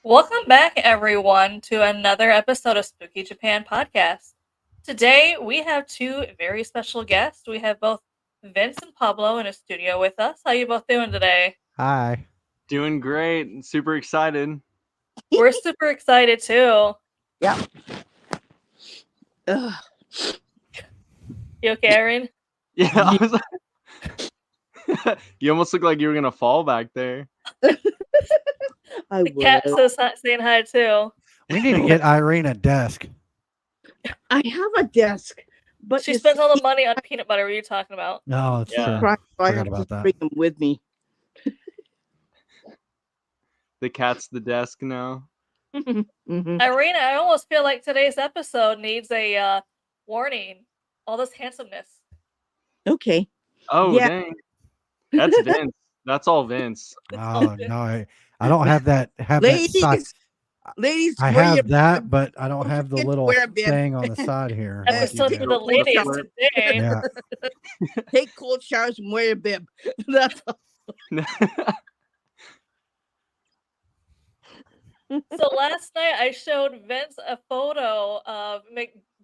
Welcome back, everyone, to another episode of Spooky Japan Podcast. Today, we have two very special guests. We have both Vince and Pablo in a studio with us. How you both doing today? Hi. Doing great. And super excited. We're super excited too. Yeah. Ugh. You okay, Erin? Yeah, I was like, you almost look like you were gonna fall back there. I The cat would. says saying hi too. We need to get Irene a desk. I have a desk, but She you spends all the see, money on peanut butter. What are you talking about? No, it's Yeah. true. so I Forgot have about to that. bring them with me. The cat's the desk now. Mhm. Irina, I almost feel like today's episode needs a warning. All this handsomeness. Okay. Oh Yeah. dang. That's Vince. That's all Vince. Oh no, I don't have that. Have that side. Ladies, ladies, I wear your have that, but I don't don't have the forget to little wear a bib. thing on the side here. like you Episode do. for the ladies flirt. today. Yeah. take cold showers and wear a bib. That's all. So last night I showed Vince a photo of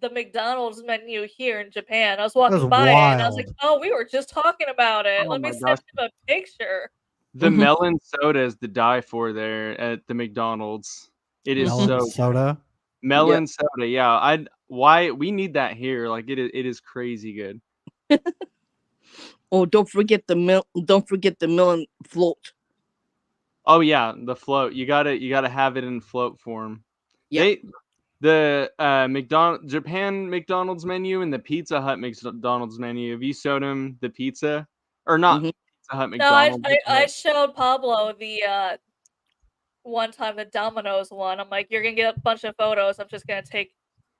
the McDonald's menu here in Japan. I was walking was by it and I was like, wild. "Oh, we were just talking about it. Oh Let me my send gosh. him a picture." The Mhm. melon soda is to die for there at the McDonald's. It is Melon so good. soda. Melon soda. Yeah, why we need that here. Like it is crazy good. Oh, don't forget the melon float. Oh yeah, the float. You gotta have it in float form. Yeah. The Japan McDonald's menu and the Pizza Hut McDonald's menu. Have you showed him the pizza or not? Mhm. Pizza Hut No, I McDonald's. I, I showed Pablo the one time the Domino's one. I'm like, "You're gonna get a bunch of photos. I'm gonna take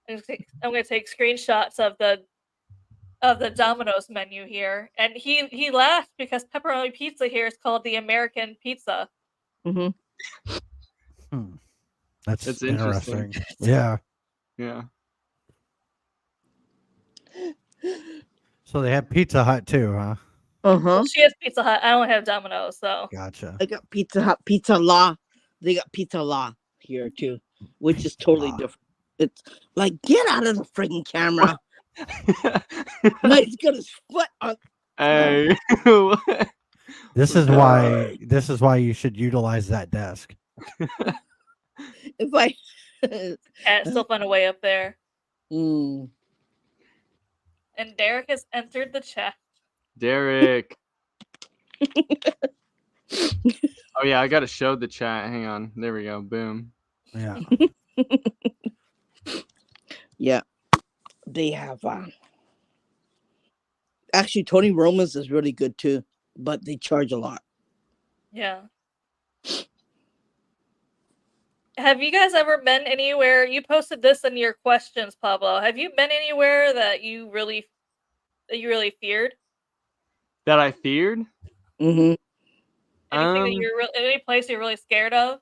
screenshots of the Domino's menu here." And he laughed because pepperoni pizza here is called the American pizza. Mhm. Hmm. That's It's interesting. interesting. Yeah. Yeah. So they have Pizza Hut too, huh? Uh-huh. She has Pizza Hut. I don't have Domino's, so Gotcha. I got Pizza Hut, Pizza La. They got Pizza La here too, which is totally La. different. It's like, get out of the friggin' camera. Mike's got his foot on. Hey. This is why. This is why you should utilize that desk. If I. cat still find a way up there. Mm. And Derek has entered the chat. Derek. Oh yeah, I gotta show the chat. Hang on. There we go. Boom. Yeah. Yeah, they have. Actually, Tony Roma's is really good too, but they charge a lot. Yeah. Have you guys ever been anywhere? You posted this in your questions, Pablo. Have you been anywhere that you really feared? That I feared? Mm-hmm. Anything that any place you're really scared of?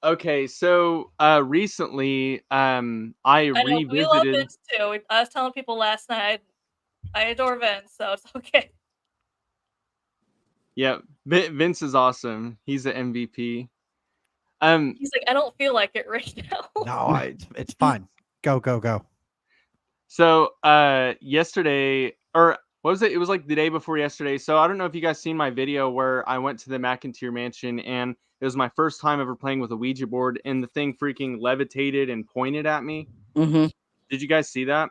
Okay, so recently I I know we love revisited. Vince too. I was telling people last night I adore Vince, so it's okay. Yeah, Vince is awesome. He's the MVP. He's like, I don't feel like it right now. No, it's fine. Go, go, go. So yesterday, or what was it? It was like the day before yesterday. So I don't know if you guys seen my video where I went to the McIntyre Mansion and it was my first time ever playing with a Ouija board and the thing freaking levitated and pointed at me. Mm-hmm. Did you guys see that?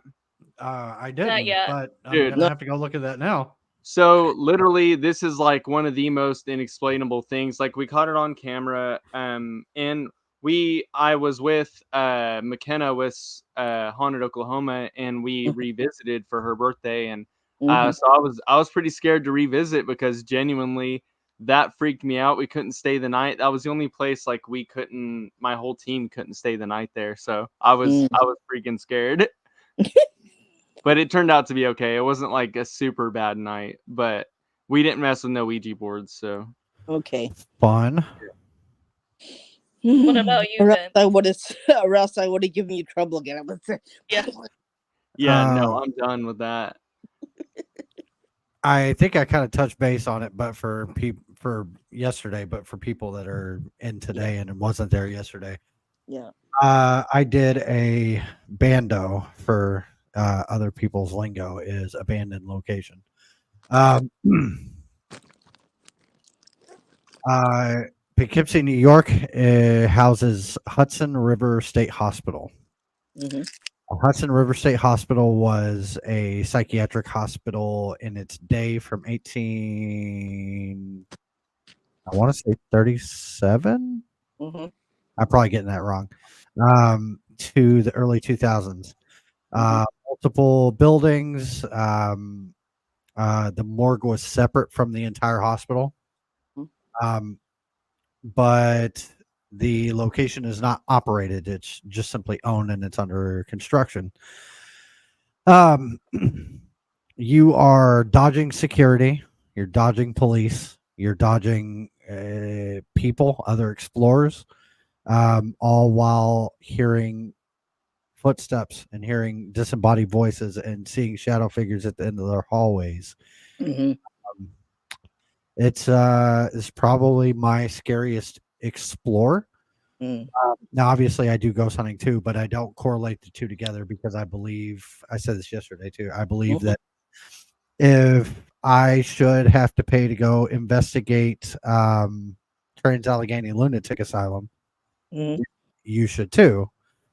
I didn't, yet. but I'm Dude. gonna have to go look at that now. So literally, this is like one of the most inexplainable things. Like we caught it on camera, and I was with McKenna with Haunted Oklahoma, and we revisited for her birthday, and Mm-hmm. so I was pretty scared to revisit because genuinely that freaked me out. We couldn't stay the night. That was the only place like my whole team couldn't stay the night there. So I was freaking scared. But it turned out to be okay. It wasn't like a super bad night, but we didn't mess with no Ouija boards. So Okay. Fun. What about you, Or else Vince? or else I would have given you trouble again. I would say, Yeah. yeah, no, I'm done with that. I think I kind of touched base on it, but for yesterday, but for people that are in today and it wasn't there yesterday, Yeah. I did a bando for other people's lingo is abandoned location. Um, Poughkeepsie, New York houses Hudson River State Hospital. Mm-hmm. Hudson River State Hospital was a psychiatric hospital in its day from 18, I want to say 37. Mm-hmm. I'm probably getting that wrong. To the early 2000s. Multiple buildings. The morgue was separate from the entire hospital. Um, but the location is not operated. It's just simply owned and it's under construction. You are dodging security, you're dodging police, you're dodging people, other explorers, all while hearing footsteps and hearing disembodied voices and seeing shadow figures at the end of their hallways. Mm-hmm. It's probably my scariest explore. Mm. Now, obviously, I do ghost hunting too, but I don't correlate the two together because I believe I said this yesterday too. I believe that if I should have to pay to go investigate Trans Allegheny Lunatic Asylum, Mm-hmm. you should too.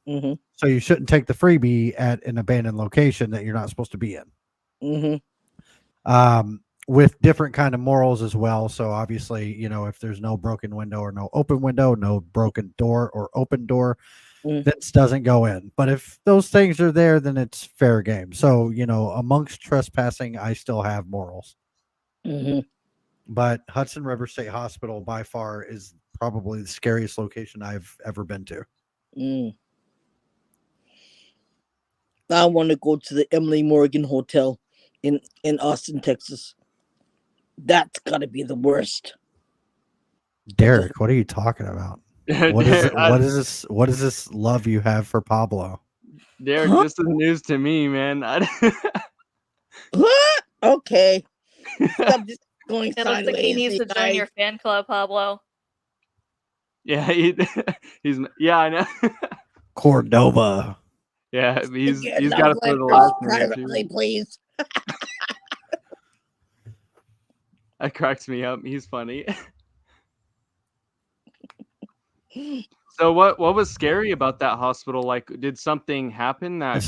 Mm-hmm. So you shouldn't take the freebie at an abandoned location that you're not supposed to be in. Mm-hmm. With different kind of morals as well. So obviously, if there's no broken window or no open window, no broken door or open door, this doesn't go in. But if those things are there, then it's fair game. So, amongst trespassing, I still have morals. Mm-hmm. But Hudson River State Hospital by far is probably the scariest location I've ever been to. Mm. I want to go to the Emily Morgan Hotel in Austin, Texas. That's gotta be the worst. Derek, what are you talking about? What is it? What is this? What is this love you have for Pablo? Derek, this is news to me, man. Okay. Stop just going It looks like he sideways. needs to join your fan club, Pablo. Yeah, he's yeah, I know. Cordova. Yeah, he's Again, got to throw the last name privately, too. please. That cracks me up. He's funny. So what was scary about that hospital? Like, did something happen that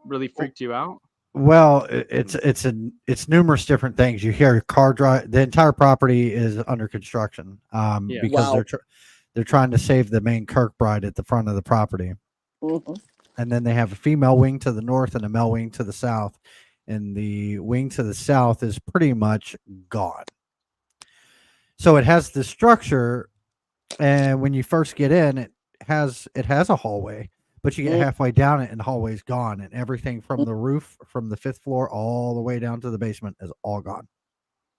really freaked you out? Well, it's numerous different things. You hear car drive. The entire property is under construction because they're trying to save the main Kirkbride at the front of the property. Mm-hmm. And then they have a female wing to the north and a male wing to the south. And the wing to the south is pretty much gone. So it has the structure, and when you first get in, it has a hallway, but you get halfway down it and the hallway's gone, and everything from the roof, from the 5th floor all the way down to the basement is all gone.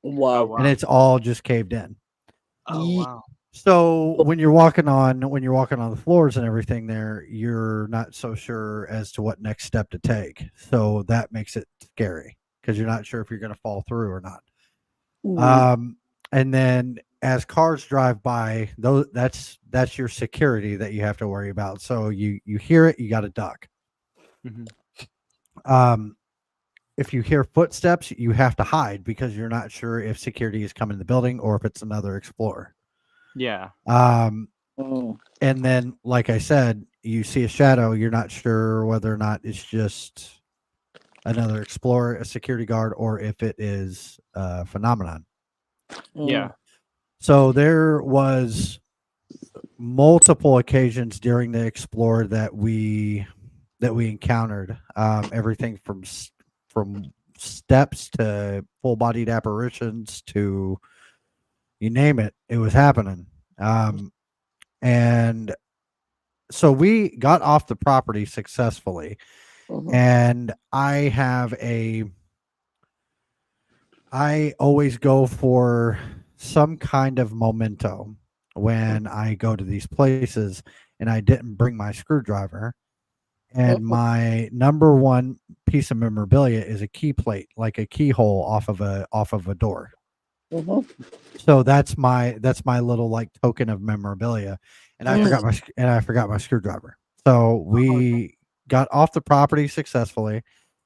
Wow. Oh, wow. And it's all just caved in. Oh, wow. So when you're walking on the floors and everything there, you're not so sure as to what next step to take. So that makes it scary because you're not sure if you're going to fall through or not. And then as cars drive by, that's your security that you have to worry about. So you hear it, you got to duck. If you hear footsteps, you have to hide because you're not sure if security is coming to the building or if it's another explorer. Yeah. And then, like I said, you see a shadow, you're not sure whether or not it's just another explorer, a security guard, or if it is a phenomenon. Yeah. So there was multiple occasions during the explore that we encountered everything from steps to full-bodied apparitions to you name it, it was happening. And so we got off the property successfully. And I always go for some kind of memento when I go to these places, and I didn't bring my screwdriver. And my number one piece of memorabilia is a key plate, like a keyhole off of a door. Mhm. So that's my little like token of memorabilia, and I forgot my screwdriver. So we got off the property successfully.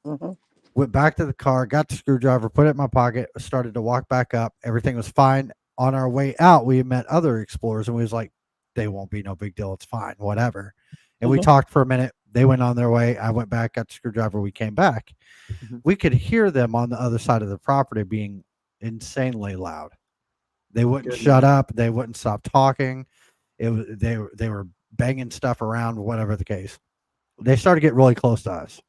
Mhm. Went back to the car, got the screwdriver, put it in my pocket, started to walk back up. Everything was fine. On our way out, we met other explorers, and we was like, "They won't be no big deal. It's fine, whatever." And we Mhm. talked for a minute. They went on their way. I went back, got the screwdriver. We came back. Mhm. We could hear them on the other side of the property being insanely loud. They wouldn't Goodness. shut up. They wouldn't stop talking. It was they were banging stuff around, whatever the case. They started to get really close to us,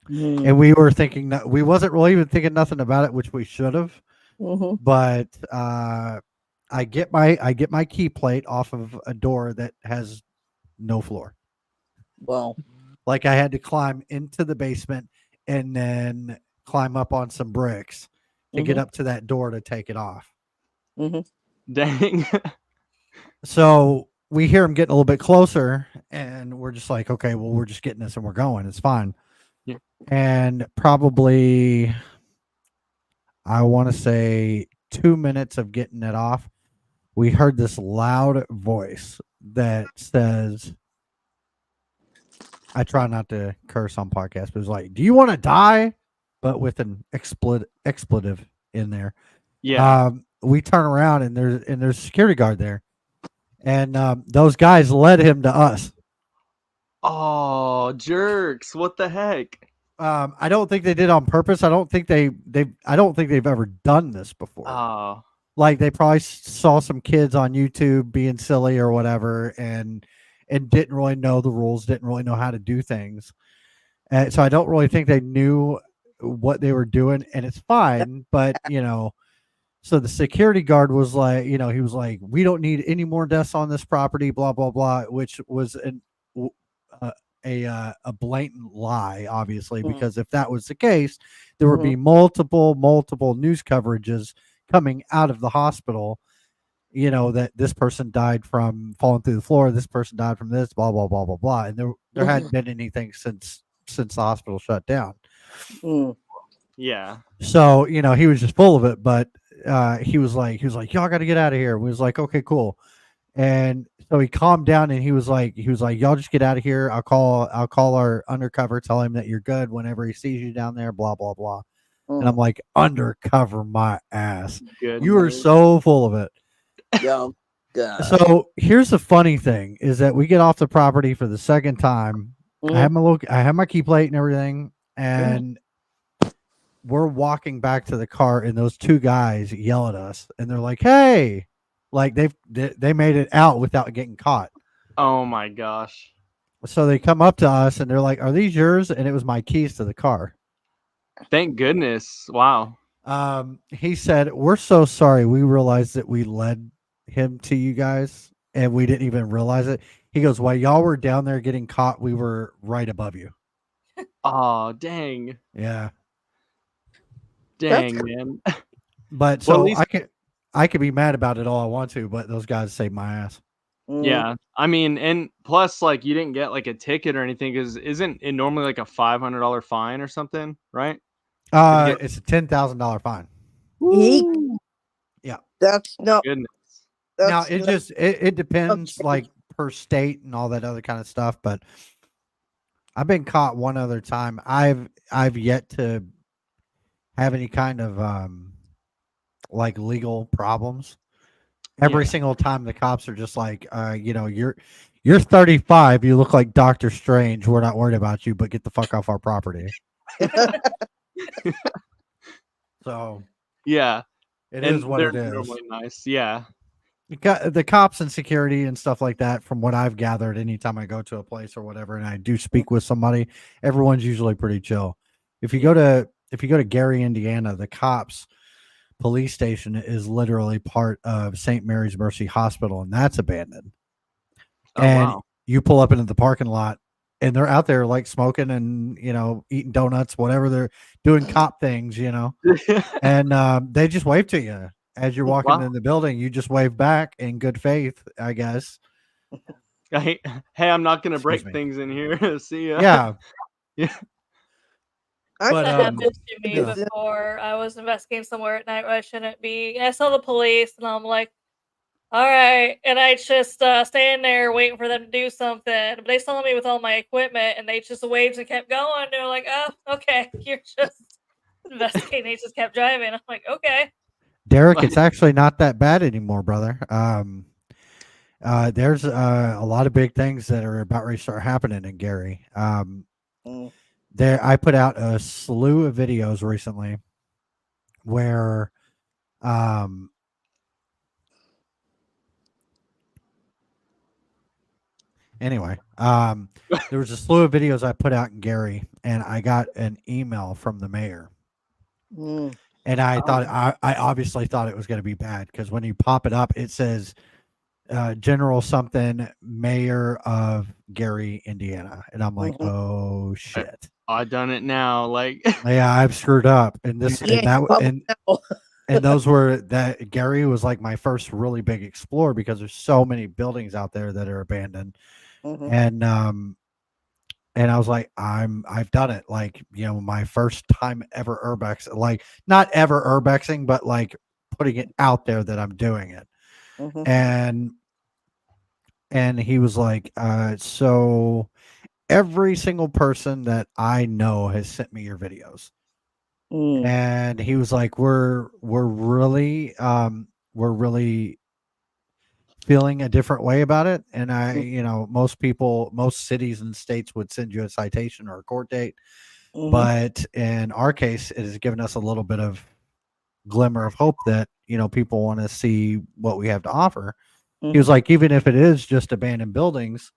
Mhm. and we were thinking that we wasn't really even thinking nothing about it, which we should have. Mhm. But I get my key plate off of a door that has no floor. Wow. Like I had to climb into the basement and then climb up on some bricks to get Mhm. up to that door to take it off. Mhm. Dang. So we hear him getting a little bit closer, and we're just like, okay, well, we're just getting this and we're going. It's fine. Yeah. And probably, I want to say 2 minutes of getting it off, we heard this loud voice that says, I try not to curse on podcasts, but it was like, "Do you want to die?" But with an expletive in there. Yeah. We turn around and there's a security guard there, and those guys led him to us. Oh, jerks! What the heck? I don't think they did on purpose. I don't think I don't think they've ever done this before. Oh, Like they probably saw some kids on YouTube being silly or whatever, and didn't really know the rules, didn't really know how to do things. And so I don't really think they knew what they were doing, and it's fine. But so the security guard was like, he was like, "We don't need any more deaths on this property," blah blah blah, which was uh, a blatant lie, obviously, Mhm. because if that was the case, there would be multiple news coverages coming out of the hospital. That this person died from falling through the floor, this person died from this, blah blah blah blah blah, and there hadn't been anything since the hospital shut down. Mhm. yeah. So he was just full of it, but he was like, "Y'all got to get out of here." We was like, "Okay, cool." And so he calmed down and he was like, "Y'all just get out of here. I'll call our undercover, tell him that you're good whenever he sees you down there, blah blah blah." And I'm Mhm. like, "Undercover my ass. You are Goodness. so full of it." Yeah. God. So here's the funny thing is that we get off the property for the second time. Mhm. I have my key plate and everything, Mhm. and we're walking back to the car, and those two guys yell at us, and they're like, "Hey!" Like they made it out without getting caught. Oh my gosh. So they come up to us, and they're like, "Are these yours?" And it was my keys to the car. Thank goodness. Wow. He said, "We're so sorry. We realized that we led him to you guys, and we didn't even realize it." He goes, "While y'all were down there getting caught, we were right above you." Oh, dang. Yeah, That's Dang, man. but Well, at so least, I could be mad about it all I want to, but those guys saved my ass. Mhm. yeah. I mean, and plus, like, you didn't get like a ticket or anything, because isn't it normally like a $500 fine or something, right? If you get, It's a $10,000 fine. Eek. woo, Yeah. That's no. goodness. Now That's it not just it depends okay. like per state and all that other kind of stuff, but I've been caught one other time. I've yet to have any kind of like legal problems. Every Yeah. single time the cops are just like, you're 35, you look like Doctor Strange. We're not worried about you, but get the fuck off our property. So Yeah. it is And what they're it is. normally nice. Yeah. The cops and security and stuff like that, from what I've gathered, anytime I go to a place or whatever, and I do speak with somebody, everyone's usually pretty chill. If you go to Gary, Indiana, the cops police station is literally part of St. Mary's Mercy Hospital, and that's abandoned. Oh, And wow. you pull up into the parking lot, and they're out there like smoking and eating donuts, whatever they're doing, cop things, and they just wave to you as you're walking Wow. in the building. You just wave back in good faith, I guess. Hey, I'm not gonna Excuse break me. things in here. See ya. Yeah. Yeah. But, That happened to me yeah. before. I was investigating somewhere at night where I shouldn't be. I saw the police, and I'm like, "All right," and I just staying there waiting for them to do something. But they saw me with all my equipment, and they just waved and kept going. They were like, "Oh, okay, you're just investigating." They just kept driving. I'm like, "Okay." Derek, it's actually not that bad anymore, brother. There's a lot of big things that are about ready to start happening in Gary. Mm. I put out a slew of videos recently where um, anyway, there was a slew of videos I put out in Gary, and I got an email from the mayor. Mm. And I thought I obviously thought it was going to be bad because when you pop it up, it says General something, Mayor of Gary, Indiana, and I'm like, Mhm. oh shit, I done it now. Like, yeah, I've screwed up. And this Yeah, and that probably now. and those were that Gary was like my first really big explore because there's so many buildings out there that are abandoned, Mhm. and I was like, I've done it. Like, my first time ever urbex, like not ever urbexing, but like putting it out there that I'm doing it. Mhm. And he was like, so every single person that I know has sent me your videos. Mm. And he was like, we're really feeling a different way about it. And most cities and states would send you a citation or a court date. Mhm. But in our case, it has given us a little bit of glimmer of hope that, people want to see what we have to offer. He was Mhm. like, even if it is just abandoned buildings,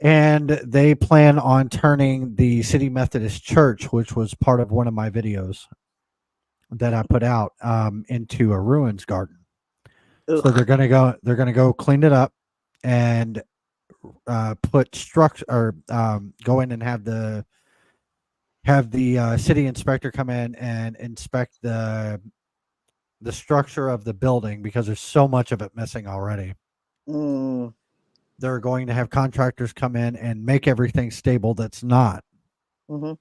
and they plan on turning the City Methodist Church, which was part of one of my videos that I put out, into a ruins garden. So Ugh. they're gonna go clean it up and put structure or go in and have the city inspector come in and inspect the structure of the building because there's so much of it missing already. Mm. They're going to have contractors come in and make everything stable that's not. Mhm.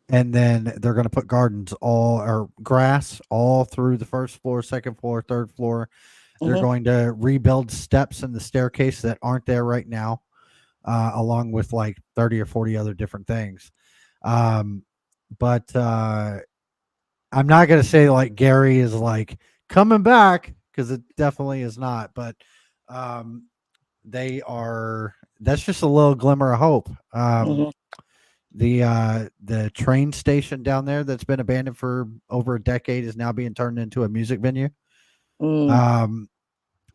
And then they're going to put gardens or grass all through the first floor, second floor, third floor. They're Mhm. going to rebuild steps in the staircase that aren't there right now, along with like 30 or 40 other different things. But I'm not going to say like Gary is like coming back because it definitely is not. But um, that's just a little glimmer of hope. Mhm. The train station down there that's been abandoned for over a decade is now being turned into a music venue. Mm. Um,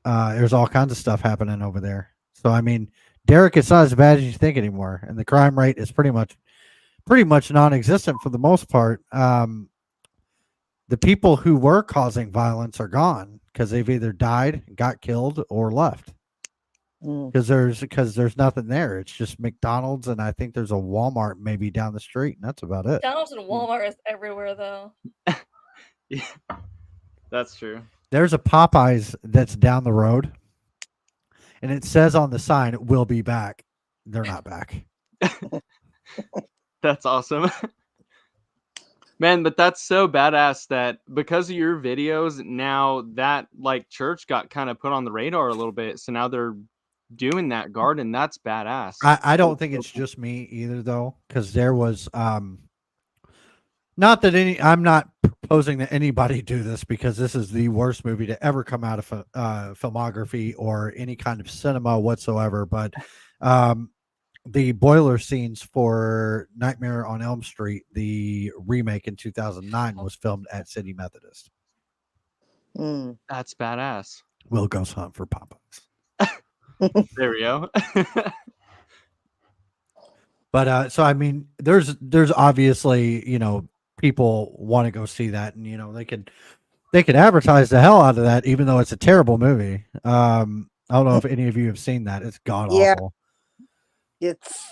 there's all kinds of stuff happening over there. So I mean, Derek, it's not as bad as you think anymore, and the crime rate is pretty much non-existent for the most part. The people who were causing violence are gone because they've either died, got killed, or left. Mm. Because there's nothing there. It's just McDonald's, and I think there's a Walmart maybe down the street, and that's about it. McDonald's and Walmart is everywhere, though. yeah, that's true. There's a Popeyes that's down the road, and it says on the sign, "We'll be back." They're not back. That's awesome. Man, but that's so badass that because of your videos, now that like church got kind of put on the radar a little bit. So now they're doing that garden. That's badass. I don't think it's just me either, though, because there was not that I'm not proposing that anybody do this because this is the worst movie to ever come out of filmography or any kind of cinema whatsoever. But the boiler scenes for Nightmare on Elm Street, the remake in 2009, was filmed at City Methodist. Mm. That's badass. We'll go hunt for Popeyes. There we go. But so I mean, there's obviously people want to go see that, and they could advertise the hell out of that, even though it's a terrible movie. I don't know if any of you have seen that. It's god Yeah, awful. it's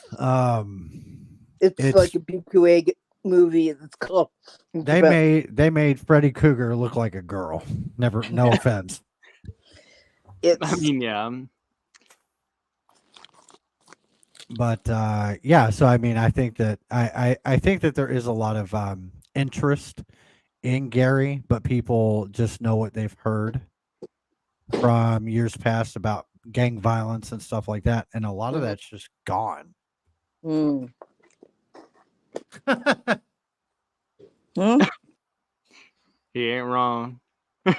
It's like a BQA movie. It's called. they made Freddy Krueger look like a girl. Never, no offense. I mean, yeah. But yeah, so I mean, I think that I think that there is a lot of interest in Gary, but people just know what they've heard from years past about gang violence and stuff like that, and a lot of Mhm. that's just gone. Mm. Hmm? He ain't wrong. I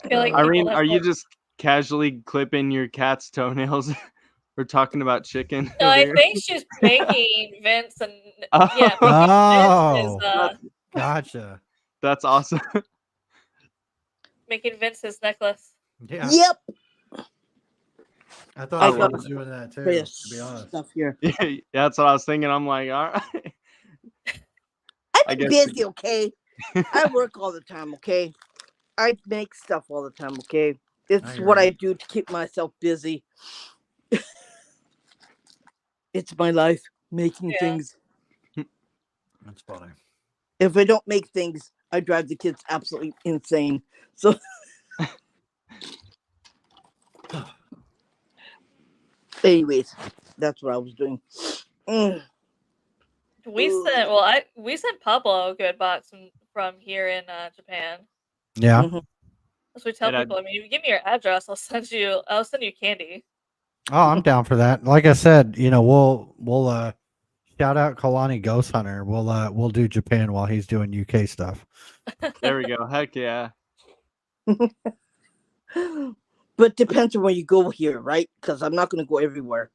feel like Uh, people Irene, have are you more. just casually clipping your cat's toenails? We're talking about chicken No, over I here. think she's making Vince and Oh, yeah, making Vince his Oh, gotcha. that's awesome. making Vince his necklace. Yeah, Yep. I thought I I someone love got was doing that too. fresh To be honest, stuff here. Yeah, that's what I was thinking. I'm like, all right. I've I been guess. busy, okay? I work all the time, okay? I make stuff all the time, okay? It's hear what ya. I do to keep myself busy. It's my life, making Yeah. things. That's funny. If I don't make things, I drive the kids absolutely insane. So, anyways, that's what I was doing. Mm. We sent we sent Pablo a good box from here in Japan. Yeah. Mhm. As we tell And I, people, I mean, if you give me your address, I'll send you candy. Oh, I'm down for that. Like I said, we'll shout out Kalani Ghost Hunter. We'll do Japan while he's doing UK stuff. there we go. Heck yeah. But depends on where you go here, right? Because I'm not going to go everywhere.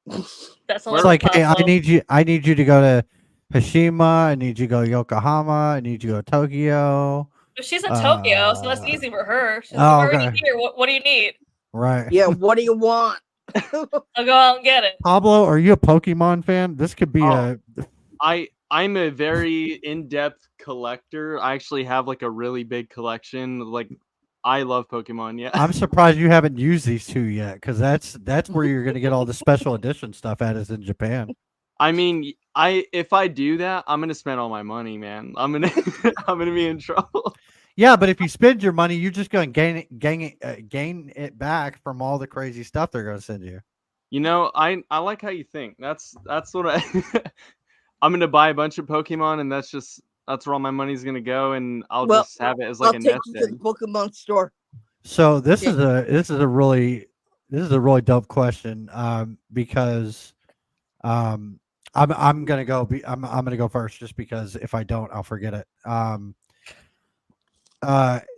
That's only It's Where? for like, hey, Pablo. I need you to go to Hiroshima. I need you to go to Yokohama. I need you to go to Tokyo. But she's in Tokyo, so that's easy for her. She's like, I'm Oh, already okay. here. What do you need? Right. Yeah, what do you want? I'll go out and get it. Pablo, are you a Pokemon fan? This could be Oh. a I'm a very in-depth collector. I actually have like a really big collection. Like, I love Pokemon. Yeah. I'm surprised you haven't used these two yet, because that's where you're gonna get all the special edition stuff at is in Japan. I mean, if I do that, I'm gonna spend all my money, man. I'm gonna I'm gonna be in trouble. Yeah, but if you spend your money, you're just going to gain it back from all the crazy stuff they're going to send you. You know, I like how you think. That's what I'm gonna buy a bunch of Pokemon, and that's where all my money's gonna go, and I'll Well, just have it as like I'll a take nest you to the egg. Pokemon store. So this Okay. is a really dope question because I'm gonna go I'm gonna go first just because if I don't I'll forget it.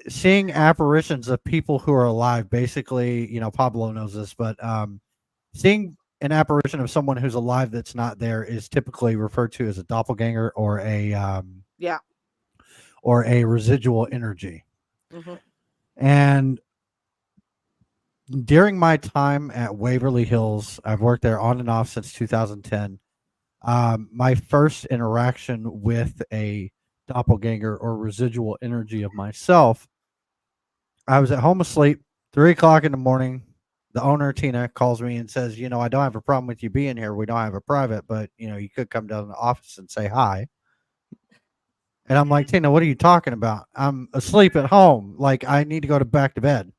Seeing apparitions of people who are alive, basically, Pablo knows this, but seeing an apparition of someone who's alive that's not there is typically referred to as a doppelganger Yeah. or a residual energy. Hmm. And during my time at Waverly Hills, I've worked there on and off since 2010. My first interaction with a doppelganger or residual energy of myself, I was at home asleep, 3 o'clock in the morning. The owner, Tina, calls me and says, I don't have a problem with you being here. We don't have a private, but, you could come down to the office and say hi. And I'm like, Tina, what are you talking about? I'm asleep at home. Like, I need to go back to bed.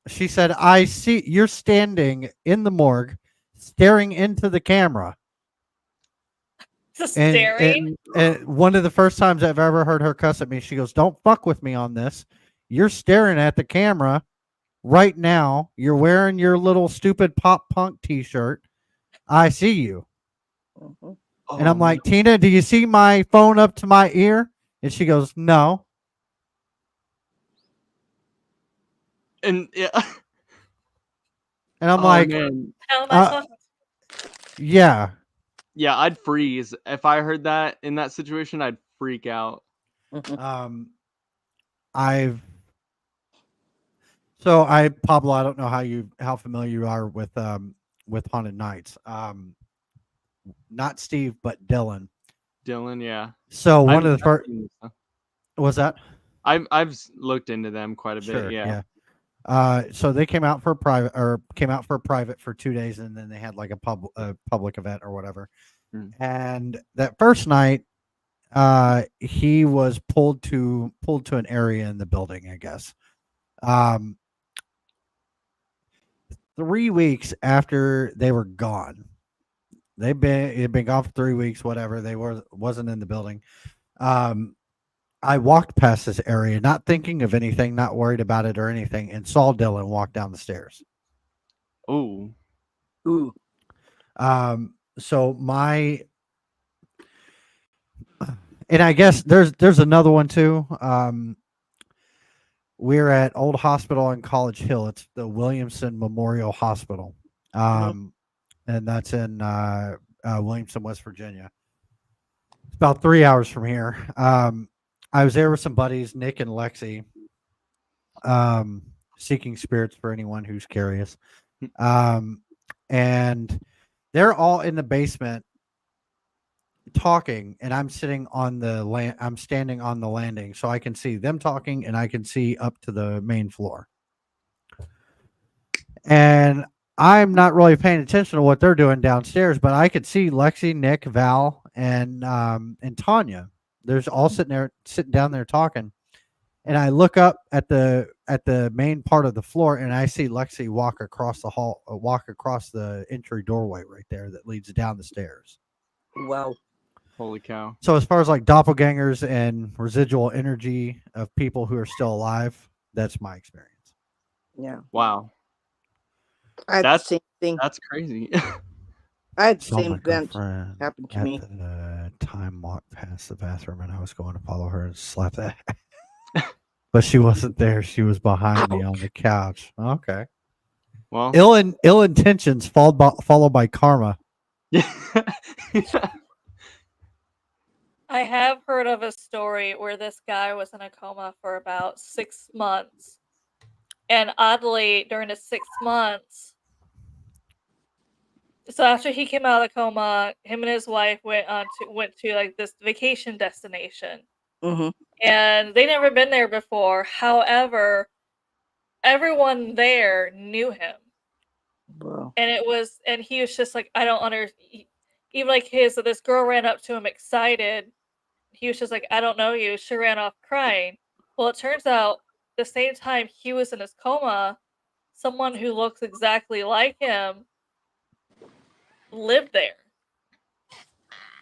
She said, I see you're standing in the morgue staring into the camera. Just And, staring. one of the first times I've ever heard her cuss at me, she goes, don't fuck with me on this. You're staring at the camera right now. You're wearing your little stupid pop punk t-shirt. I see you. Hmm. And I'm Oh, like, Tina, do you see my phone up to my ear? And she goes, no. and yeah. And I'm Oh like, man, How am I uh, supposed yeah. yeah, I'd freeze if I heard that in that situation. I'd freak out. Um, I've Pablo, I don't know how familiar you are with Haunted Nights. Not Steve, but Dylan. Dylan, yeah. So one of I've the first seen this stuff. was that Looked into them quite a bit. sure, Yeah. So they came out for a private for 2 days, and then they had like a public event or whatever. Mm. And that first night, he was pulled to an area in the building, I guess. Um, 3 weeks after they were gone. It had been gone for 3 weeks, whatever. They wasn't in the building. I walked past this area, not thinking of anything, not worried about it or anything, and saw Dylan walk down the stairs. Oh, Ooh. So and I guess there's another one too. We're at Old Hospital in College Hill. It's the Williamson Memorial Hospital. And that's in Williamson, West Virginia. It's about 3 hours from here. I was there with some buddies, Nick and Lexi, seeking spirits for anyone who's curious. And they're all in the basement talking, and I'm sitting on the I'm standing on the landing, so I can see them talking and I can see up to the main floor. And I'm not really paying attention to what they're doing downstairs, but I could see Lexi, Nick, Val, and Tanya. There's all sitting down there talking. And I look up at the main part of the floor, and I see Lexi walk across the entry doorway right there that leads down the stairs. Wow. holy cow! So as far as like doppelgangers and residual energy of people who are still alive, that's my experience. Yeah. Wow, I had the same thing. that's crazy. I had the Saw same my event girlfriend happen to at me. the time walked past the bathroom, and I was going to follow her and slap that. But she wasn't there. She was behind me on the couch. Okay. Well, Ill intentions followed by karma. I have heard of a story where this guy was in a coma for about 6 months. And oddly, during the 6 months, so after he came out of the coma, him and his wife went to like this vacation destination. Mm-hmm. And they never been there before. However, everyone there knew him. Wow. And he was just like, I don't understand. Even like this girl ran up to him excited. He was just like, I don't know you. She ran off crying. Well, it turns out the same time he was in his coma, someone who looks exactly like him lived there,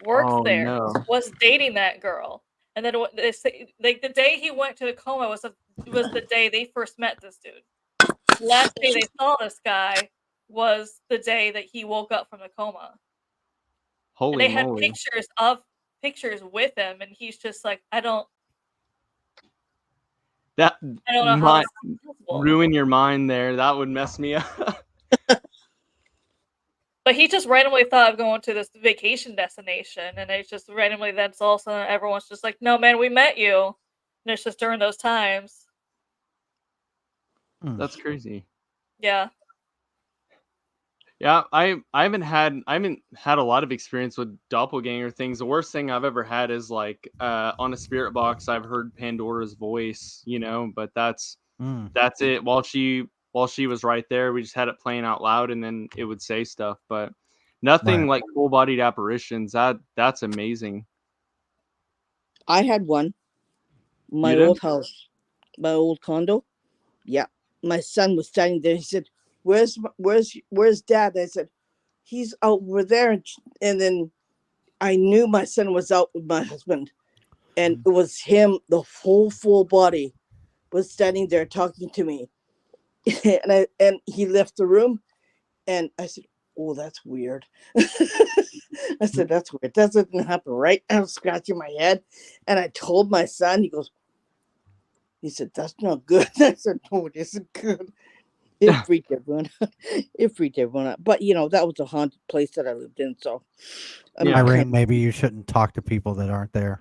worked there, no. was dating that girl. And then they say, like the day he went to the coma was the day they first met this dude. The last day they saw this guy was the day that he woke up from the coma. And Holy they had moly! pictures with him, and he's just like, I don't That know how might this is possible. ruin your mind there. That would mess me up. But he just randomly thought of going to this vacation destination, and it's just randomly that's all of a sudden everyone's just like, no man, we met you. And it's just during those times. That's crazy. Yeah. Yeah, I haven't had a lot of experience with doppelganger things. The worst thing I've ever had is like on a spirit box I've heard Pandora's voice, but that's it. While she was right there, we just had it playing out loud and then it would say stuff, but nothing Right. like full-bodied apparitions. That's amazing. I had one. My You did? old house, my old condo. Yeah. My son was standing there. He said, Where's Dad? I said, he's over there. And then I knew my son was out with my husband. And it was him, the whole full body was standing there talking to me. and he left the room. And I said, oh, that's weird. I said, that's weird. That doesn't happen, right? I was scratching my head. And I told my son, he said, that's not good. I said, no, it isn't good. It freaked everyone out. It freaked everyone out. But, that was a haunted place that I lived in. So, Irene, maybe you shouldn't talk to people that aren't there.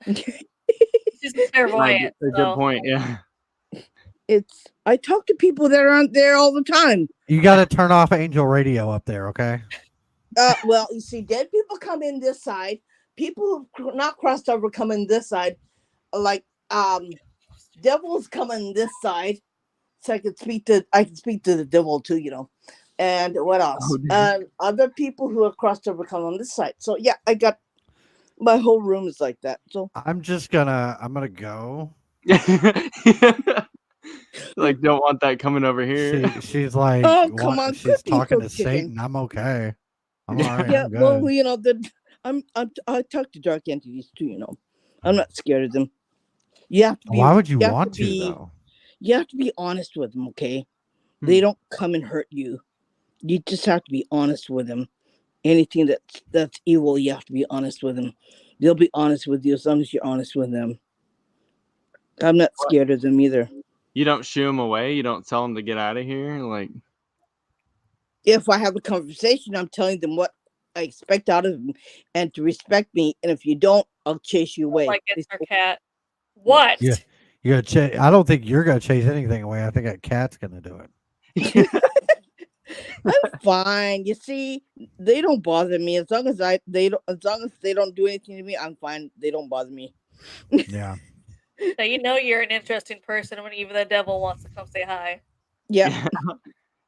She's clairvoyant. A good point, yeah. I talk to people that aren't there all the time. You got to turn off Angel Radio up there, okay? Well, you see, dead people come in this side. People who not crossed over come in this side. Like, devils come in this side. So I can speak to the devil too, And what else? Other people who are crossed over come on this side. So yeah, I got my whole room is like that. So I'm gonna go. Like, don't want that coming over here. She's like, Oh, come on, she's quit being talking so to chicken. Satan. I'm okay. I'm all right. Yeah, I'm good. well, you know, I talk to dark entities too. You know, I'm not scared of them. You have to be. Why would you have want to be, though? You have to be honest with them. Okay, they don't come and hurt you. You just have to be honest with them. Anything that's evil, you have to be honest with them. They'll be honest with you as long as you're honest with them. I'm not scared of them either. You don't shoo them away. You don't tell them to get out of here. Like, If I have a conversation, I'm telling them what I expect out of them and to respect me. And if you don't, I'll chase you away. Like it's our cat. What? Yeah, you gotta chase. I don't think you're gonna chase anything away. I think that cat's gonna do it. I'm fine. You see, they don't bother me as long as they don't do anything to me. I'm fine. They don't bother me. Yeah. So you know you're an interesting person when even the devil wants to come say hi. Yeah.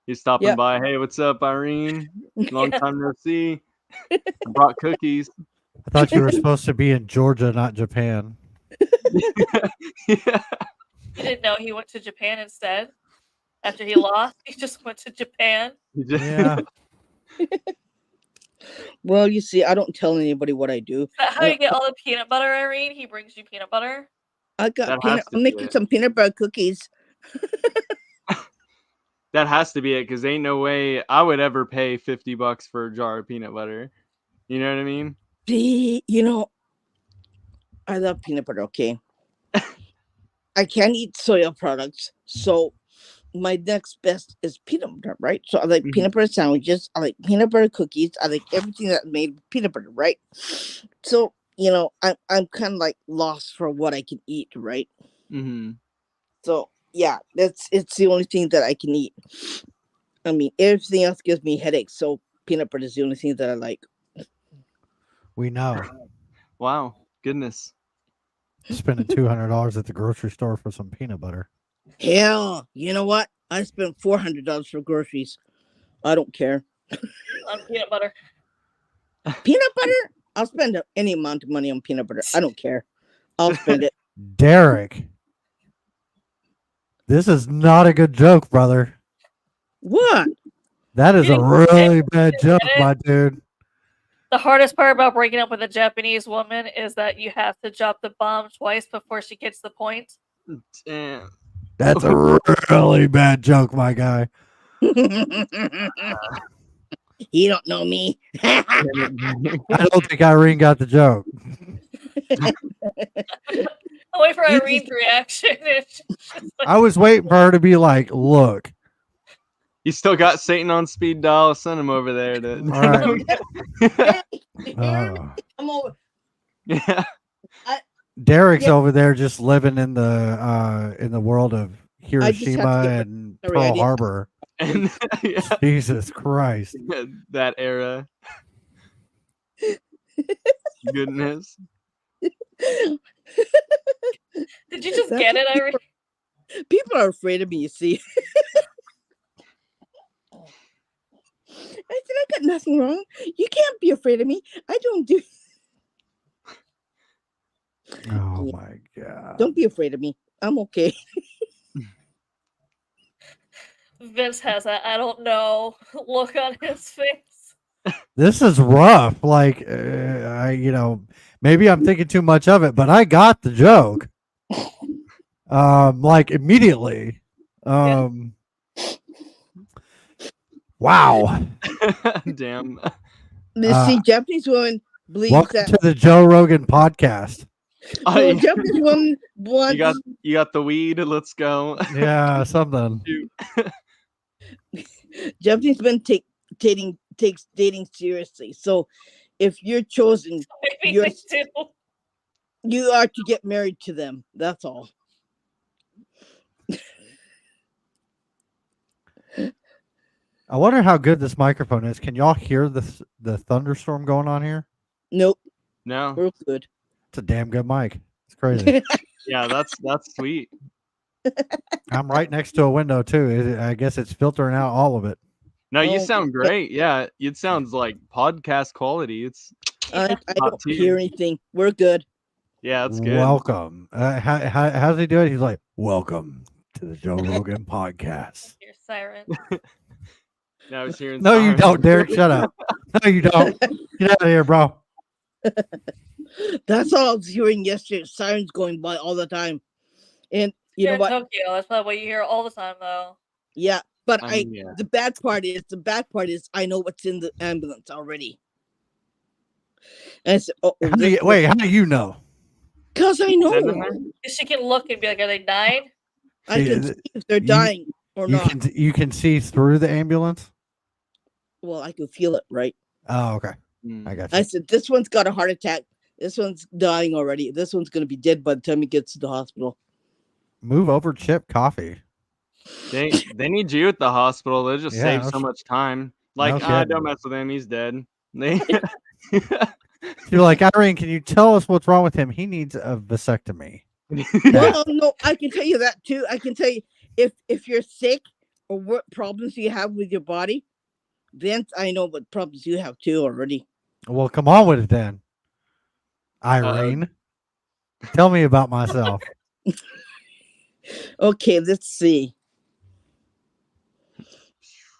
You're stopping Yep. by. Hey, what's up, Irene? Long Yeah. time no see. I brought cookies. I thought you were supposed to be in Georgia, not Japan. Yeah. You didn't know he went to Japan instead? After he lost, he just went to Japan. Yeah. Well, you see, I don't tell anybody what I do. Is that how you get all the peanut butter, Irene? He brings you peanut butter? I got That peanut. has to I'm be making it. some peanut butter cookies. That has to be it, because ain't no way I would ever pay $50 for a jar of peanut butter. You know what I mean? See, you know, I love peanut butter. Okay, I can't eat soya products, so my next best is peanut butter, right? So I like peanut butter sandwiches. I like peanut butter cookies. I like everything that's made with peanut butter, right? So you know, I'm kind of like lost for what I can eat, right? Mm-hmm. So yeah, it's the only thing that I can eat. I mean, everything else gives me headaches. So peanut butter is the only thing that I like. We know. Wow. Goodness. Spending $200 at the grocery store for some peanut butter. Hell, you know what? I spent $400 for groceries. I don't care. On peanut butter. Peanut butter? I'll spend any amount of money on peanut butter. I don't care. I'll spend it. Derek, this is not a good joke, brother. What? That is a really bad joke, get it? my dude. The hardest part about breaking up with a Japanese woman is that you have to drop the bomb twice before she gets the point. Damn. That's a really bad joke, my guy. You don't know me. I don't think Irene got the joke. I'll wait for Irene's reaction. It's just like, I was waiting for her to be like, look. You still got Satan on speed dial. Send him over there. All right. I'm over. Yeah. Derek's over there just living in the world of Hiroshima get and sorry, I Pearl didn't- Harbor. And yeah, Jesus Christ. that era. Goodness. did you just get it, Irene? People are afraid of me, you see. I said, I got nothing wrong. You can't be afraid of me. I don't do. Oh my God. Don't be afraid of me. I'm okay. Vince has that I don't know look on his face. This is rough. Like, maybe I'm thinking too much of it, but I got the joke. Like immediately. Wow. Damn. See, Japanese woman believes Welcome that to the Joe Rogan podcast. Oh, Japanese woman wants. you got the weed. Let's go. Yeah, something. Japanese men takes dating seriously. So, if you're chosen, Maybe you're, they do. you are to get married to them. That's all. I wonder how good this microphone is. Can y'all hear the thunderstorm going on here? Nope, No. we're good. It's a damn good mic. It's crazy. Yeah, that's sweet. I'm right next to a window too. I guess it's filtering out all of it. No, you Oh, sound great. Yeah, it sounds like podcast quality. It's I Top don't tier. hear anything. We're good. yeah, it's good. Welcome. How's he doing? He's like, welcome to the Joe Rogan podcast. Your siren. Now I was hearing No, you sirens. don't, Derek. Shut up. No, you don't. Get out of here, bro. That's all I was hearing yesterday. Sirens going by all the time. And you You're know in what? Tokyo. That's probably what you hear all the time, though. Yeah. But I I mean, yeah. the bad part is I know what's in the ambulance already. And I said, How do you know? Because I Send them know. there? 'Cause she can look and be like, "Are they dying?" I can see if they're dying or not. You can see through the ambulance. Well, I can feel it, right? Oh, okay. Mm. I got I you. said, this one's got a heart attack. This one's dying already. This one's going to be dead by the time he gets to the hospital. Move over, Chip Coffee. They need you at the hospital. They'll just Yeah, save no so sh- much time. no Like, kidding. don't mess with him. He's dead. They You're like, Irene, can you tell us what's wrong with him? He needs a vasectomy. Well, no, I can tell you that too. I can tell you if you're sick or what problems you have with your body, then I know what problems you have too already. Well, come on with it then. Irene, tell me about myself. Okay, let's see.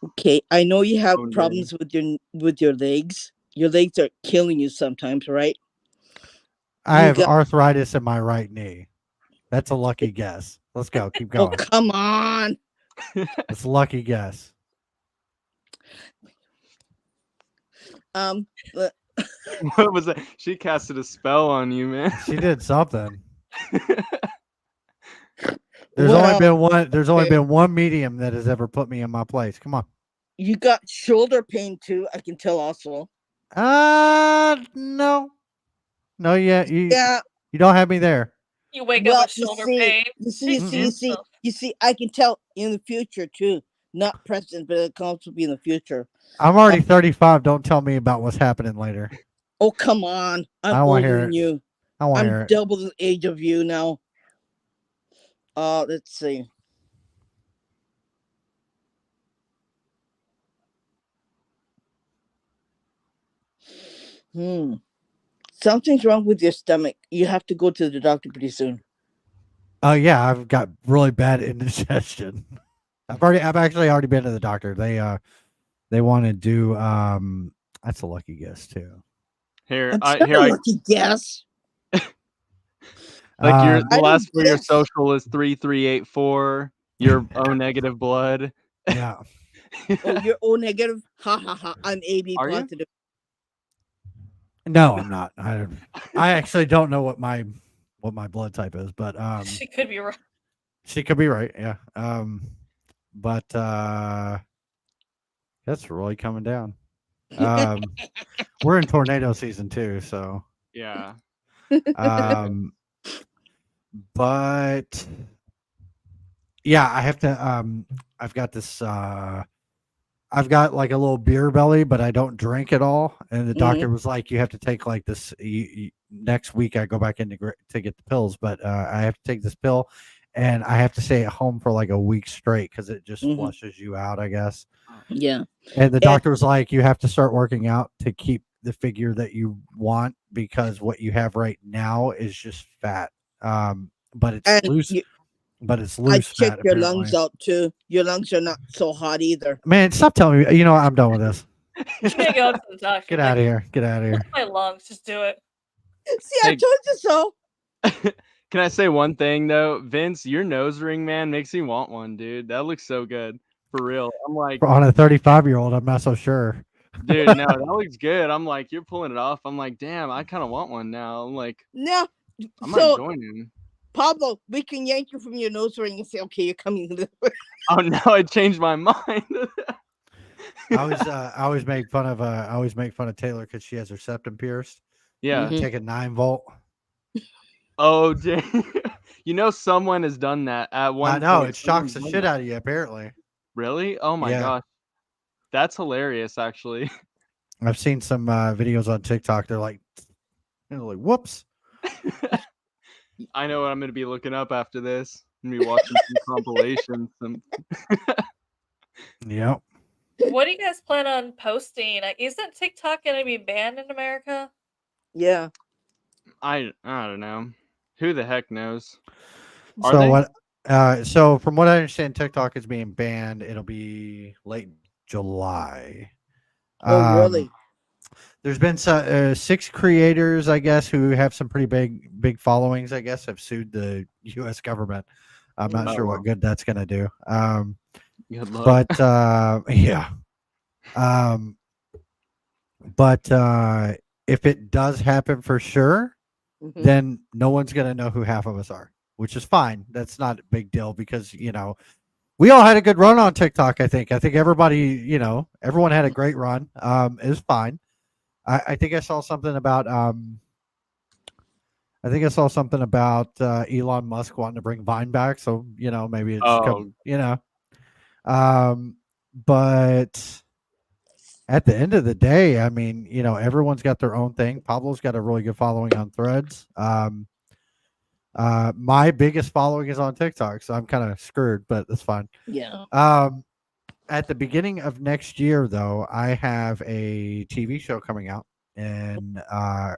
Okay, I know you have Oh, no. problems with your legs. Your legs are killing you sometimes, right? I You have got- arthritis in my right knee. That's a lucky guess. Let's go. Keep Oh, going. come on. It's a lucky guess. But- What was that? She casted a spell on you, man. She did something. Well, There's only been one medium that has ever put me in my place. Come on. you got shoulder pain too, I can tell also. No. No, yeah, Yeah. you don't have me there. You wake Well, up with shoulder pain. you see, I can tell in the future too. Not present, but it can also be in the future. I'm already 35. Don't tell me about what's happening later. Oh, come on. I'm don't wanna older hear than it. you. I want to hear I'm it. double the age of you now. Let's see. Something's wrong with your stomach. You have to go to the doctor pretty soon. Oh yeah, I've got really bad indigestion. I've actually already been to the doctor. They want to do that's a lucky guess too. Here, That's not a lucky guess. like Uh, the I last didn't for your guess. social is 3384. Your O negative blood. yeah. Oh, you're O negative? Ha ha ha. I'm AB Are you? positive. No, I'm not. I actually don't know what my blood type is, but She could be right. she could be right. Yeah. But that's really coming down. We're in tornado season too, so Yeah. but yeah, I have to I've got this I've got like a little beer belly, but I don't drink at all. And the doctor was like, you have to take like this next week. I go back in to get the pills, but I have to take this pill and I have to stay at home for like a week straight because it just flushes you out, I guess. Yeah. And the doctor was like, you have to start working out to keep the figure that you want because what you have right now is just fat. But it's loose. But it's loose. I checked fat, your apparently. lungs out too. Your lungs are not so hot either. Man, stop telling me. You know what? I'm done with this. You can't go to the doctor. Get out of here. Get out of here. My lungs, just do it. See, I told you so. Can I say one thing though? Vince, your nose ring, man, makes me want one, dude. That looks so good. For real. I'm like, On a 35-year-old, I'm not so sure. dude, no, that looks good. I'm like, you're pulling it off. I'm like, damn, I kind of want one now. I'm like, No. I might join in. Pablo, we can yank you from your nose ring and say, okay, you're coming this way. Oh, now I changed my mind. I always make fun of Taylor because she has her septum pierced. Yeah. Take a 9-volt. Oh, dang. You know, someone has done that at one I know point. it shocks the Someone's shit done out of you. Apparently, that. Really? Oh my gosh. That's hilarious, actually. I've seen some videos on TikTok. They're like, whoops. I know what I'm going to be looking up after this. I'm going to be watching some compilations. Yep. What do you guys plan on posting? Isn't TikTok going to be banned in America? Yeah. I don't know. Who the heck knows? So So from what I understand, TikTok is being banned. It'll be late July. Oh, really? There's been 6 creators, I guess, who have some pretty big followings. I guess have sued the U.S. government. I'm not Oh, sure wow. what good that's gonna do. Good luck. But yeah. But if it does happen for sure, Mhm. then no one's gonna know who half of us are, which is fine. That's not a big deal because we all had a good run on TikTok. I think everybody, everyone had a great run. It was fine. I think I saw something about Elon Musk wanting to bring Vine back. So maybe it's come. But at the end of the day, I mean, everyone's got their own thing. Pablo's got a really good following on Threads. My biggest following is on TikTok, so I'm kind of screwed, but that's fine. Yeah. At the beginning of next year, though, I have a TV show coming out in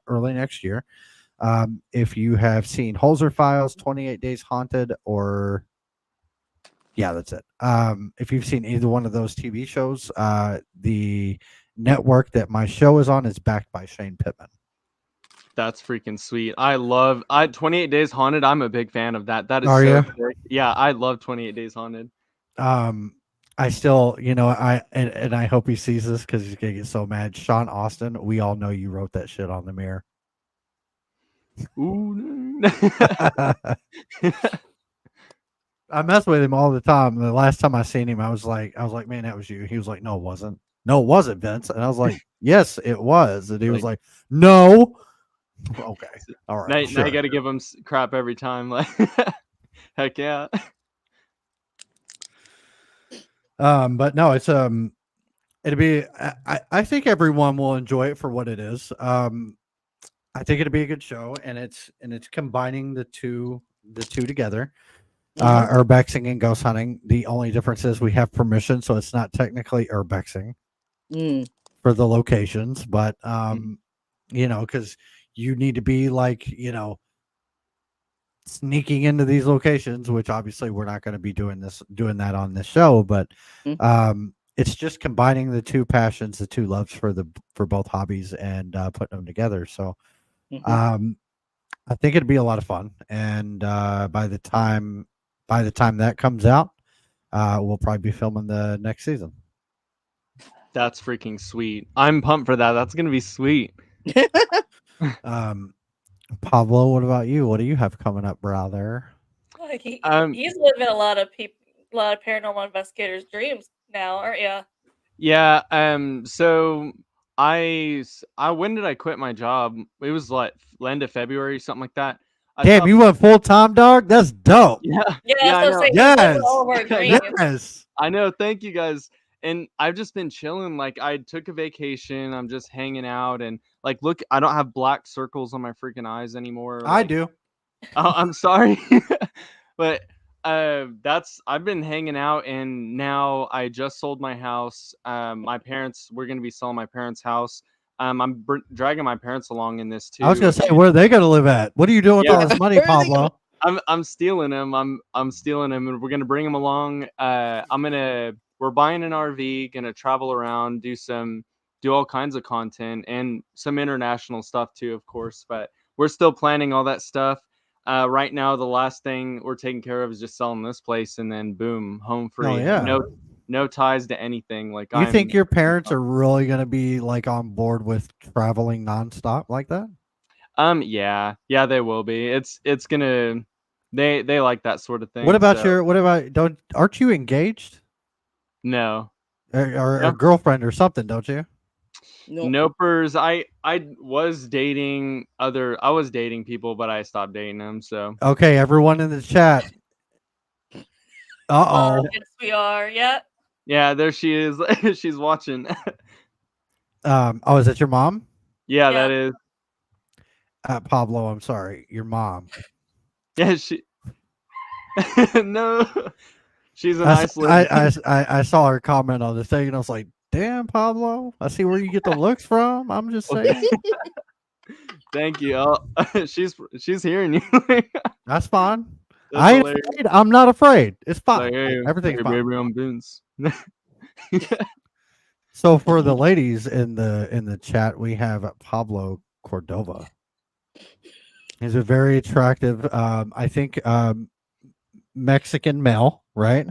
early next year. If you have seen Holzer Files, 28 Days Haunted, or yeah, that's it. If you've seen either one of those TV shows, the network that my show is on is backed by Shane Pittman. That's freaking sweet. I 28 Days Haunted. I'm a big fan of that. That is Are so you? sick. Yeah, I love 28 Days Haunted. I still, and I hope he sees this because he's gonna get so mad. Sean Austin, we all know you wrote that shit on the mirror. Ooh. I mess with him all the time. The last time I seen him, I was like, man, that was you. He was like, no, it wasn't. No, it wasn't, Vince. And I was like, yes, it was. And he was like, no. Okay, all right. Now you got to give him crap every time. Like, heck yeah. But no, it's it'll be. I think everyone will enjoy it for what it is. I think it'll be a good show, and it's combining the two together. Urbexing and ghost hunting. The only difference is we have permission, so it's not technically urbexing for the locations, but because you need to be like sneaking into these locations, which obviously we're not going to be doing that on this show, but it's just combining the two passions, the two loves for both hobbies, and putting them together. So I think it'd be a lot of fun, and by the time that comes out, we'll probably be filming the next season. That's freaking sweet. I'm pumped for that. That's gonna be sweet. Pablo, what about you? What do you have coming up, brother? Like he's living a lot of paranormal investigators' dreams now, aren't you? Yeah. So when did I quit my job? It was like end of February, something like that. Damn, you went full time, dog. That's dope. Yeah. Yeah, I know. Yes. All of our dreams. Yes. I know. Thank you guys. And I've just been chilling. Like I took a vacation. I'm just hanging out and like, look, I don't have black circles on my freaking eyes anymore. I do. Oh, I'm sorry. But I've been hanging out and now I just sold my house. We're going to be selling my parents' house. I'm dragging my parents along in this too. I was going to say, where are they going to live at? What are you doing with all this money, Pablo? I'm stealing them. I'm stealing them, and we're gonna bring them along. We're buying an RV, gonna travel around, do all kinds of content and some international stuff too, of course. But we're still planning all that stuff. Right now, the last thing we're taking care of is just selling this place, and then boom, home free. Oh, yeah. No ties to anything. Like, you think your parents are really gonna be like on board with traveling nonstop like that? Yeah, they will be. It's gonna. They like that sort of thing. What about aren't you engaged? No. Or a girlfriend or something, don't you? Nopers. I was dating people, but I stopped dating them. So okay, everyone in the chat. Yes, we are. Yeah. Yeah, there she is. She's watching. Oh, is that your mom? Yeah, that is. Pablo, I'm sorry, your mom. Yeah, she. No, she's a nice lady. I saw her comment on the thing, and I was like, "Damn, Pablo, I see where you get the looks from." I'm just saying. Thank you. She's hearing you. That's fine. I ain't hilarious. afraid. I'm not afraid. It's fine. Like, hey, Everything's hey, fine. baby, I'm Vince. So for the ladies in the chat, we have Pablo Cordova. He's a very attractive, I think, Mexican male, right?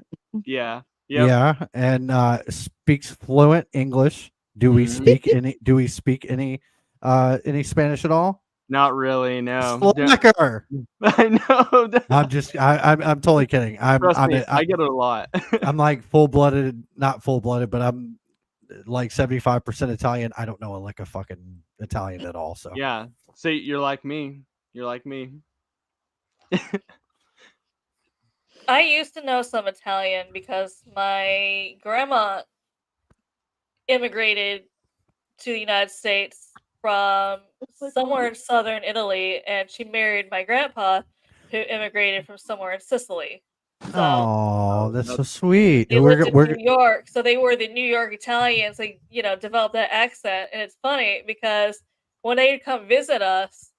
Yeah. Yep. Yeah, and speaks fluent English. Do we Mhm. speak any? Do we speak any Spanish at all? Not really. No. Slacker. I know. I'm totally kidding. Trust me, I get it a lot. I'm like full blooded, not full blooded, but I'm like 75% Italian. I don't know like a fucking Italian at all. So Yeah. See, you're like me. You're like me. I used to know some Italian because my grandma immigrated to the United States from somewhere in southern Italy, and she married my grandpa, who immigrated from somewhere in Sicily. So oh, that's so that's sweet. they lived in New York, so they were the New York Italians. They, developed that accent, and it's funny because when they'd come visit us,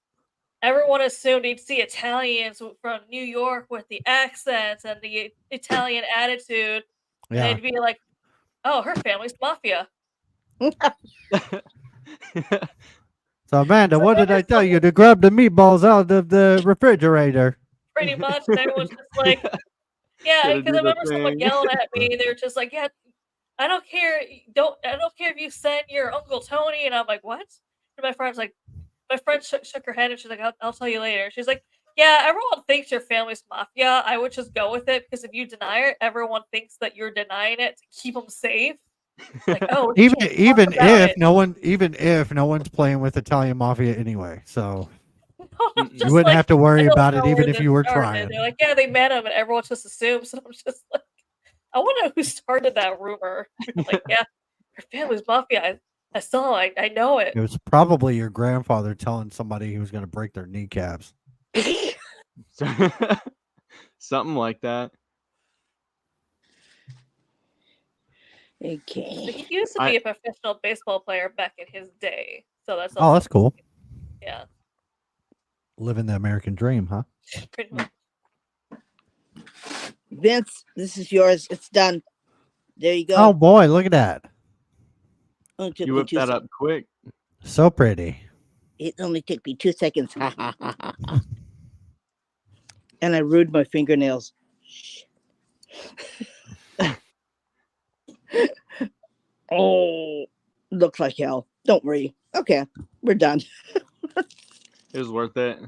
everyone assumed you'd see Italians from New York with the accents and the Italian attitude, and yeah. they'd be like, "Oh, her family's mafia." So Amanda, So what did ever I tell so you to grab the meatballs out of the refrigerator? pretty much, and everyone's just like, yeah, Gotta because do I the remember someone thing. yelling at me. They were just like, "Yeah, I don't care if you send your Uncle Tony," and I'm like, "What?" And my friend shook her head, and she's like, I'll tell you later." She's like, "Yeah, everyone thinks your family's mafia. I would just go with it because if you deny it, everyone thinks that you're denying it to keep them safe." Like, "Oh, we Even can't talk even about if it." no one's playing with Italian mafia anyway, so I'm you just wouldn't like, have to I worry don't about it know even where if this you were started. They're trying. like, "Yeah, they met him," and everyone just assumes. And I'm just like, I wonder who started that rumor. Like, yeah, your family's mafia. I saw. I know it. It was probably your grandfather telling somebody he was going to break their kneecaps. Something like that. So Okay. he used to be a professional baseball player back in his day. So that's Oh, also that's cool. yeah, Living the American dream, huh? pretty much. Vince, this is yours. It's done. There you Oh go. boy, look at that. Only took You me whipped 2 that seconds. up quick. So pretty. It only took me 2 seconds. And I ruined my fingernails. Oh, looks like hell. Don't worry. Okay, we're done. It was worth it.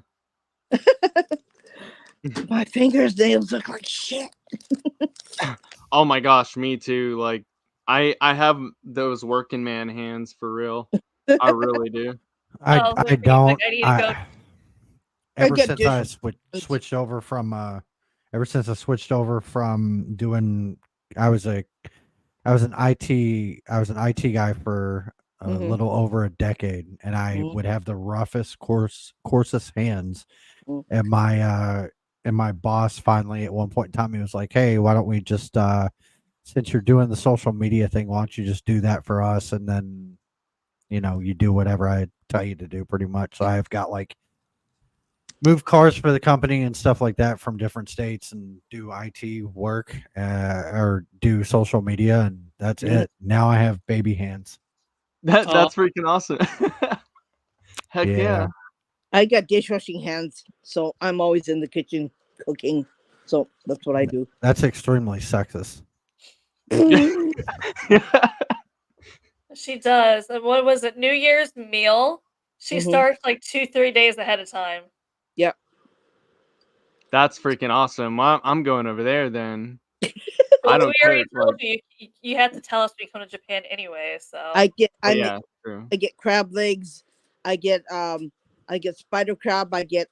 My fingernails look like shit. Oh my gosh, me too. Like I have those working man hands for real. I really do. I Oh, I don't. I need to go. Ever get since I dish- switched over from doing I was a I was an IT guy for a Mhm. little over a decade, and I Mhm. would have the roughest coarsest hands. Mhm. And my boss finally at one point in time he was like, "Hey, why don't we just since you're doing the social media thing, why don't you just do that for us, and then you do whatever I tell you to do, pretty much." So I've got like move cars for the company and stuff like that from different states and do IT work or do social media, and that's Mhm. it. Now I have baby hands. That's freaking awesome. Heck yeah. I got dishwashing hands, so I'm always in the kitchen cooking. So that's what I do. That's extremely sexist. She does. And what was it? New Year's meal. She Mhm. starts like 2-3 days ahead of time. Yeah. That's freaking awesome. I'm going over there then. Well, I we don't already cook. told Like, you have to tell us when you come to Japan anyway. So I get but yeah, true. I get crab legs. I get spider crab. I get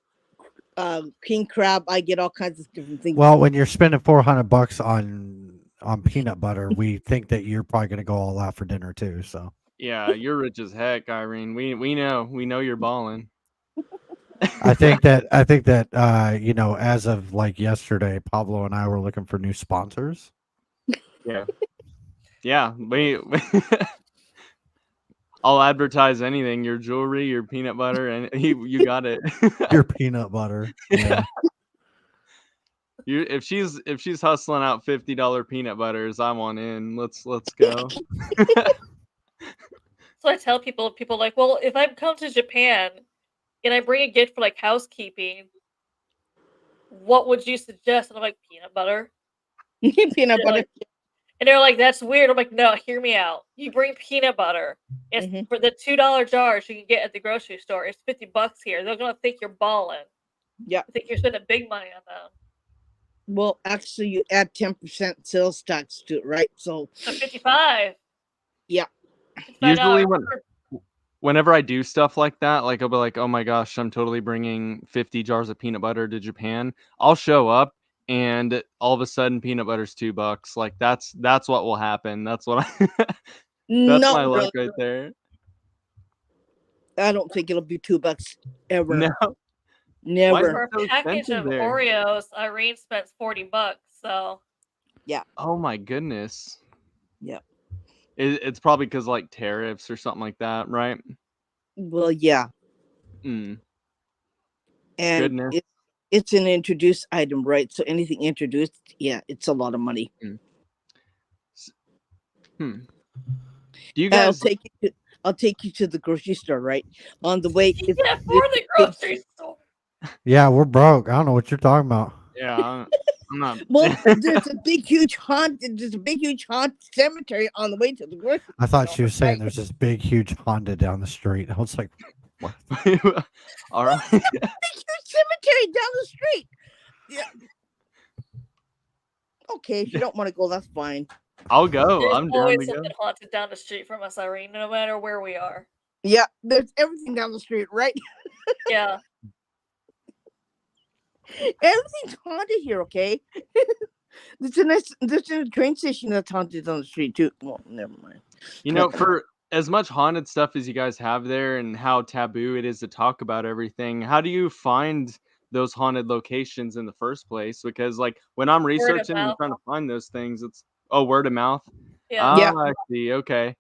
king crab. I get all kinds of different things. Well, when you're spending $400 on peanut butter, we think that you're probably going to go all out for dinner too. So Yeah, you're rich as heck, Irene. We know you're balling. I think that as of like yesterday, Pablo and I were looking for new sponsors. Yeah, I'll advertise anything. Your jewelry, your peanut butter, and you got it. Your peanut butter. Yeah. if she's hustling out $50 peanut butters, I'm on in. Let's go. So I tell people are like, well, if I come to Japan and I bring a gift for like housekeeping, what would you suggest? And I'm like, peanut butter. Peanut butter. Like, and they're like, that's weird. I'm like, no, hear me out. You bring peanut butter. It's for the $2 jars you can get at the grocery store. It's $50 here. They're gonna think you're balling. Yeah. I think you're spending big money on them. Well, actually, you add 10% sales tax to it, right? So 55. Yeah. Usually whenever I do stuff like that, like I'll be like, oh my gosh, I'm totally bringing 50 jars of peanut butter to Japan. I'll show up and all of a sudden peanut butter's $2. Like that's what will happen. That's what that's my luck right there. I don't think it'll be $2 ever. No. Never. For a package of Oreos, Irene spent $40. So yeah. Oh my goodness. Yeah. It's probably because like tariffs or something like that, right? Well, yeah. And it's an introduced item, right? So anything introduced, yeah, it's a lot of money. Do you guys? I'll take you to the grocery store, right? On the way. You can afford the grocery store. Yeah, we're broke. I don't know what you're talking about. Yeah, I'm not. Well, there's a big, huge haunted cemetery on the way to the grocery store. I thought she was saying there's this big, huge Honda down the street. I was like, what? All right. There's a big, huge cemetery down the street. Yeah. Okay, if you don't want to go, that's fine. I'll go. There's I'm down always to go. something haunted down the street from us, Irene, no matter where we are. Yeah, there's everything down the street, right? Yeah. Everything's haunted here, okay? There's a train station that's haunted on the street too. Well, never mind. You know, for as much haunted stuff as you guys have there and how taboo it is to talk about everything, how do you find those haunted locations in the first place? Because like when I'm researching and trying to find those things, it's word of mouth. Yeah. I see. Okay.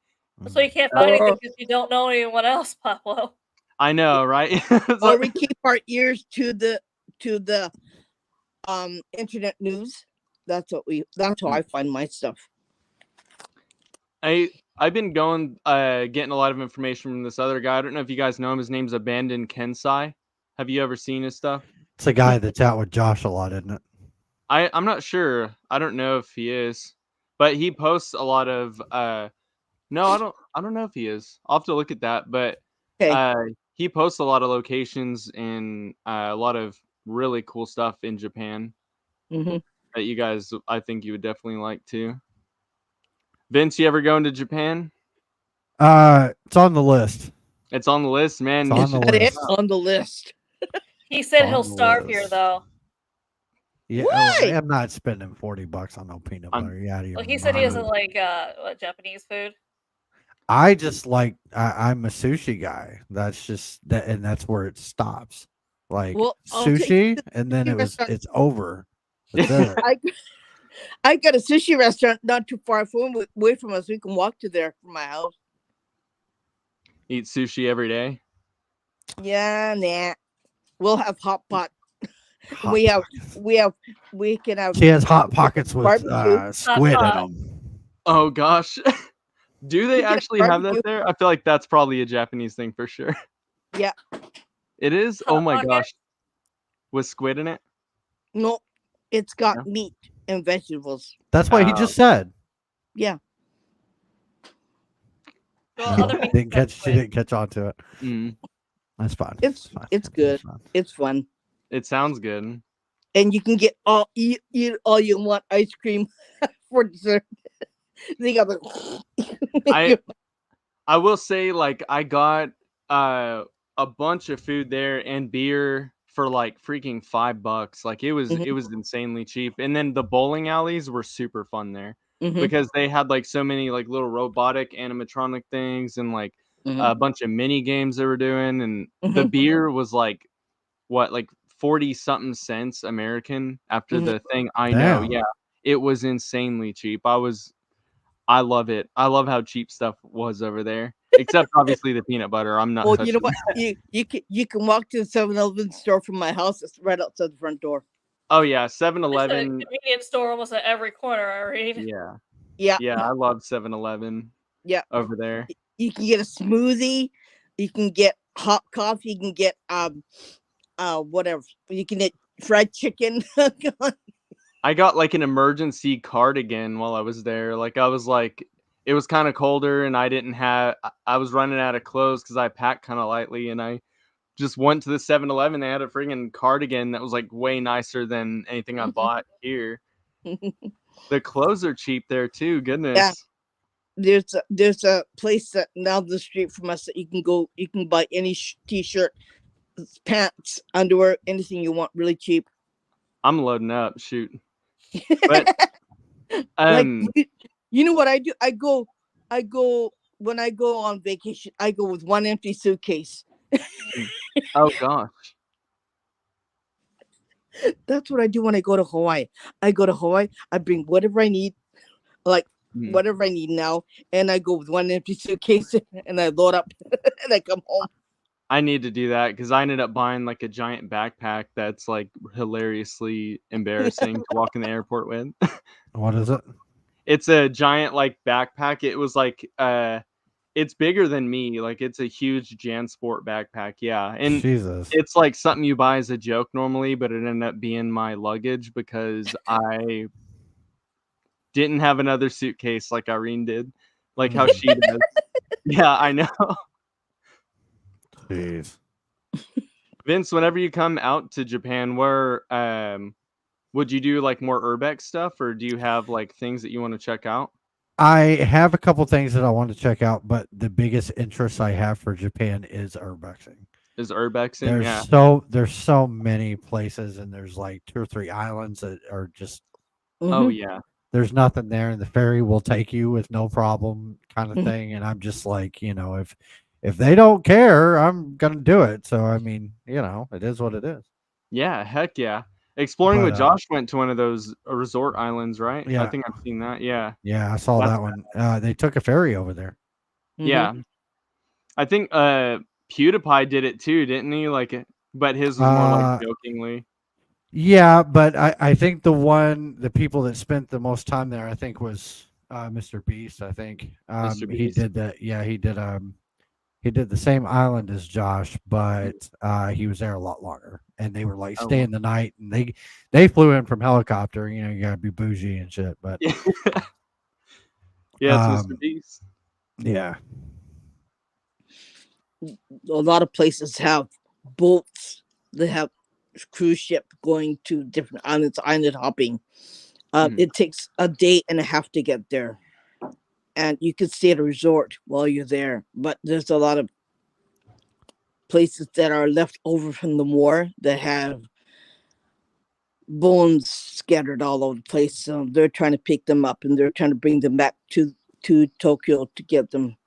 So you can't find anything because you don't know anyone else, Pablo. I know, right? Or we keep our ears to the internet news. That's how I find my stuff. I've been getting a lot of information from this other guy. I don't know if you guys know him. His name's Abandoned Kensai. Have you ever sseen his stuff? It's a guy that's out with Josh a lot, isn't it? I'm not sure. I don't know if he is, but he posts a lot of no, I don't know if he is. I'll have to look at that, but he posts a lot of locations and a lot of really cool stuff in Japan that you guys, I think you would definitely like to. Vince, you ever going to Japan? It's on the list. It's on the list, man. It's on the list. He said he'll starve here, though. Yeah, I'm not spending $40 on no peanut butter. Well, he said he doesn't like Japanese food. I just like I'm a sushi guy. That's just that, and that's where it stops. Like sushi, and then it's over. I got a sushi restaurant not too far away from us. We can walk to there from my house. Eat sushi every day? Yeah, nah. We'll have hot pot. We can have. She has hot pockets with squid in them. Oh gosh. Do they actually have that there? I feel like that's probably a Japanese thing for sure. Yeah. It is? Oh my gosh. With squid in it? No, it's got meat and vegetables. That's what he just said. Yeah. Well, she didn't catch on to it. That's fine. It's good. It's fun. It sounds good. And you can get eat all you want ice cream for dessert. They got I will say, like, I got a bunch of food there and beer for like freaking $5. Like it was insanely cheap. And then the bowling alleys were super fun there because they had like so many like little robotic animatronic things and like a bunch of mini games they were doing. And the beer was like 40 something cents American after the thing. I know. Yeah. It was insanely cheap. I love it. I love how cheap stuff was over there. Except obviously the peanut butter. I'm not. Well, you know what? You can walk to the 7-Eleven store from my house. It's right outside the front door. Oh yeah, There's a 7-Eleven. convenience store almost at every corner, I read. Yeah, Yeah, yeah, I love 7-Eleven yeah. over there. You can get a smoothie. You can get hot coffee. You can get whatever. You can get fried chicken. I got like an emergency cardigan while I was there. Like I was like, it was kind of colder, and I didn't have. I was running out of clothes because I packed kind of lightly, and I just went to the 7-Eleven. They had a friggin' cardigan that was like way nicer than anything I bought here. The clothes are cheap there too. Yeah. Goodness. There's a place that down the street from us that you can go. You can buy any t-shirt, pants, underwear, anything you want, really cheap. I'm loading up. Shoot. But Like you know what I do? I go when I go on vacation. I go with one empty suitcase. oh gosh. That's what I do when I go to Hawaii. I go to Hawaii. I bring whatever I need, like Mhm. whatever I need now, and I go with one empty suitcase and I load up and I come home. I need to do that because I ended up buying like a giant backpack that's like hilariously embarrassing to walk in the airport with. What is it? It's a giant like backpack. It was like it's bigger than me. Like it's a huge JanSport backpack. Yeah. And Jesus. it's like something you buy as a joke normally, but it ended up being my luggage because I didn't have another suitcase like Irene did, like how she does. Yeah, I know. Jeez. Vince, whenever you come out to Japan, where would you do like more urbex stuff, or do you have like things that you want to check out? I have a couple things that I want to check out, but the biggest interest I have for Japan is urbexing. Is urbexing? Yeah. There's so many places, and there's like 2 or 3 islands that are just Oh Mhm. yeah. there's nothing there, and the ferry will take you with no problem, kind of thing. And I'm just like, if they don't care, I'm gonna do it. So I mean, it is what it is. Yeah, heck yeah. Exploring But with Josh went to one of those resort islands, right? I yeah, think I've seen that. Yeah. yeah, I saw That's that one. They took a ferry over there. Mhm. yeah. I think PewDiePie did it too, didn't he? Like but his was more like jokingly. Yeah, but I think the people that spent the most time there, I think was Mr. Beast. I think Mr. he Beast. did that. Yeah, he did the same island as Josh, but he was there a lot longer, and they were like Oh, staying the night, and they flew in from helicopter. You gotta be bougie and shit, but yeah. Yeah, it's Mr. Beast. yeah, A lot of places have boats. They have cruise ship going to different islands, island hopping. It takes a day and a half to get there, and you can stay at a resort while you're there. But there's a lot of places that are left over from the war that have bones scattered all over the place. So they're trying to pick them up and they're trying to bring them back to Tokyo to get them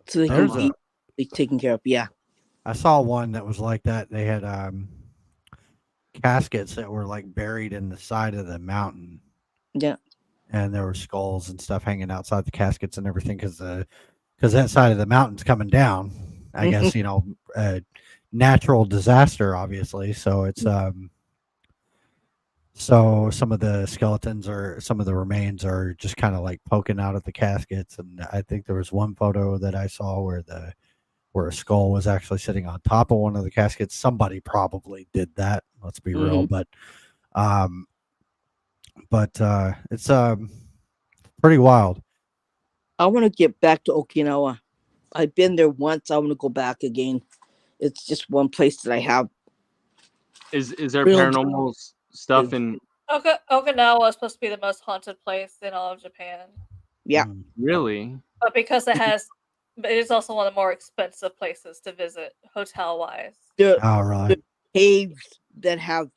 so they There's can be taken care of. Yeah. I saw one that was like that. They had caskets that were like buried in the side of the mountain. Yeah. And there were skulls and stuff hanging outside the caskets and everything because that side of the mountain's coming down. I guess natural disaster, obviously. So it's so some of the skeletons or some of the remains are just kind of like poking out at the caskets. And I think there was one photo that I saw where a skull was actually sitting on top of one of the caskets. Somebody probably did that. Let's be real, but it's pretty wild. I want to get back to Okinawa. I've been there once. I want to go back again. It's just one place that I have. Is there Real- paranormal stuff in Okinawa is supposed to be the most haunted place in all of Japan, Yeah. really? but because it is also one of the more expensive places to visit hotel-wise. There Oh, are really? caves that have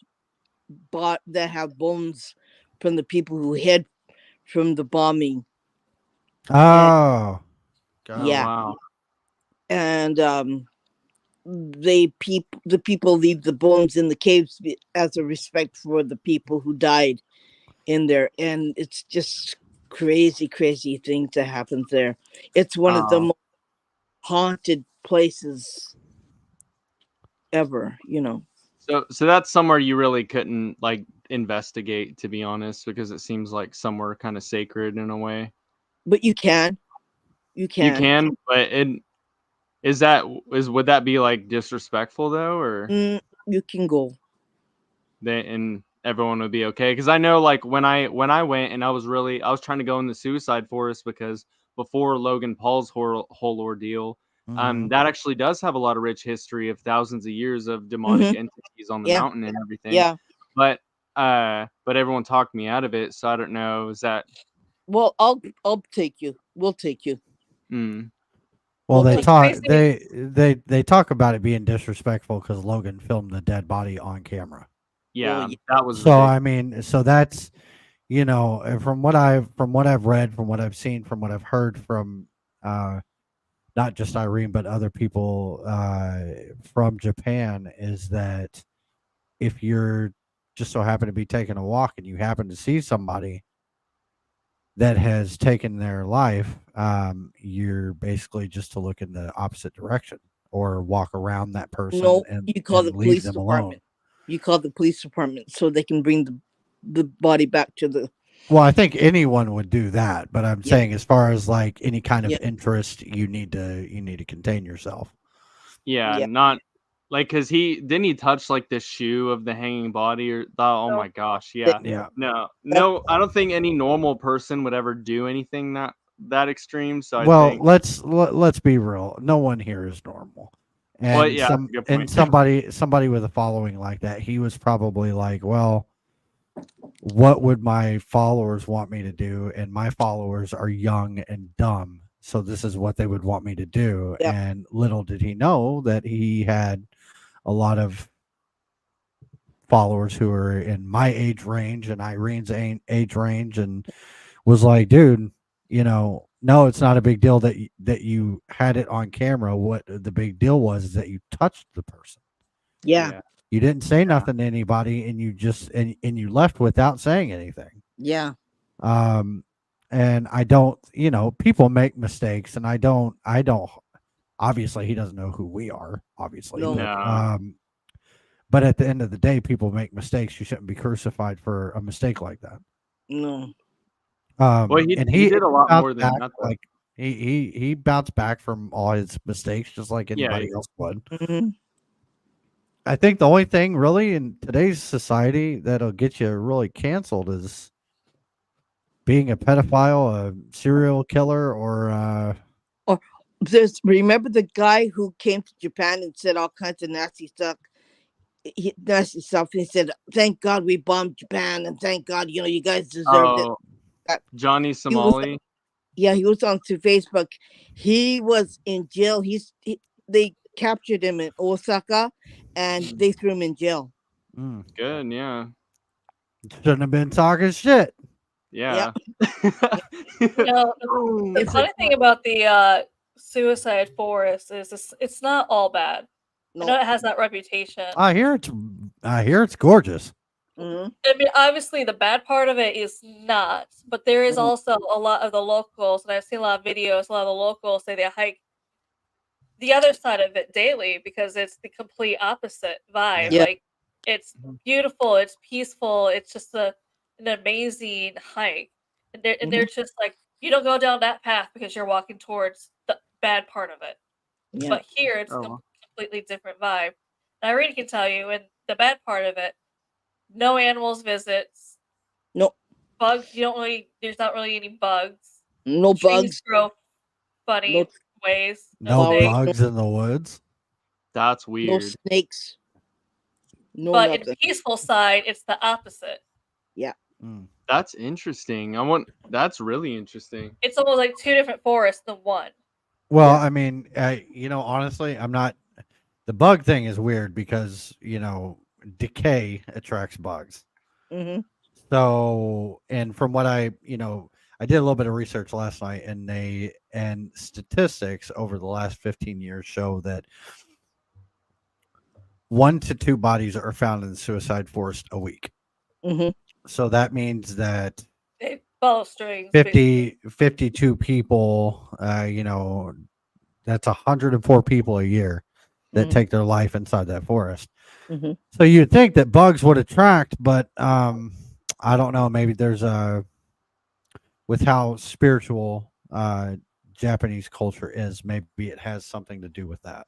bones from the people who hid from the bombing. Oh, Oh Yeah. wow. And the people leave the bones in the caves as a respect for the people who died in there, and it's just crazy things that happens there. It's one of the most haunted places ever. So that's somewhere you really couldn't like investigate, to be honest, because it seems like somewhere kind of sacred in a way. But you can. You You can. can, but would that be like disrespectful though, or You can go. and everyone would be okay? Because I know like when I went and I was trying to go in the suicide forest because before Logan Paul's whole ordeal, Mhm. that actually does have a lot of rich history of thousands of years of demonic Mhm. entities on the Yeah. mountain and everything. Yeah. But everyone talked me out of it, so I don't know. Is that Well, I'll take you. We'll take you. mm, Well, We'll they take. talk Crazy. they talk about it being disrespectful because Logan filmed the dead body on camera. yeah, yeah. that was So ridiculous. I mean, so that's from what I've read, from what I've seen, from what I've heard from uh, not just Irene but other people from Japan, is that if you're just so happen to be taking a walk and you happen to see somebody that has taken their life, you're basically just to look in the opposite direction or walk around that person No, you call the and leave police them alone. department. You call the police department so they can bring the body back to the. Well, I think anyone would do that, but I'm Yeah. saying as far as like any kind of Yeah. interest, you need to contain yourself. Yeah, Yeah. not like because he touch like the shoe of the hanging body or oh So my gosh, That, yeah. Yeah. that, No, I don't think any normal person would ever do anything that extreme. So I Well, think, let's be real. No one here is normal. well, And yeah, that's a good point. somebody with a following like that, he was probably like, well, what would my followers want me to do? And my followers are young and dumb. So this is what they would want me to do. yeah. And little did he know that he had a lot of followers who are in my age range and Irene's age range, and was like, dude, no, it's not a big deal that that you had it on camera. What the big deal was is that you touched the person. Yeah. Yeah, You didn't say yeah, nothing to anybody, and you just and you left without saying anything. Yeah. Um, and I don't, people make mistakes, and I don't. Obviously, he doesn't know who we are, obviously, No. but at the end of the day, people make mistakes. You shouldn't be crucified for a mistake like that. No. Well, And he he did a lot bounced more than back, that, though. like he bounced back from all his mistakes just like Yeah, anybody else would. Hmm. I think the only thing really in today's society that'll get you really canceled is being a pedophile, a serial killer, or Or remember the guy who came to Japan and said all kinds of nasty stuff. Nasty stuff. He said, "Thank God we bombed Japan, and thank God, you guys deserved it." oh, That- Johnny He was, Somali. yeah, he was on to Facebook. He was in jail. They captured him in Osaka, and they threw him in jail. Good, yeah, shouldn't have been talking shit. Yeah, yeah. The it's funny thing about the suicide forest is it's not all bad. I know no. it has that reputation. I hear it's gorgeous. Hmm. I mean, obviously, the bad part of it is not, but there is Hmm. also a lot of the locals, and I've seen a lot of videos. A lot of the locals say they hike the other side of it daily because it's the complete opposite vibe. Yeah. Yeah. Like, it's beautiful, it's peaceful, it's just an amazing hike, and Hmm. they're just like you don't go down that path because you're walking towards the bad part of it. Yeah. But here, it's Oh, completely different vibe. And Irene can tell you, and the bad part of it, no animals visits. No. Bugs, you don't really. There's not really any bugs. No Trees bugs. grow No funny ways. No No flowers. snakes. bugs in the woods. that's No weird. snakes. No But in nothing. peaceful side, it's the opposite. Yeah. Mm. That's interesting. That's really interesting. It's almost like two different forests than one. Well, Yeah. I mean, honestly, I'm not. The bug thing is weird because decay attracts bugs. Hmm. So, and from what I did a little bit of research last night, and statistics over the last 15 years show that 1 to 2 bodies are found in the suicide forest a week. Hmm. So that means that They follow strings. basically. 52 people, that's 104 people a year that take their life inside that forest. Mhm. So you'd think that bugs would attract, but I don't know. Maybe there's a with how spiritual Japanese culture is. Maybe it has something to do with that.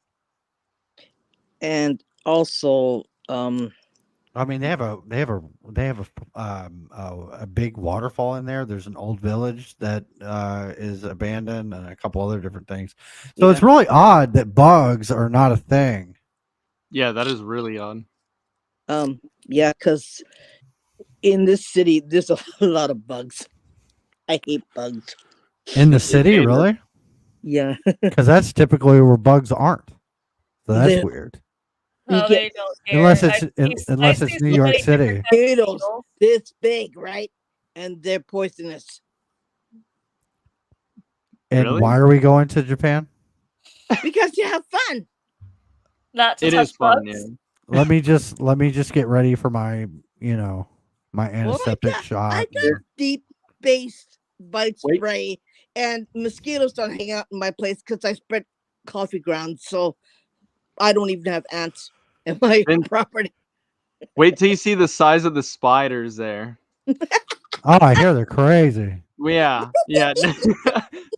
And also, I mean, they have a big waterfall in there. There's an old village that is abandoned, and a couple other different things. So it's yeah, really odd that bugs are not a thing Yeah, that is really odd. yeah, because in this city, there's a lot of bugs. I hate bugs. in the city. Gator. Really, Yeah, because that's typically where bugs aren't. So that's The- weird. You Oh, get- they don't care. Unless I it's see- unless I it's see New so York many different City. types of Beetles. beetles. this big, right? And they're poisonous. And Really? why are we going to Japan? Because you have fun. Not to It touch is fun, bugs. yeah. Let me just get ready for my my antiseptic I shot. got deep based bite Wait. spray, and mosquitoes don't hang out in my place because I spread coffee grounds, so I don't even have ants in my Then- property. Wait till you see the size of the spiders there. Oh, I hear they're crazy. Yeah, yeah.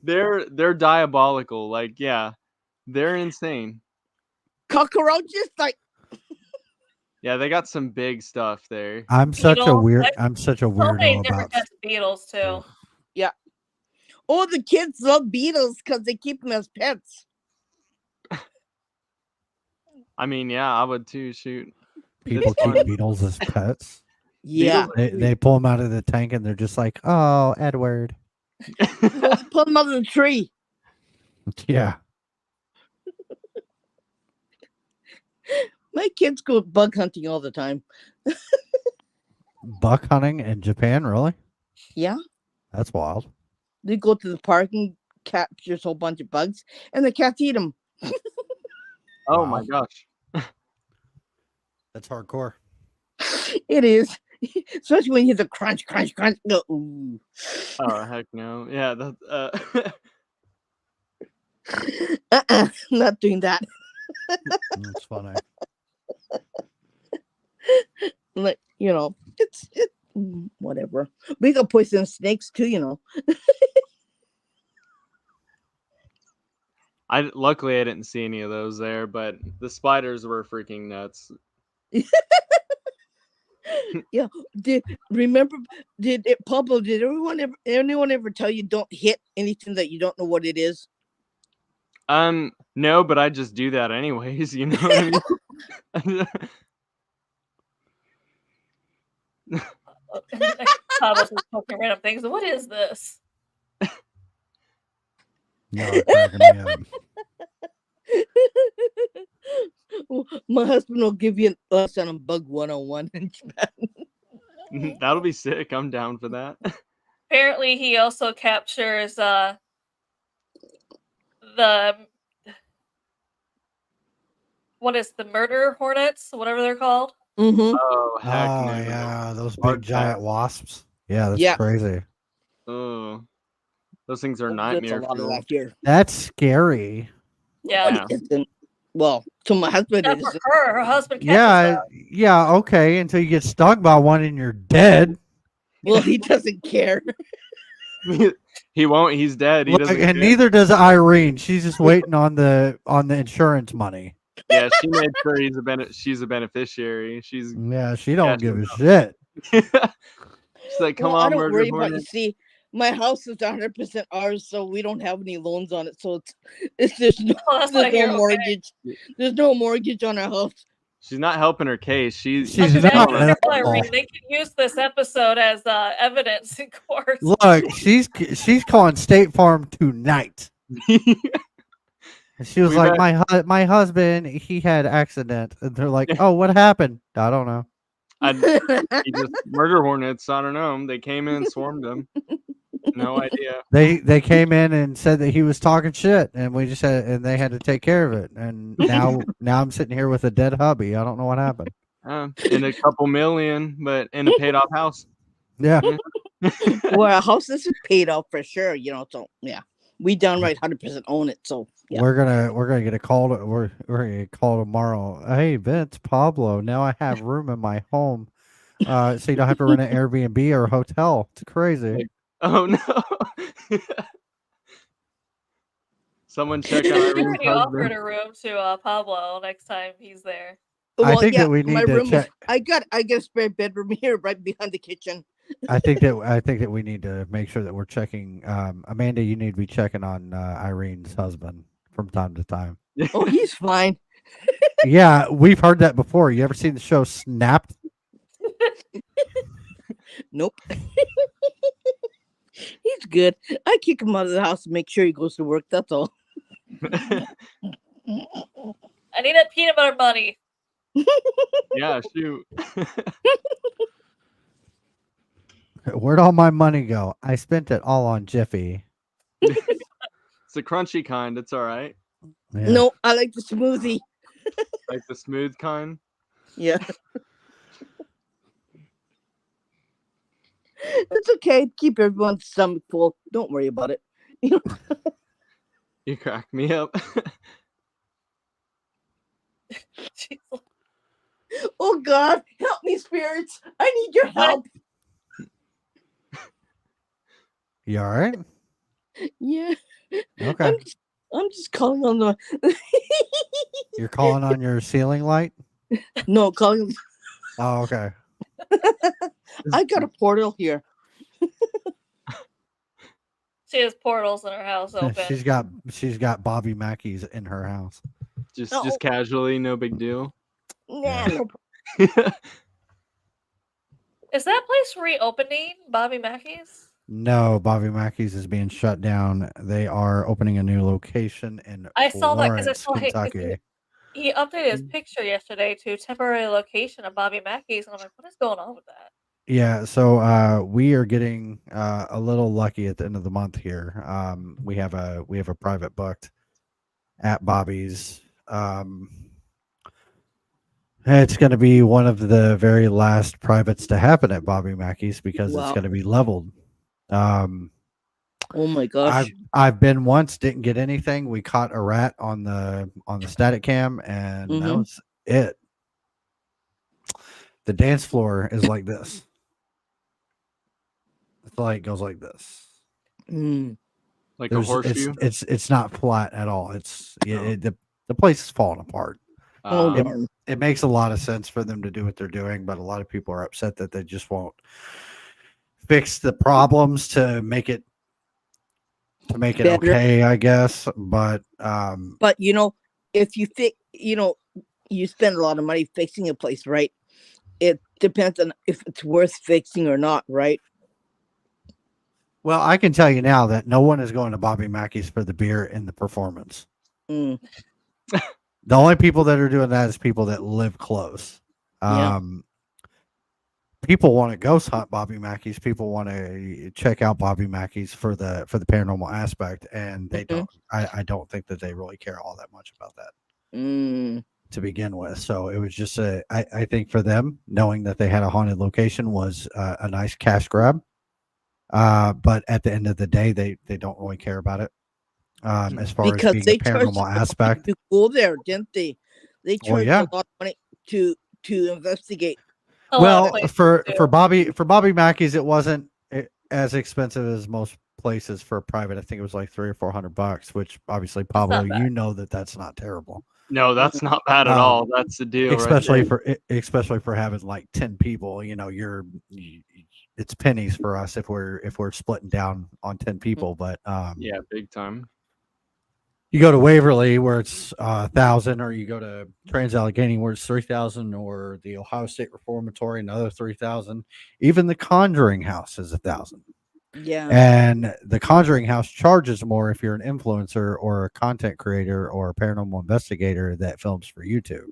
They're diabolical. Like, yeah, they're insane. Cockroaches, like Yeah, they got some big stuff there. I'm such a Beetles. weird. I'm such a So many weirdo different about. types of beetles too. oh, the kids love beetles because they keep them as pets. I mean, yeah, I would too. Shoot. People It's keep fun. beetles as pets. Yeah, They pull them out of the tank and they're just like, oh, Edward. pull them out of the tree. Yeah. My kids go bug hunting all the time. Buck hunting in Japan, really? Yeah, That's wild. they go to the park and captures a whole bunch of bugs, and the cats eat them. Oh Wow. my gosh. That's hardcore. It is, especially when you hear the crunch, crunch, crunch. Go, ooh. Oh heck no. Yeah. That. Not doing that. That's funny. Like, it's whatever. We got poisonous snakes too. Luckily I didn't see any of those there, but the spiders were freaking nuts. Yeah. Pablo? Did anyone ever tell you don't hit anything that you don't know what it is? No, but I just do that anyways. You know what I mean? Pablo's just poking random things. What is this? No, cracking me up. My husband will give you a lesson on bug 101 in Japan. That'll be sick. I'm down for that. Apparently, he also captures the what is the murder hornets, whatever they're called. Mm-hmm. Oh heck Oh no. yeah, those Bug big giant bats. wasps. Yeah, that's Yeah. crazy. Oh, those things are There's a nightmare lot of fuel. that here. That's scary. Yeah. It isn't. Well, to my husband, Yeah, it for isn't. her husband catches Yeah, them. yeah, okay. Until you get stung by one and you're dead. Well, he doesn't care. He won't. He's dead. He Look, doesn't. and care. neither does Irene. She's just waiting on the insurance money. Yeah, she made sure she's a beneficiary. She's Yeah, she don't Yeah, give a shit. she's like, come Well, I on, don't murder worry about. You hornet. see, my house is 100% ours, so we don't have any loans on it. So there's no Oh, that's like you're okay. mortgage. There's no mortgage on our house. She's not helping her case. She's She's Okay, not now at careful, all. Irene. They can use this episode as evidence in court. Look, she's calling State Farm tonight. And she was We like, bet- my husband, he had accident. And they're like, oh, what happened? I don't know. he just murder hornets. I don't know. They came in and swarmed him. No idea. They came in and said that he was talking shit, and they had to take care of it. And now I'm sitting here with a dead hubby. I don't know what happened. And a couple million, but in a paid off house. Yeah. Well, our house is paid off for sure. So yeah, we downright 100% own it. So Yeah. We're gonna get a call. We're gonna get a call tomorrow. Hey, Vince, Pablo. Now I have room in my home, so you don't have to rent an Airbnb or a hotel. It's crazy. Like, oh no. Someone check on I Irene's already offered husband. a room to Pablo next time he's there. I Well, think yeah, that we my need to room is. check. I got a spare bedroom here, right behind the kitchen. I think that we need to make sure that we're checking. Amanda, you need to be checking on Irene's husband from time to time. Oh, he's fine. Yeah, we've heard that before. You ever seen the show Snapped? Nope. He's good. I kick him out of the house and make sure he goes to work. That's all. I need that peanut butter money. Yeah, shoot. Where'd all my money go? I spent it all on Jiffy. It's the crunchy kind. It's all right. Yeah. No, I like the smoothie. Like the smooth kind. Yeah. It's okay. Keep everyone's stomach full. Don't worry about it. You crack me up. Jeez. Oh God, help me, spirits! I need your help. You all right? Yeah. Okay. I'm just calling on the. You're calling on your ceiling light? No, calling. Oh, okay. I got a portal here. She has portals in her house open. she's got Bobby Mackey's in her house. Just casually, no big deal. Nah, no. Is that place reopening, Bobby Mackey's? No, Bobby Mackey's is being shut down. They are opening a new location in I saw that because I Florence, saw Kentucky. he updated his picture yesterday to temporary location of Bobby Mackey's, and I'm like, what is going on with that? Yeah, so we are getting a little lucky at the end of the month here. We have a private booked at Bobby's. It's going to be one of the very last privates to happen at Bobby Mackey's because it's Wow. going to be leveled. Oh my gosh. I've been once, didn't get anything. We caught a rat on the static cam, and that Mhm. was it. The dance floor is like this. The light goes like this. Mm. Like a horseshoe. It's not flat at all. It's Oh. the place is falling apart. Oh, Um, darn. It makes a lot of sense for them to do what they're doing, but a lot of people are upset that they just won't fix the problems to make it Better. okay, I guess. But But if you you spend a lot of money fixing a place, right? It depends on if it's worth fixing or not, right? well, I can tell you now that no one is going to Bobby Mackey's for the beer and the performance. Mm. The only people that are doing that is people that live close. Yeah. People want to ghost hunt Bobby Mackey's. People want to check out Bobby Mackey's for the paranormal aspect, and they don't. I don't think that they really care all that much about that Mm. to begin with. So it was just I think for them, knowing that they had a haunted location was a nice cash grab. But at the end of the day, they don't really care about it. As far Because as being they a paranormal charged aspect. to go there, didn't they? They Well, charged yeah. a lot of money to investigate. A lot of Well, places for do. Bobby Mackey's, it wasn't as expensive as most places for a private. I think it was like $300 or $400, which obviously Pablo, not bad. you know that's not terrible, no, that's not bad at all. That's the deal, especially right especially for having like 10 people. It's pennies for us if we're splitting down on 10 people. But there. Yeah, big time. you go to Waverly where it's 1,000, or you go to Trans-Allegheny where it's 3,000, or the Ohio State Reformatory another 3,000. Even the Conjuring House is 1,000, Yeah. and the Conjuring House charges more if you're an influencer or a content creator or a paranormal investigator that films for YouTube.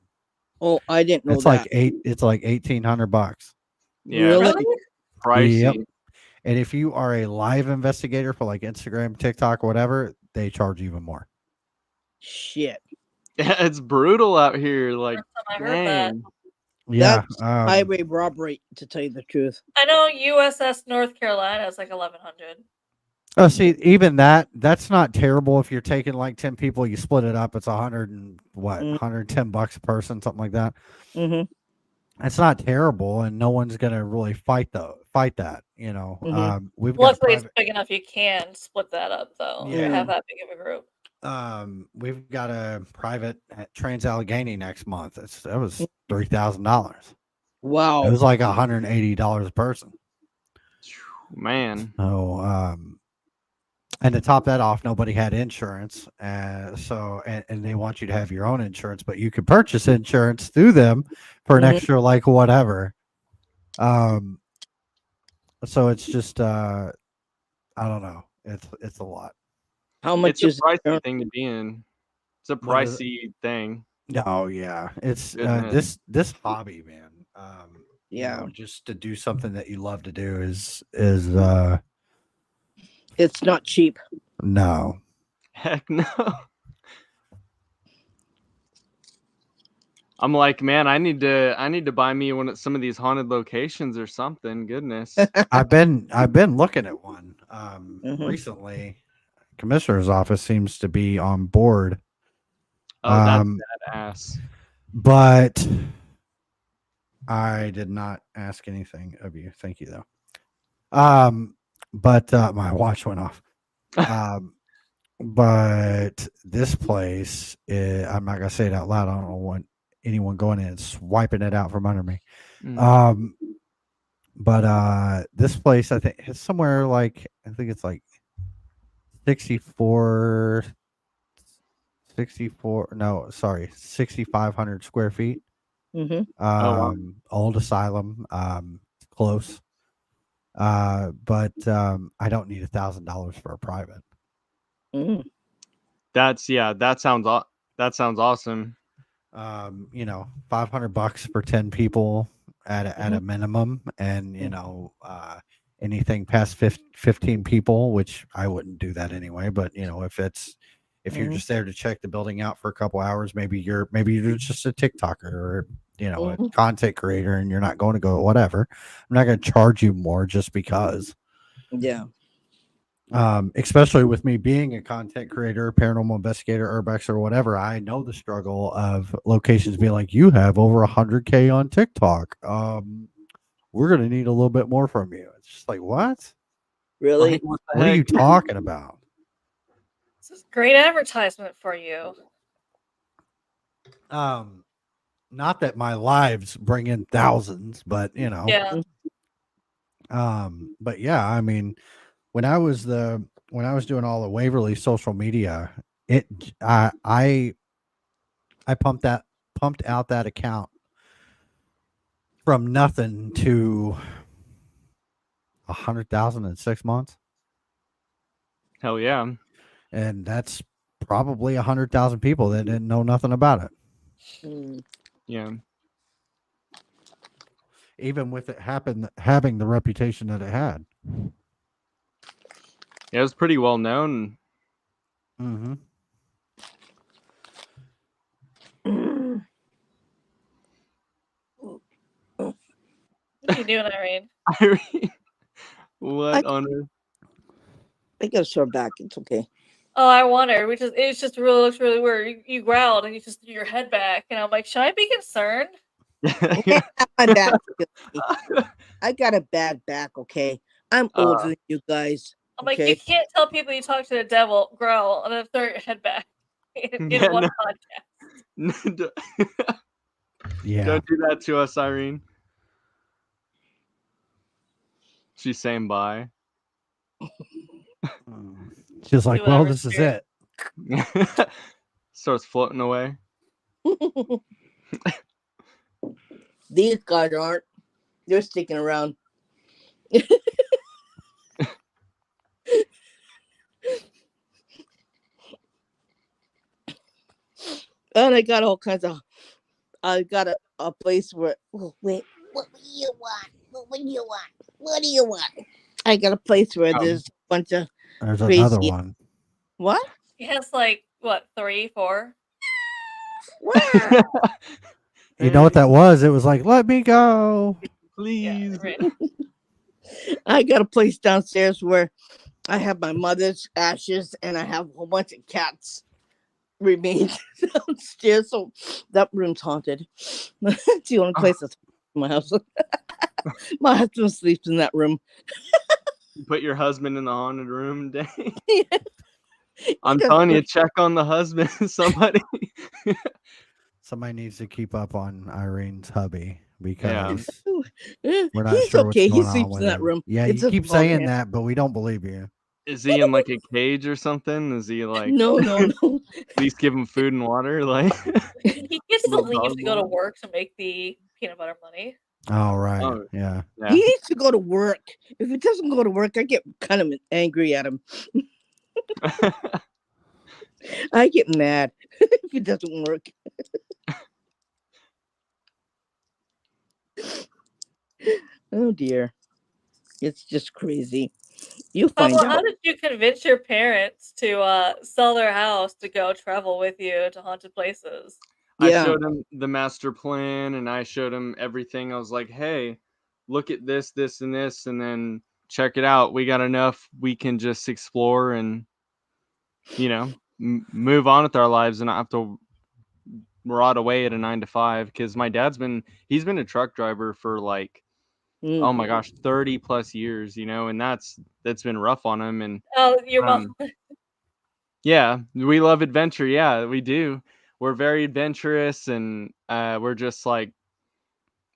Oh, I didn't know It's that. it's like $1,800. Yeah, Really? Really? pricey. Yep. And if you are a live investigator for like Instagram, TikTok, whatever, they charge even more. Shit. Yeah, it's brutal out here. Like, First time I heard that. dang. Yeah. That's highway robbery, to tell you the truth. I know USS North Carolina is like 1,100. Oh, see, even that's not terrible if you're taking like 10 people, you split it up, it's 100 and what, Mm. $110 a person, something like that. Mm-hmm. It's not terrible, and no one's gonna really fight that. Mhm. We've got Luckily, it's private. big enough you can split that up, though. Or have Yeah. that big of a group. We've got a private at Trans Allegheny next month. That was Mm. $3,000. It Wow. was like $180 a person. Man. So, and to top that off, nobody had insurance. And they want you to have your own insurance, but you can purchase insurance through them for an Mhm. extra, like, whatever. So it's just, I don't know. It's a lot. How much It's a is pricey it? thing to be in. It's a What is it? pricey thing. Oh yeah, it's Goodness. this hobby, man. Yeah. Just to do something that you love to do is It's not cheap. no. Heck no. I'm like, man, I need to buy me one at some of these haunted locations or something. Goodness. I've been looking at one Mhm. recently. Commissioner's office seems to be on board. Oh, that's Um, badass. but I did not ask anything of you. Thank you though. But my watch went off. But this place, I'm not gonna say it out loud. I don't want anyone going in and swiping it out from under me. Mm. But this place, I think it's somewhere like, I think it's like 64, no, sorry, 6,500 square feet. Mhm. wow. Old asylum, close. But I don't need $1,000 for a private. Mm. That sounds awesome. $500 for 10 people at a minimum, and anything past 15 people, which I wouldn't do that anyway. But if you're Mhm. just there to check the building out for a couple hours, maybe you're just a TikToker or a Mhm. content creator, and you're not going to go whatever. I'm not going to charge you more just because. Yeah. Especially with me being a content creator, paranormal investigator, urbex, or whatever, I know the struggle of locations being like, you have over 100K on TikTok. We're going to need a little bit more from you. It's just like, what? Really? Like, what the What are you heck? talking about? This is great advertisement for you. Not that my lives bring in thousands, but Yeah. but yeah, I mean, when I was doing all the Waverly social media, I pumped out that account from nothing to 100,000 in 6 months, Hell yeah. and that's probably 100,000 people that didn't know nothing about it. Mm. Yeah. Even with it having the reputation that it had. Yeah, it was pretty well known. Mm-hmm. What are you doing, Irene? Irene, what on earth? I got a sore back. It's okay. Oh, I wonder. It just really looks really weird. You growled and you just threw your head back, and I'm like, should I be concerned? Yeah, my back. I got a bad back. Okay, I'm older than you guys. I'm like, Okay. you can't tell people you talk to the devil, growl, and then throw your head back in Yeah, one no. podcast. Yeah. Don't do that to us, Irene. She's saying bye. She's like, well, this is it. Starts floating away. These guys aren't. They're sticking around. And I got all kinds of. I got a place where. Oh, wait. What do you want? What do you want? What do you want? I got a place where there's a bunch of. There's crazy. another one. What? He has like what 3, 4? Wow. You know what that was? It was like, let me go. Please. Yeah, right. I got a place downstairs where I have my mother's ashes, and I have a whole bunch of cats remains downstairs. So that room's haunted. It's the only place that's in my house. My husband sleeps in that room. Put your husband in the haunted room, dang. He I'm does telling you, good. check on the husband. Somebody. Somebody needs to keep up on Irene's hubby because He's we're not sure what's okay. He going on sleeps with in that him. room. Yeah, It's you just keep about saying him. that, but we don't believe you. Is he in like a cage or something? Is he like No. at least give him food and water? Like He gets to little leave dog to go to bowl? work to make the peanut butter money. Oh, right. Oh, Yeah. yeah. He needs to go to work. If he doesn't go to work, I get kind of angry at him. I get mad if he doesn't work. Oh dear. It's just crazy. You'll find Pablo, how out. did you convince your parents to sell their house to go travel with you to haunted places? I Yeah. showed him the master plan and I showed him everything. I was like, hey, look at this, this, and this, and then check it out. We got enough. We can just explore and, move on with our lives and not have to rot away at a 9 to 5. Because my dad's he's been a truck driver for like, Mm. oh my gosh, 30 plus years, and that's been rough on him. And Oh, your mom. yeah, we love adventure. Yeah, we do. We're very adventurous and we're just like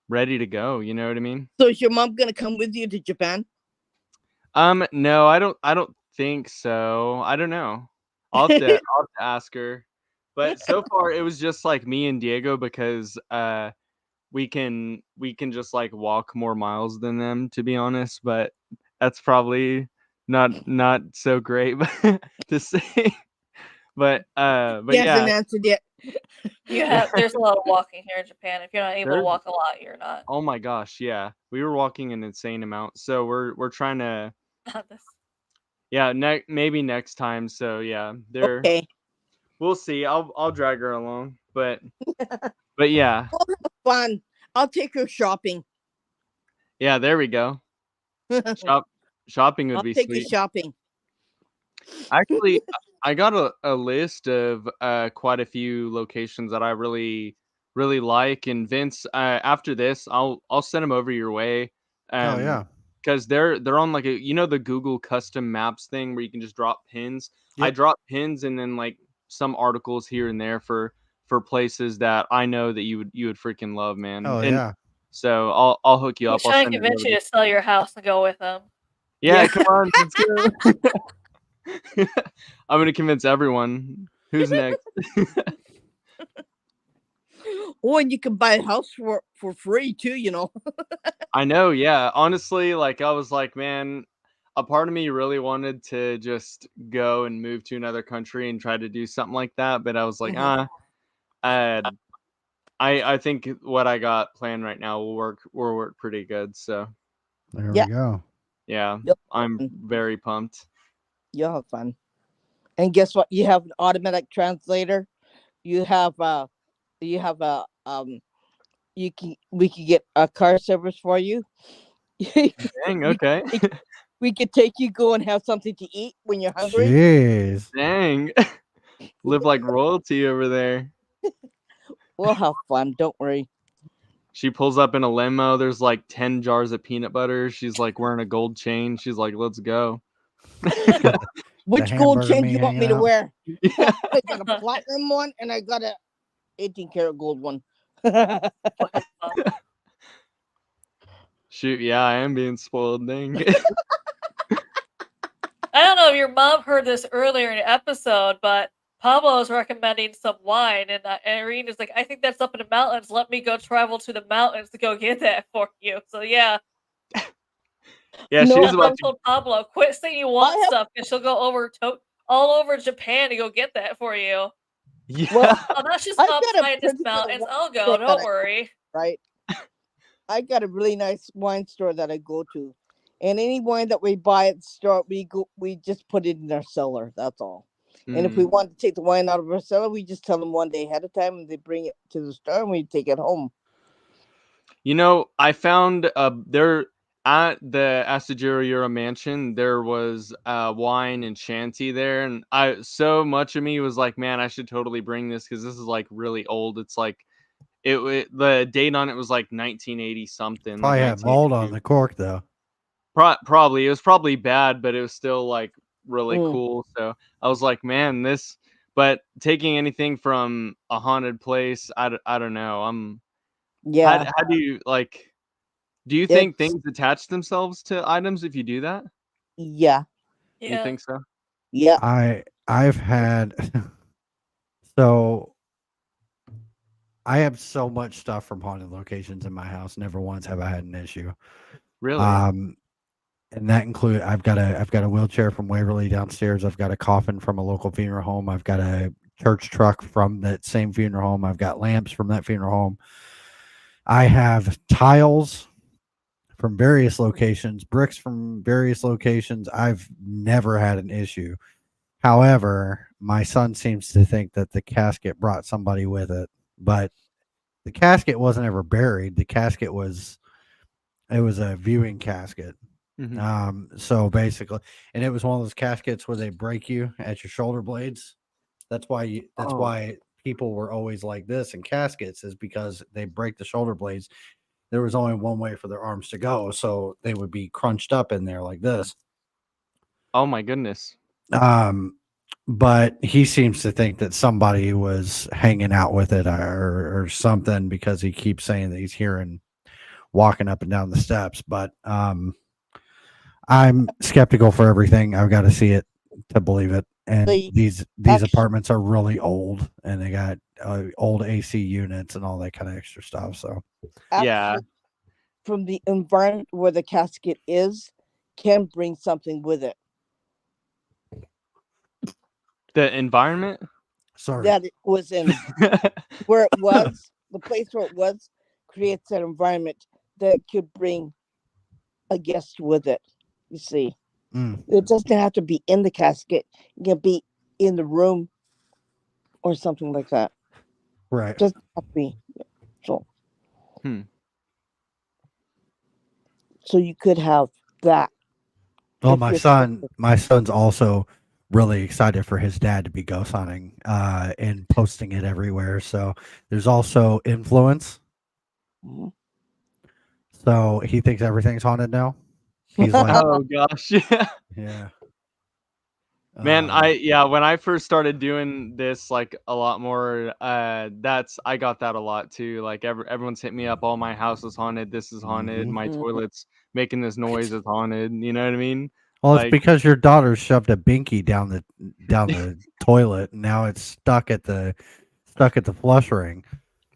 ready to go. You know what I mean? So is your mom gonna come with you to Japan? No, I don't think so. I don't know. I'll have to ask her. But so far it was just like me and Diego because we can just like walk more miles than them, to be honest, but that's probably not so great to say. But He yeah, hasn't answered yet. There's a lot of walking here in Japan. If you're not able to there's walk a lot, you're not. oh my gosh, yeah. We were walking an insane amount. So we're trying to This- yeah, maybe next time. So yeah, Okay. we'll see. I'll drag her along. But yeah. Fun. I'll take her shopping. Yeah, there we go. I'll Shopping would be take you sweet. shopping. Actually, I got a list of quite a few locations that I really really like. And Vince, after this, I'll send them over your way. Oh, yeah. Because they're on like the Google custom maps thing where you can just drop pins. I Yep. drop pins and then like some articles here and there for places that I know that you would freaking love, man. Oh, And yeah. so I'll hook you up. He's I'll trying send to it convince over. you to sell your house and go with him. Yeah, Yeah. come on, let's go. I'm gonna convince everyone. Who's next? Oh, and you can buy a house for free too, I know, yeah. Honestly, like I was like, man, a part of me really wanted to just go and move to another country and try to do something like that, but I was like, Mhm. uh, I think what I got planned right now will work pretty good. So There Yeah. we go. yeah, You'll I'm very pumped. you'll have fun. And guess what? You have an automatic translator. You have you have a we can get a car service for you. Dang, we okay. we could take you go and have something to eat when you're hungry. Jeez. Dang. Live like royalty over there. We'll have fun. Don't worry. She pulls up in a limo. There's like 10 jars of peanut butter. She's like wearing a gold chain. She's like, let's go. Which gold hamburger chain do you meat want me hanging to out. wear? Yeah. I got a platinum one and I got a 18-karat gold one. Shoot, yeah, I am being spoiled. Dang. I don't know if your mom heard this earlier in the episode, but Pablo is recommending some wine, and Irene is like, I think that's up in the mountains. Let me go travel to the mountains to go get that for you. So yeah, Yeah, No, she was yeah, about mom to. told Pablo, quit saying you I want have stuff, because she'll go all over Japan to go get that for you. well, Yeah. Oh, that's just I've mom got a saying this pretty good mountains. wine I'll go. store that Don't I worry. right. I got a really nice wine store that I go to, and any wine that we buy at the store, we just put it in our cellar. That's all. And if we Mm. want to take the wine out of our cellar, we just tell them one day ahead of time, and they bring it to the store, and we take it home. I found there at the Asajura Mansion, there was wine and shanty there, and so much of me was like, man, I should totally bring this because this is like really old. It's like the date on it was like 1980 something, like Probably had mold on 1982. the cork though. Probably it was probably bad, but it was still like really Mm. cool. So I was like, man, this. But taking anything from a haunted place, I don't know. Yeah, How do you like? Do you think it's things attach themselves to items if you do that? yeah, You Yeah. think so? yeah. I've had so I have so much stuff from haunted locations in my house. Never once have I had an issue. Really? And that include I've got a wheelchair from Waverly downstairs. I've got a coffin from a local funeral home. I've got a church truck from that same funeral home. I've got lamps from that funeral home. I have tiles from various locations, bricks from various locations. I've never had an issue. However, my son seems to think that the casket brought somebody with it, but the casket wasn't ever buried. The casket was it was a viewing casket. So basically, and it was one of those caskets where they break you at your shoulder blades. That's Oh. why people were always like this in caskets, is because they break the shoulder blades. There was only one way for their arms to go, so they would be crunched up in there like this. Oh my goodness. But he seems to think that somebody was hanging out with it or something, because he keeps saying that he's hearing walking up and down the steps. But I'm skeptical for everything. I've got to see it to believe it. And They these actually- apartments are really old, and they got old AC units and all that kind of extra stuff. So Yeah. Actually, from the environment where the casket is, can bring something with it The environment? sorry. that it was in. Where it was, the place where it was, creates that environment that could bring a guest with it. You see, Mm, it doesn't have to be in the casket. It can be in the room or something like that. right. It doesn't have to be. So, Hmm. so you could have that. Well, if you're skeptical. my son's also really excited for his dad to be ghost hunting and posting it everywhere. So there's also influence. Mhm. So he thinks everything's haunted now. He's like, Oh gosh. Yeah. yeah. Man, when I first started doing this like a lot more, I got that a lot too. Like everyone's hit me up, oh my house is haunted, this is haunted, Mhm. my Mhm. toilet's making this noise, it's haunted. You know what I mean? Well, it's Like because your daughter shoved a binky down the toilet, and now it's stuck at the flush ring.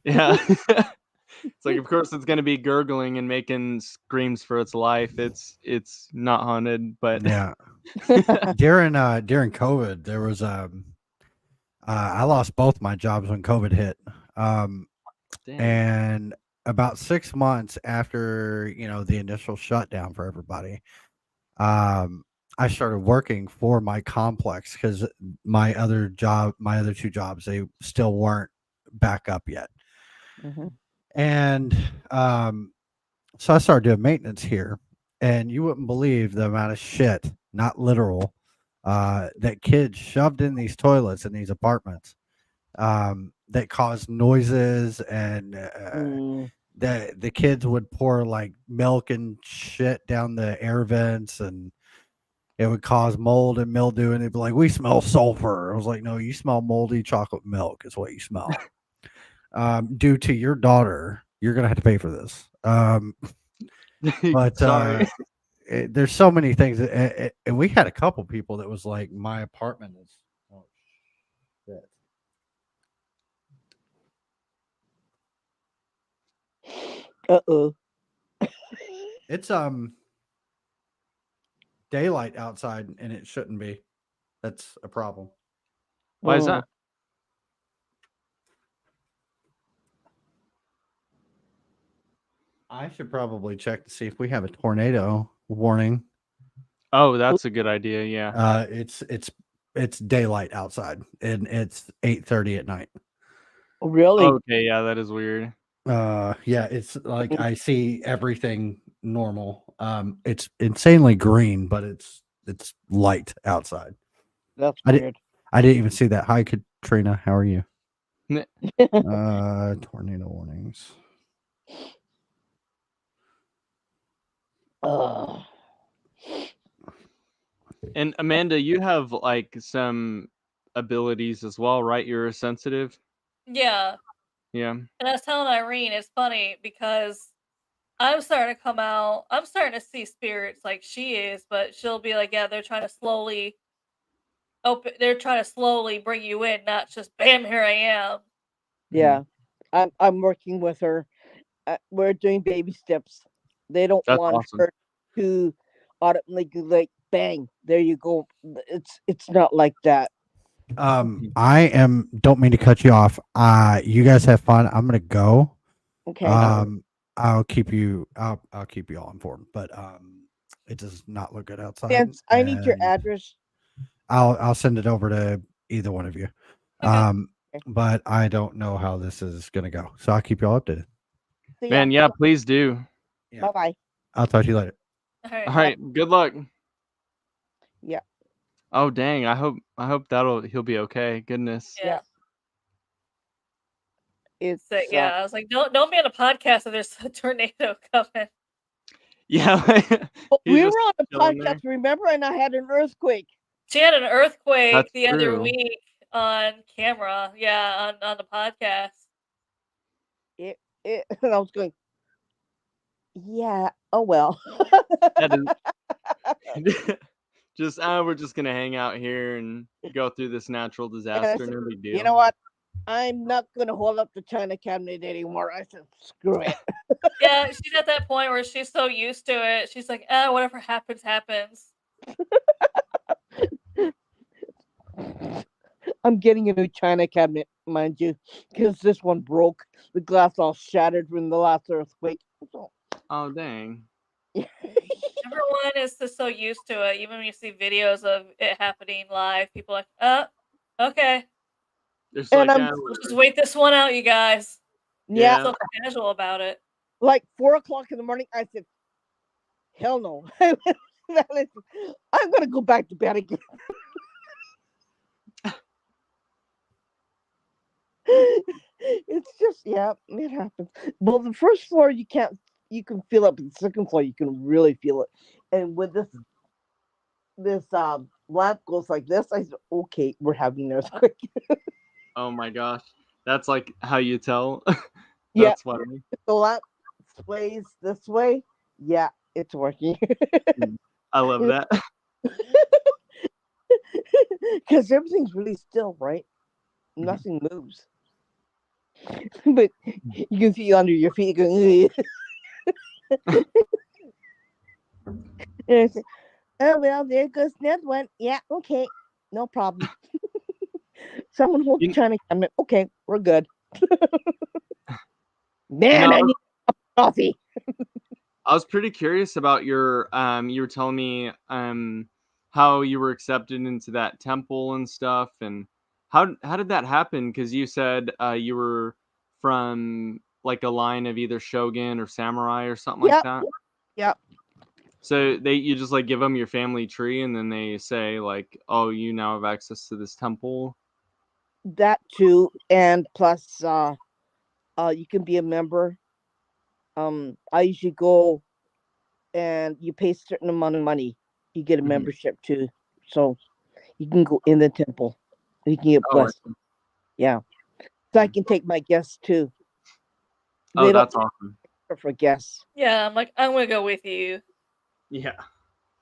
yeah. It's like of course it's gonna be gurgling and making screams for its life. It's not haunted, but Yeah. During COVID, there was I lost both my jobs when COVID hit. damn. And about 6 months after, the initial shutdown for everybody, I started working for my complex, because my other two jobs, they still weren't back up yet. Mhm. And so I started doing maintenance here, and you wouldn't believe the amount of shit, not literal, that kids shoved in these toilets in these apartments, that caused noises, and Mm. the kids would pour like milk and shit down the air vents, and it would cause mold and mildew, and they'd be like, "We smell sulfur." I was like, "No, you smell moldy chocolate milk is what you smell." Due to your daughter, you're gonna have to pay for this. But Sorry. there's so many things, and we had a couple people that was like, "My apartment is." Oh, shit. Uh-oh. It's daylight outside, and it shouldn't be. That's a problem. Why is Mm. that? I should probably check to see if we have a tornado warning. Oh, that's a good idea, yeah. It's daylight outside, and it's 8:30 at night. Really? Okay, yeah, that is weird. Yeah, it's like I see everything normal. It's insanely green, but it's light outside. That's I weird. I didn't even see that. Hi, Katrina. How are you? N- Tornado warnings. Ugh. And Amanda, you have like some abilities as well, right? You're a sensitive. Yeah. Yeah. And I was telling Irene, it's funny because I'm starting to come out. I'm starting to see spirits like she is, but she'll be like, "Yeah, they're trying to slowly open. They're trying to slowly bring you in, not just bam, here I am." Yeah, I'm working with her. We're doing baby steps. They don't That's want awesome. her to automatically like bang. There you go. It's not like that. Don't mean to cut you off. You guys have fun. I'm gonna go. Okay. I'll keep you I'll keep you all informed, but it does not look good outside. Vince, I need your And address. I'll send it over to either one of you. Okay. But I don't know how this is gonna go. So I'll keep you all updated. See ya. Man, yeah, please do. Yeah. Bye bye. I'll talk to you later. All right. All right. Good luck. Yeah. Oh dang. I hope he'll be okay. Goodness. Yeah. It's So, yeah, I was like, don't be on a podcast if there's a tornado coming. Yeah. He's we were just on a chilling there. podcast, remember, and I had an earthquake. She had an earthquake That's the other true. week on camera. Yeah, on the podcast. And I was going, yeah. Oh well. That is just we're just gonna hang out here and go through this natural And I disaster. said, No big deal. you know what? I'm not gonna hold up the china cabinet anymore. I said, screw it. Yeah, she's at that point where she's so used to it. She's like, whatever happens, happens. I'm getting a new china cabinet, mind you, because this one broke. The glass all shattered from the last earthquake. So, Oh dang. Everyone is just so used to it. Even when you see videos of it happening live, people are like, okay. It's And like I'm We'll just wait this one out, you guys. yeah, So casual about it. like 4 o'clock in the morning. I said, hell no. I'm gonna go back to bed again. It's just it happens. Well, the first floor you can feel it, but the second floor you can really feel it. And with this lamp goes like this, I said, okay, we're having an earthquake. Oh my gosh. That's like how you tell. Yeah. That's funny. The lamp sways this way. Yeah, it's working. I love that. Because everything's really still, right? Nothing moves. But you can feel under your feet going. And I said, oh well, there goes another one. Yeah, okay, no problem. Someone hold the China cabinet. Okay, we're good. Man, I need coffee. I was pretty curious about your you were telling me how you were accepted into that temple and stuff, and how did that happen? Because you said you were from like a line of either shogun or samurai or something like that. Yep. So you just like give them your family tree, and then they say like, oh, you now have access to this temple. That too, and plus you can be a member. I usually go and you pay a certain amount of money. You get a membership too. So you can go in the temple. You can get blessed. Yeah. So I can take my guests too. Oh, that's awesome. For guests. Yeah, I'm like, I'm gonna go with you. Yeah.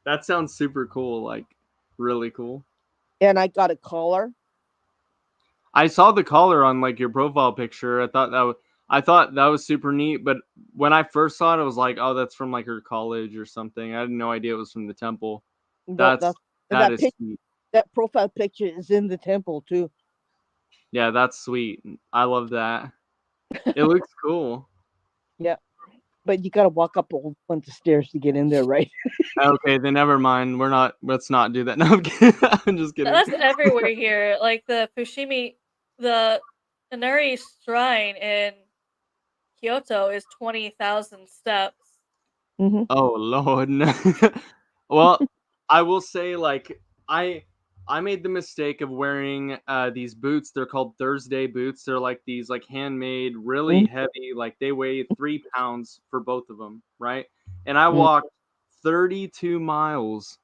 That sounds super cool, like really cool. And I got a collar. I saw the collar on like your profile picture. I thought that was super neat, but when I first saw it, I was like, "Oh, that's from like her college or something." I had no idea it was from the temple. That is sweet. That profile picture is in the temple too. Yeah, that's sweet. I love that. It looks cool. Yeah, but you got to walk up a whole bunch of stairs to get in there, right? Okay, then never mind. Let's not do that. No, I'm kidding. I'm just kidding. That's everywhere here. Like the Fushimi, the Inari Shrine in Kyoto is 20,000 steps. Mhm. Oh Lord. No. Well, I will say like I made the mistake of wearing these boots. They're called Thursday boots. They're like these like handmade, really Mhm. heavy. Like they weigh 3 pounds for both of them, right? And I Mm. walked 32 miles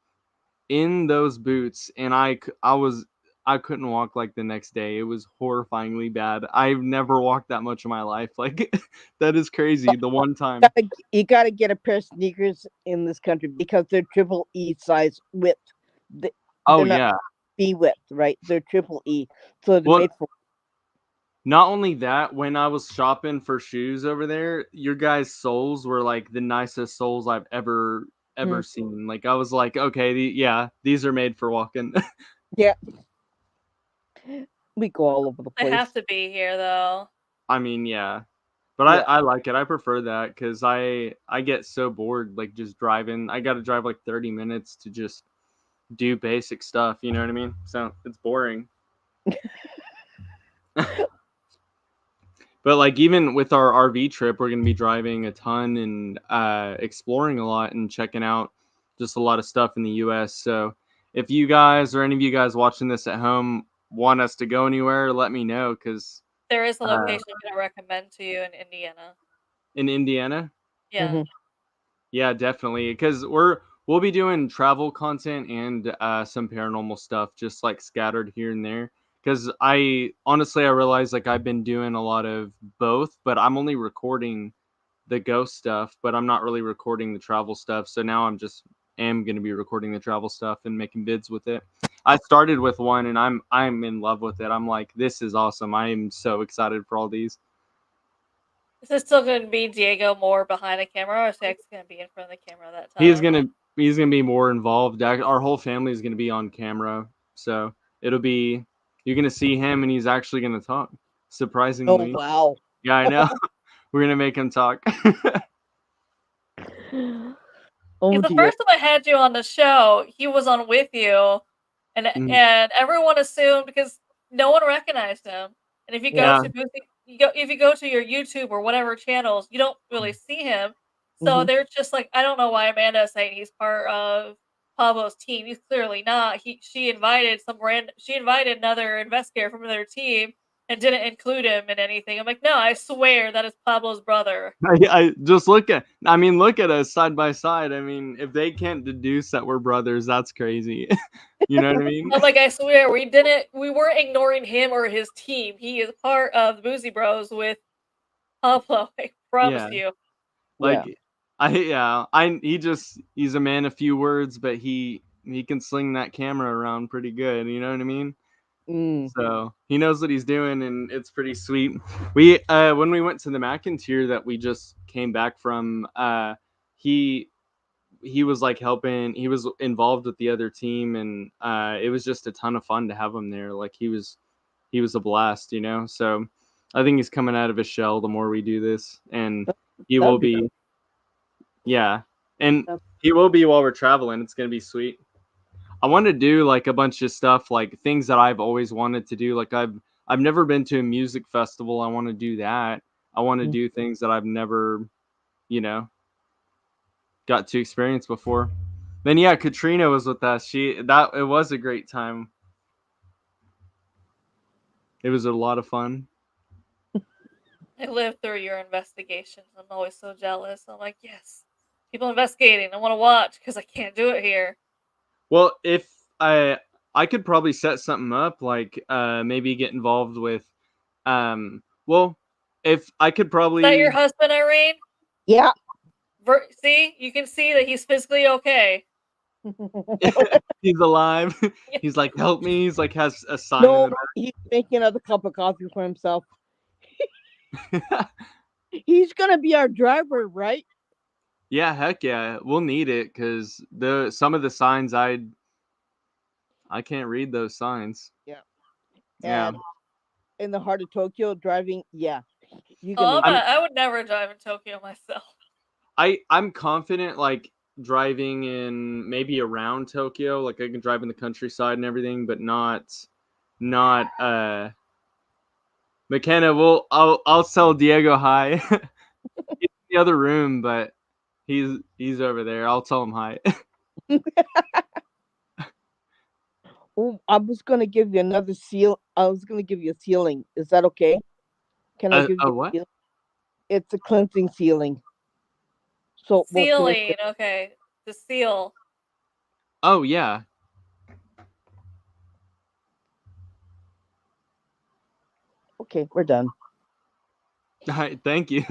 in those boots, and I couldn't walk like the next day. It was horrifyingly bad. I've never walked that much in my life. Like that is crazy. The one time. You gotta get a pair of sneakers in this country because they're triple E size width. They- Oh They're not yeah. B width, right? They're triple E, so they're Well, made for. not only that, when I was shopping for shoes over there, your guys' soles were like the nicest soles I've ever Mhm. seen. Like I was like, okay, yeah, these are made for walking. Yeah, we go all over the They have place. to be here though. I mean, yeah. But Yeah. I like it. I prefer that because I get so bored like just driving. I got to drive like 30 minutes to just do basic stuff. You know what I mean? So it's boring. But like even with our RV trip, we're gonna be driving a ton and exploring a lot and checking out just a lot of stuff in the U.S. So if you guys or any of you guys watching this at home want us to go anywhere, let me know because There is a uh, location I'm gonna recommend to you in Indiana. in Indiana, Yeah. Mhm. yeah, definitely because we'll be doing travel content and some paranormal stuff just like scattered here and there. Because I honestly I realize like I've been doing a lot of both, but I'm only recording the ghost stuff, but I'm not really recording the travel stuff. So now I'm just am going to be recording the travel stuff and making vids with it. I started with one and I'm in love with it. I'm like, this is awesome. I am so excited for all these. Is it still gonna be Diego more behind the camera, or is he actually gonna be in front of the camera that He's time? gonna he's gonna be more involved. Our whole family is gonna be on camera, so it'll be you're gonna see him and he's actually gonna talk. Oh Surprisingly, wow. yeah, I know. We're gonna make him talk. Oh Because the dear. first time I had you on the show, he was on with you, and Mhm. and everyone assumed because no one recognized him. And if you go Yeah, to Boozy, if you go to your YouTube or whatever channels, you don't really see him. So Mhm. they're just like, I don't know why Amanda is saying he's part of Pablo's team. He's clearly not. She invited another investigator from another team and didn't include him in anything. I'm like, no, I swear that is Pablo's brother. I just look at. I mean, look at us side by side. I mean, if they can't deduce that we're brothers, that's crazy. You know what I mean? I'm like, I swear, we weren't ignoring him or his team. He is part of the Boozy Bros with Pablo. I promise Yeah, you. Yeah. like he's a man of few words, but he can sling that camera around pretty good. You know what I mean? Mm. So he knows what he's doing, and it's pretty sweet. We when we went to the McIntyre that we just came back from, he he was like helping. He was involved with the other team, and it was just a ton of fun to have him there. Like he was a blast, you know. So I think he's coming out of his shell the more we do this, and he That will would be be, yeah, and cool. he will be while we're traveling. It's gonna be sweet. I want to do like a bunch of stuff, like things that I've always wanted to do. Like I've never been to a music festival. I want to do that. I want to Mm. do things that I've never, you know, got to experience before. Then yeah, Katrina was with us. It was a great time. It was a lot of fun. I lived through your investigations. I'm always so jealous. I'm like, yes, people investigating. I want to watch because I can't do it here. Well, if I could probably set something up, like maybe get involved with well, if I could Is that your probably husband, Irene? Yeah. See, you can see that he's physically okay. he's alive. He's like, help me. He's like has a sign in No, the he's making another cup of coffee for himself. back. He's gonna be our driver, right? Yeah, heck yeah. We'll need it because the some of the signs I can't read those signs. Yeah. Yeah. And in the heart of Tokyo, driving. Yeah, you can Oh, make. I'm I would never drive in Tokyo myself. I'm confident like driving in maybe around Tokyo, like I can drive in the countryside and everything, but not McKenna, I'll tell Diego hi. He's in the other room, but He's over there. I'll tell him hi. Oh, I was gonna give you another seal. I was gonna give you a sealing. Is that okay? Can I give you a What? seal? It's a cleansing sealing. So we'll finish Sealing, it. okay. The seal. Oh yeah. Okay, we're done. Hi, thank you.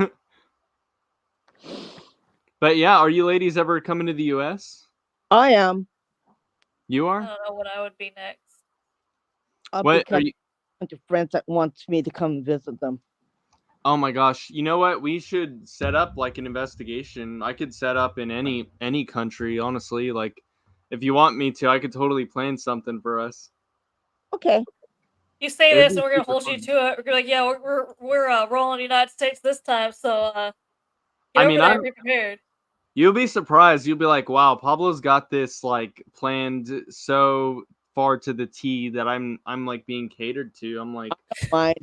But yeah, are you ladies ever coming to the U.S.? I am. You I are. don't know what I would be next. I'll What are become you? a bunch of friends that wants me to come visit them. Oh my gosh! You know what? We should set up like an investigation. I could set up in any country, honestly. Like, if you want me to, I could totally plan something for us. Okay. You say It'd this, be and we're gonna super hold you fun. to it. We're like, yeah, we're rolling the United States this time, so get I over mean, there and be prepared. you'll be surprised. You'll be like, wow, Pablo's got this like planned so far to the T that I'm like being catered to. Mind.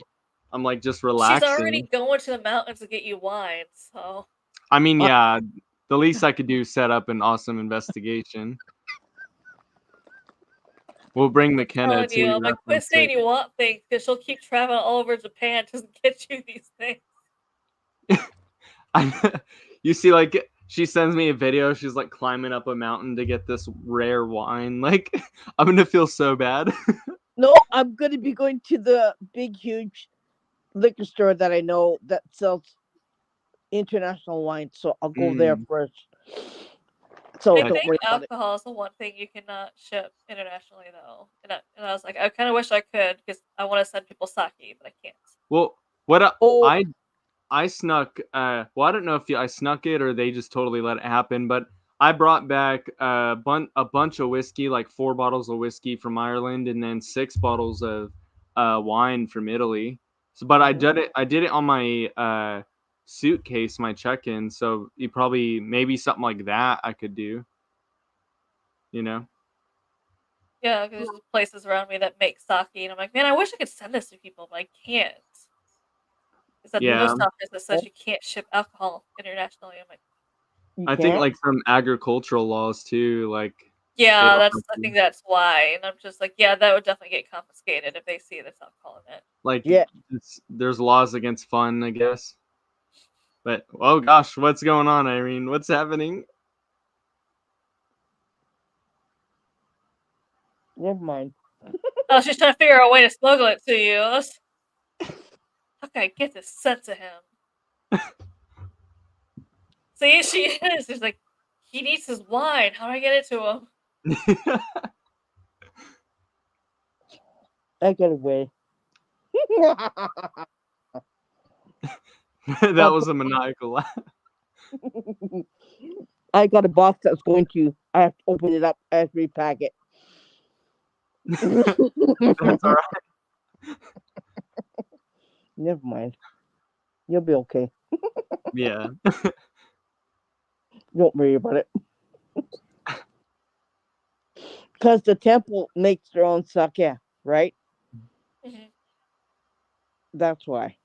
I'm like just She's already relaxing. going to the mountains to get you wine, so I mean, Uh, yeah, the least I could do is set up an awesome investigation. We'll bring McKenna telling you, too. I'm like, That quit sounds saying sick. you want things, because she'll keep traveling all over Japan just to get you these things. You see, like she sends me a video. She's like climbing up a mountain to get this rare wine. Like, I'm gonna feel so bad. no, I'm gonna be going to the big, huge liquor store that I know that sells international wine. So I'll go there Mm, first. So I heck, don't think worry about it. alcohol is the one thing you cannot ship internationally, though. And I was like, I kind of wish I could, because I want to send people sake, but I can't. well, what Oh, I snuck. Well, I don't know if I snuck it or they just totally let it happen. But I brought back a bunch of whiskey, like 4 bottles of whiskey from Ireland, and then 6 bottles of wine from Italy. So, but I did it. I did it on my suitcase, my check-in. So you probably maybe something like that I could do. You know? Yeah, 'cause there's places around me that make sake, and I'm like, man, I wish I could send this to people, but I can't. It's that Yeah. post office that says you can't ship alcohol internationally. I'm like, you I think can't? like some agricultural laws too. Like yeah, it'll that's. have I to- think that's why. And I'm just like, yeah, that would definitely get confiscated if they see this alcohol in it. like Yeah. there's laws against fun, I guess. But oh gosh, what's going on, Irene? What's happening? Never mind. Oh, she's trying to figure out a way to smuggle it to you. How can I get this sent to him? See, she is. She's like, he needs his wine. How do I get it to him? I get away. That was a maniacal laugh. I got a box that's going to. I have to open it up. I have to repack it. That's all right. Never mind. You'll be okay. Yeah. Don't worry about it. Because the temple makes their own sake, right? Mhm. That's why.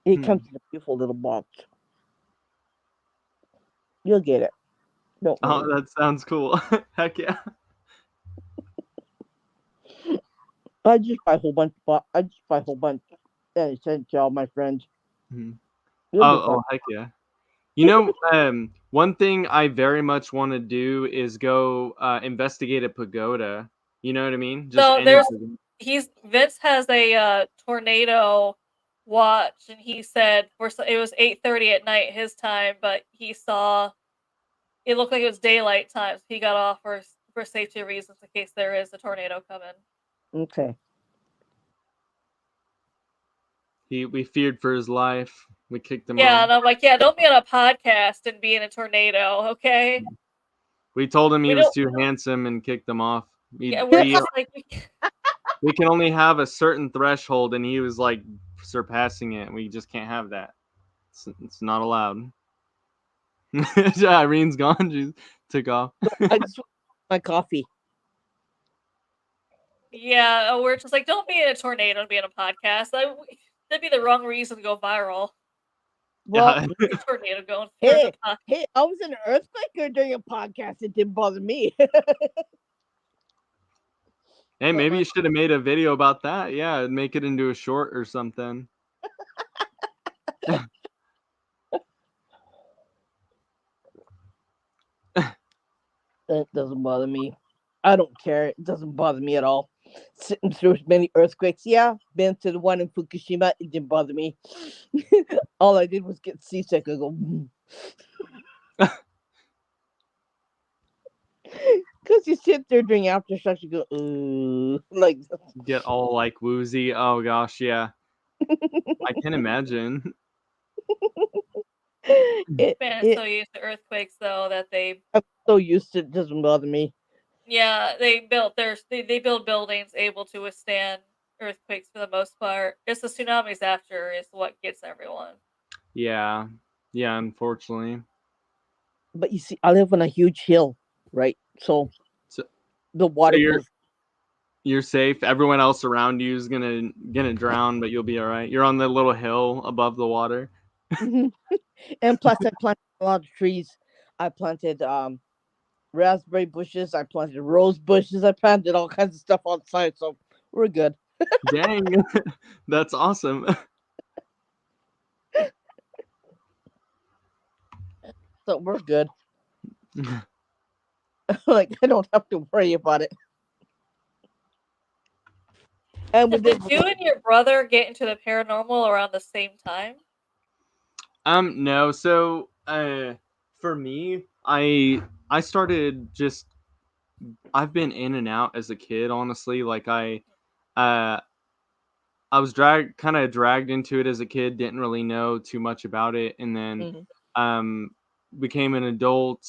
It Hmm. comes in a beautiful little box. You'll get it. Don't Oh, worry. that sounds cool. Heck yeah. I just buy a whole bunch. I just buy a whole bunch and send to all my friends. Mhm. You'll be fine. Oh, heck yeah. You know, one thing I very much want to do is go investigate a pagoda. You know what I mean? Just So any there's pagoda. Vince has a tornado watch, and he said it was 8:30 at night his time, but he saw it looked like it was daylight time. So he got off for safety reasons in case there is a tornado coming. Okay. We feared for his life. We kicked him Yeah, off. and I'm like, yeah, don't be on a podcast and be in a tornado, okay? We told him he We was don't. too handsome and kicked him off. Yeah, we're just like, We can only have a certain threshold, and he was like surpassing it. We just can't have that. It's not allowed. Irene's gone. She took off. I just want my coffee. yeah, we're just like, don't be in a tornado and be in a podcast. That'd be the wrong reason to go viral. Well, Yeah. A tornado going through hey, the top. hey, I was in an earthquake or during a podcast. It didn't bother me. Hey, But maybe my you should have made a video about that. Yeah, make it into a short or something. It doesn't bother me. I don't care. It doesn't bother me at all. Sitting through many earthquakes. Yeah, been to the one in Fukushima. It didn't bother me. All I did was get seasick. I go, because you sit there during aftershocks, you go, like, Get all like woozy. Oh gosh, yeah. I can imagine. Man, it. so used to earthquakes though that they I'm so used to it. It doesn't bother me. they build buildings able to withstand earthquakes for the most part. It's the tsunamis after is what gets everyone. Yeah. Yeah, unfortunately. But you see, I live on a huge hill, right? So So, the so water goes. you're safe. Everyone else around you is gonna drown, but you'll be all right. You're on the little hill above the water. Mhm. And plus, I planted a lot of trees. I planted raspberry bushes. I planted rose bushes. I planted all kinds of stuff outside, so we're good. Dang. That's awesome. So we're good. Like I don't have to worry about it. And So we live. did you and your brother get into the paranormal around the same time? No. So, for me, I started just I've been in and out as a kid, honestly. Like uh I was kind of dragged into it as a kid, didn't really know too much about it, and then Mhm. um became an adult,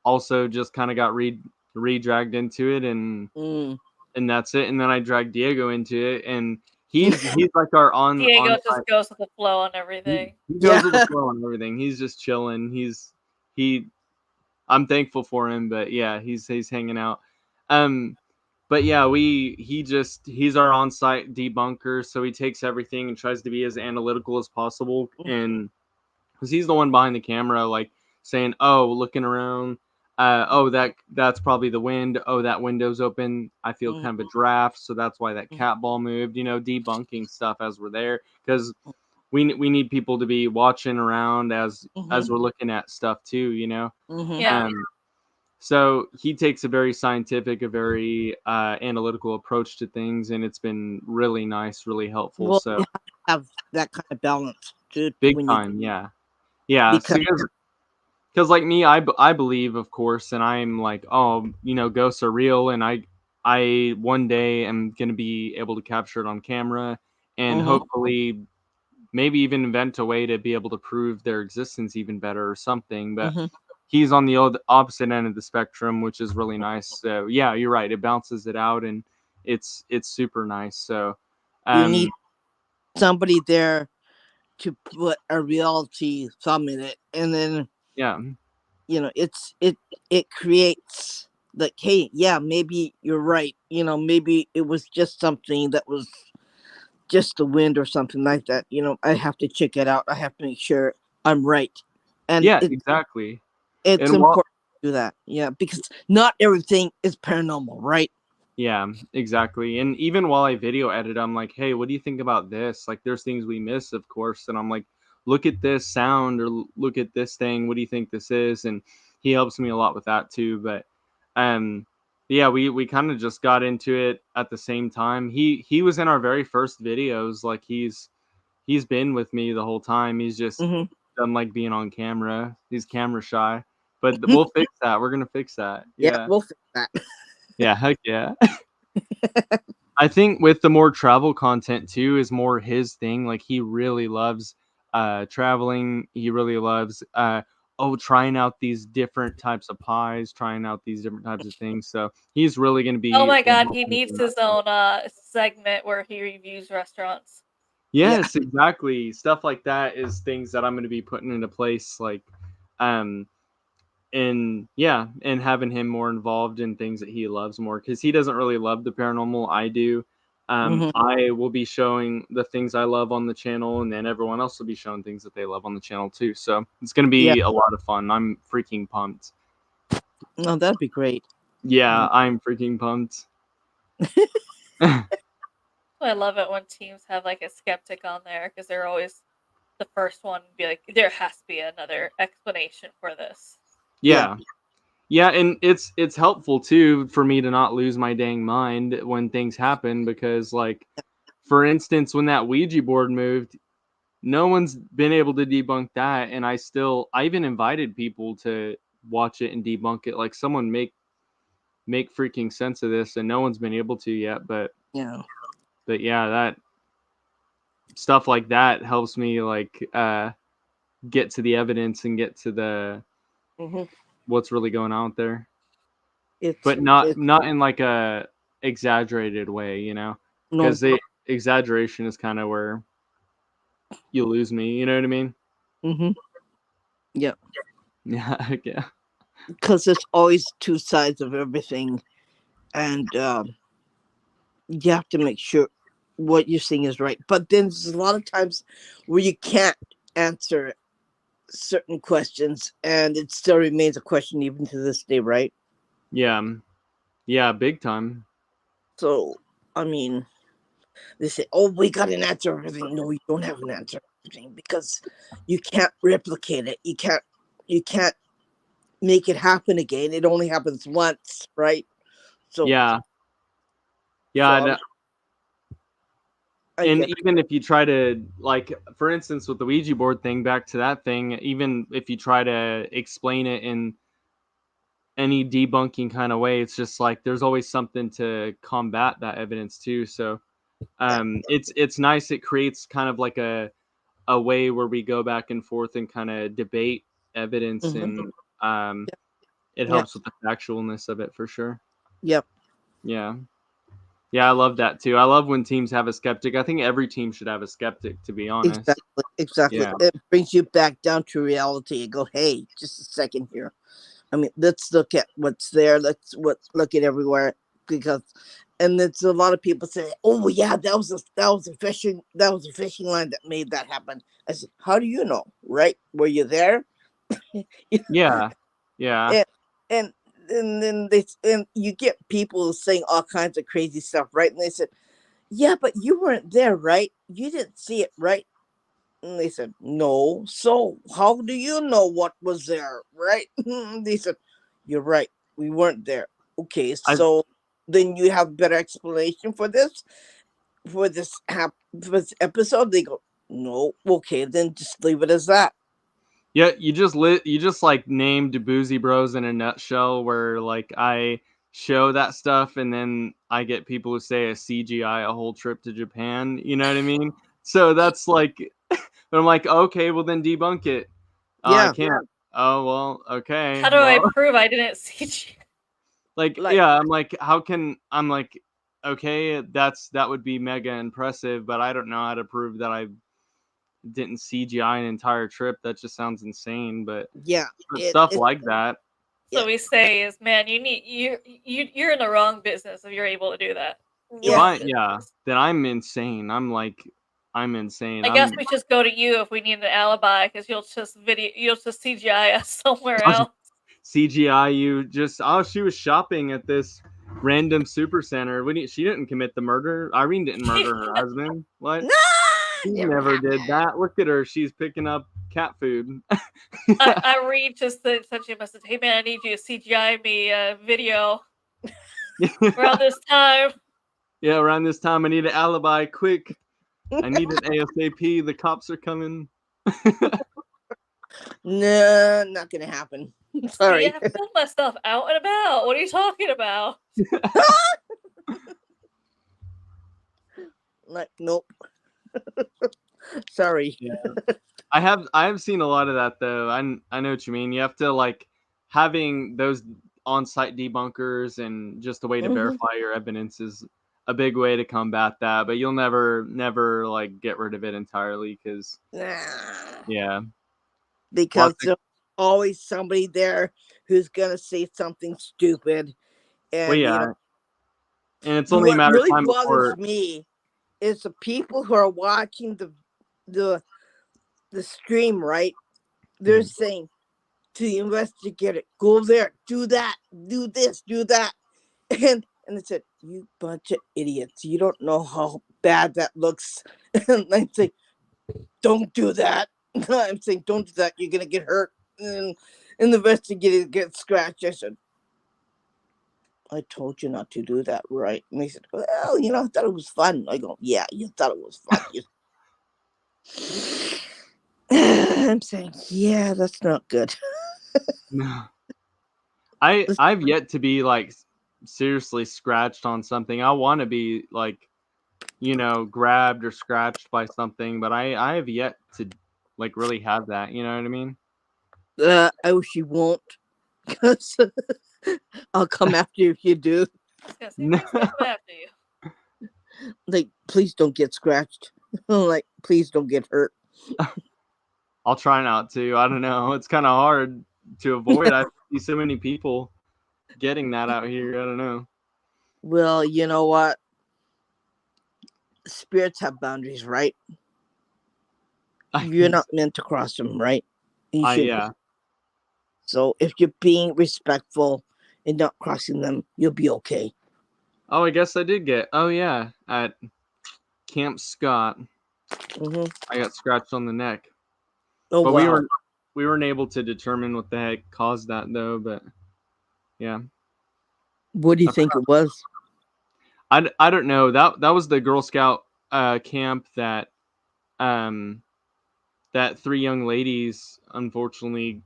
also just kind of got re-dragged into it, Mm. and that's it. And then I dragged Diego into it, and he's like our on Diego site. just goes with the flow on He, everything. he goes Yeah. with the flow on everything. He's just chilling. He I'm thankful for him, but yeah, he's hanging out. Um, but yeah, he's our on-site debunker, so he takes everything and tries to be as analytical as possible, and because he's the one behind the camera, like saying, "Oh, looking around, oh that's probably the wind. Oh, that window's open. I feel Mhm. kind of a draft, so that's why that cat ball moved." Debunking stuff as we're there, because we need people to be watching around as Mhm. we're looking at stuff too. Mhm. Yeah. Um, so he takes a very scientific, a very analytical approach to things, and it's been really nice, really helpful. Well, So you have that kind of balance, dude, big when you time, yeah, yeah. So because because like me, I believe, of course, and I'm like, oh, ghosts are real, and I one day am gonna be able to capture it on camera, and Mhm. hopefully maybe even invent a way to be able to prove their existence even better or something. But Mhm. he's on the opposite end of the spectrum, which is really nice. So yeah, you're right. It balances it out, and it's super nice. So, You need um, somebody there to put a reality thumb in it, and then yeah, it creates like, hey, yeah, maybe you're right. Maybe it was just something that was just the wind or something like that. I have to check it out. I have to make sure I'm right, and yeah, exactly. it's And while important to do that. Yeah, because not everything is paranormal, right? Yeah, exactly. And even while I video edit, I'm like, hey, what do you think about this? Like, there's things we miss, of course. And I'm like, look at this sound or look at this thing. What do you think this is? And he helps me a lot with that too. But um, yeah, we kind of just got into it at the same time. He was in our very first videos. Like he's been with me the whole time. He's just Hmm. doesn't like being on camera. He's camera shy. But we'll fix that. We're gonna fix that. Yeah, Yeah. we'll fix that. Yeah, heck yeah. I think with the more travel content too is more his thing. Like he really loves traveling. He really loves trying out these different types of pies, trying out these different types of things. So he's really going to Oh be my god, he involved needs in that his stuff. own segment where he reviews restaurants. Yeah. Yes, exactly. Stuff like that is things that I'm going to be putting into place, like um and yeah, and having him more involved in things that he loves more, because he doesn't really love the paranormal. I do. I will be showing the things I love on the channel, and then everyone else will be showing things that they love on the channel too. So it's going to be a lot of fun. I'm freaking pumped. Oh, that'd be great. Yeah, I'm freaking pumped. I love it when teams have like a skeptic on there because they're always the first one to be like, there has to be another explanation for this. Yeah. Yeah, and it's helpful too for me to not lose my dang mind when things happen, because like, for instance, when that Ouija board moved, no one's been able to debunk that, and I even invited people to watch it and debunk it. Like, someone make freaking sense of this, and no one's been able to yet. But yeah, that stuff like that helps me like get to the evidence and get to the what's really going on there. But not in like a exaggerated way, you know, because the exaggeration is kind of where you lose me. You know what I mean? Yeah. Yeah. Yeah. Because there's always two sides of everything, and you have to make sure what you're seeing is right. But then there's a lot of times where you can't answer certain questions, and it still remains a question even to this day, right? Yeah, big time. So, I mean, they say, "Oh, we got an answer for everything." No, you don't have an answer for everything, because you can't replicate it. You can't make it happen again. It only happens once, right? So yeah. So, and even if you try to, like, for instance, with the Ouija board thing, back to that thing, even if you try to explain it in any debunking kind of way, it's just like there's always something to combat that evidence too. So it's nice. It creates kind of like a way where we go back and forth and kind of debate evidence, and it helps with the factualness of it for sure. Yep. Yeah, I love that too. I love when teams have a skeptic. I think every team should have a skeptic, to be honest. Exactly. Yeah. It brings you back down to reality and go, hey, just a second here. I mean, let's look at what's there. Look at everywhere, because, and it's a lot of people say, oh yeah, that was a fishing line that made that happen. I said, how do you know? Right? Were you there? Yeah. And then you get people saying all kinds of crazy stuff, right? And they said, yeah, but you weren't there, right? You didn't see it, right? And they said, no. So how do you know what was there, right? They said, you're right. We weren't there. Okay, so then you have a better explanation for this episode? They go, no. Okay, then just leave it as that. Yeah, you just like named Boozy Bros in a nutshell, where like I show that stuff and then I get people who say a CGI a whole trip to Japan. You know what I mean? So that's like, but I'm like, okay, well then debunk it. I can't. Oh well, okay. How do I prove I didn't see you? Like, yeah, I'm like, I'm like, okay, that would be mega impressive, but I don't know how to prove that I didn't CGI an entire trip. That just sounds insane. But stuff like that. So we say is, man, you're in the wrong business if you're able to do that. Then I'm insane. I'm insane. I guess we just go to you if we need an alibi, because you'll just CGI us somewhere else. CGI you just, she was shopping at this random super center. She didn't commit the murder. Irene didn't murder her husband. What? She never did that. Look at her. She's picking up cat food. Irene just said she must have, hey man, I need you to CGI me a video around this time. Yeah, around this time I need an alibi quick. I need it ASAP. The cops are coming. No, not gonna happen. Sorry. See, I filmed myself out and about. What are you talking about? Like, nope. Sorry. Yeah. I have seen a lot of that though. I know what you mean. You have to like having those on-site debunkers and just a way to verify your evidence is a big way to combat that. But you'll never like get rid of it entirely, because because there's always somebody there who's gonna say something stupid, and And it's only a What matter of really time bothers before. me is the people who are watching the stream, right? They're Mhm. saying to the investigator, go there, do that, do this, do that. And they said, you bunch of idiots. You don't know how bad that looks. And I'm saying, don't do that. I'm saying, don't do that. You're going to get hurt. And the investigator gets scratched. I said, I told you not to do that, right? And they said, well, I thought it was fun. I go, yeah, you thought it was fun. I'm saying, yeah, that's not good. No. I've yet to be like seriously scratched on something. I want to be like, grabbed or scratched by something, but I have yet to like really have that. You know what I mean? I wish you won't, because I'll come after you if you do. I was gonna say, who's gonna come after you? Like, please don't get scratched. Like, please don't get hurt. I'll try not to. I don't know. It's kind of hard to avoid. I see so many people getting that out here. I don't know. Well, you know what? Spirits have boundaries, right? You're not meant to cross them, right? You shouldn't. Yeah. So if you're being respectful and not crossing them, you'll be okay. Oh, I guess I did get. Oh yeah, at Camp Scott, Mm-hmm. I got scratched on the neck. Oh, But wow. we weren't able to determine what the heck caused that though. But yeah, What do you think it was? I don't know. That was the Girl Scout camp that that 3 young ladies unfortunately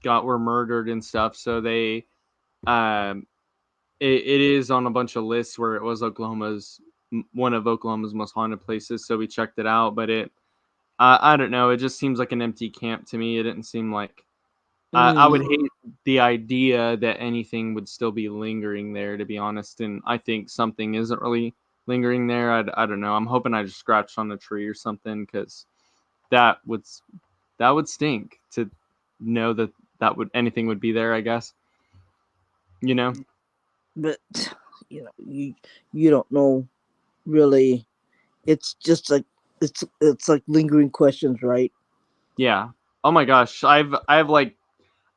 were murdered and stuff. So they it is on a bunch of lists where it was one of Oklahoma's most haunted places. So we checked it out, but I don't know. It just seems like an empty camp to me. It didn't seem like I would hate the idea that anything would still be lingering there, to be honest. And I think something isn't really lingering there. I don't know. I'm hoping I just scratched on a tree or something, because that would stink to know that anything would be there, I guess. But you don't know really. It's just like it's like lingering questions, right? Yeah. Oh my gosh. I've like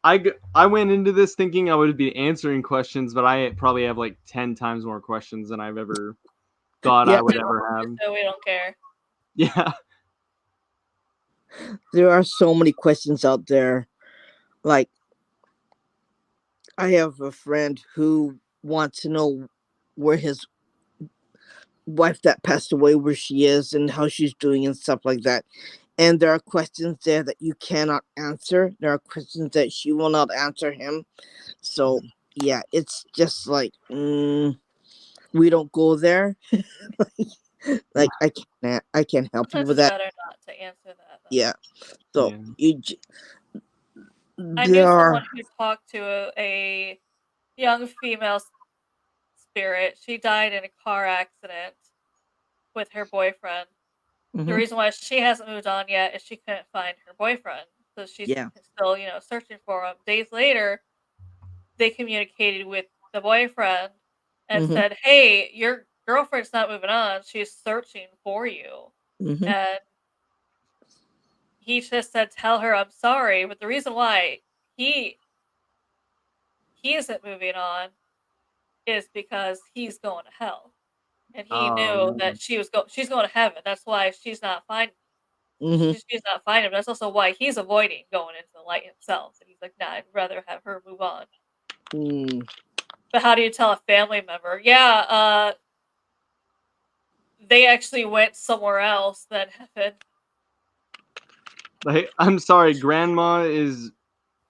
I went into this thinking I would be answering questions, but I probably have like 10 times more questions than I've ever thought I would ever have. So we don't care. Yeah. There are so many questions out there. Like, I have a friend who wants to know where his wife that passed away, where she is and how she's doing and stuff like that. And there are questions there that you cannot answer. There are questions that she will not answer him. So yeah, it's just like we don't go there. Like I can't help you It's with that. better not to answer that. Though. Yeah. So I knew there someone are. who talked to a young female spirit. She died in a car accident with her boyfriend. The reason why she hasn't moved on yet is she couldn't find her boyfriend. So she's still, searching for him. Days later, they communicated with the boyfriend and said, hey, your girlfriend's not moving on. She's searching for you. And he just said, tell her I'm sorry. But the reason why he isn't moving on is because he's going to hell. And he knew that she's going to heaven. That's why she's not finding she's not finding him. That's also why he's avoiding going into the light himself. And he's like, nah, I'd rather have her move on. But how do you tell a family member? Yeah, they actually went somewhere else than heaven. Like, I'm sorry, Grandma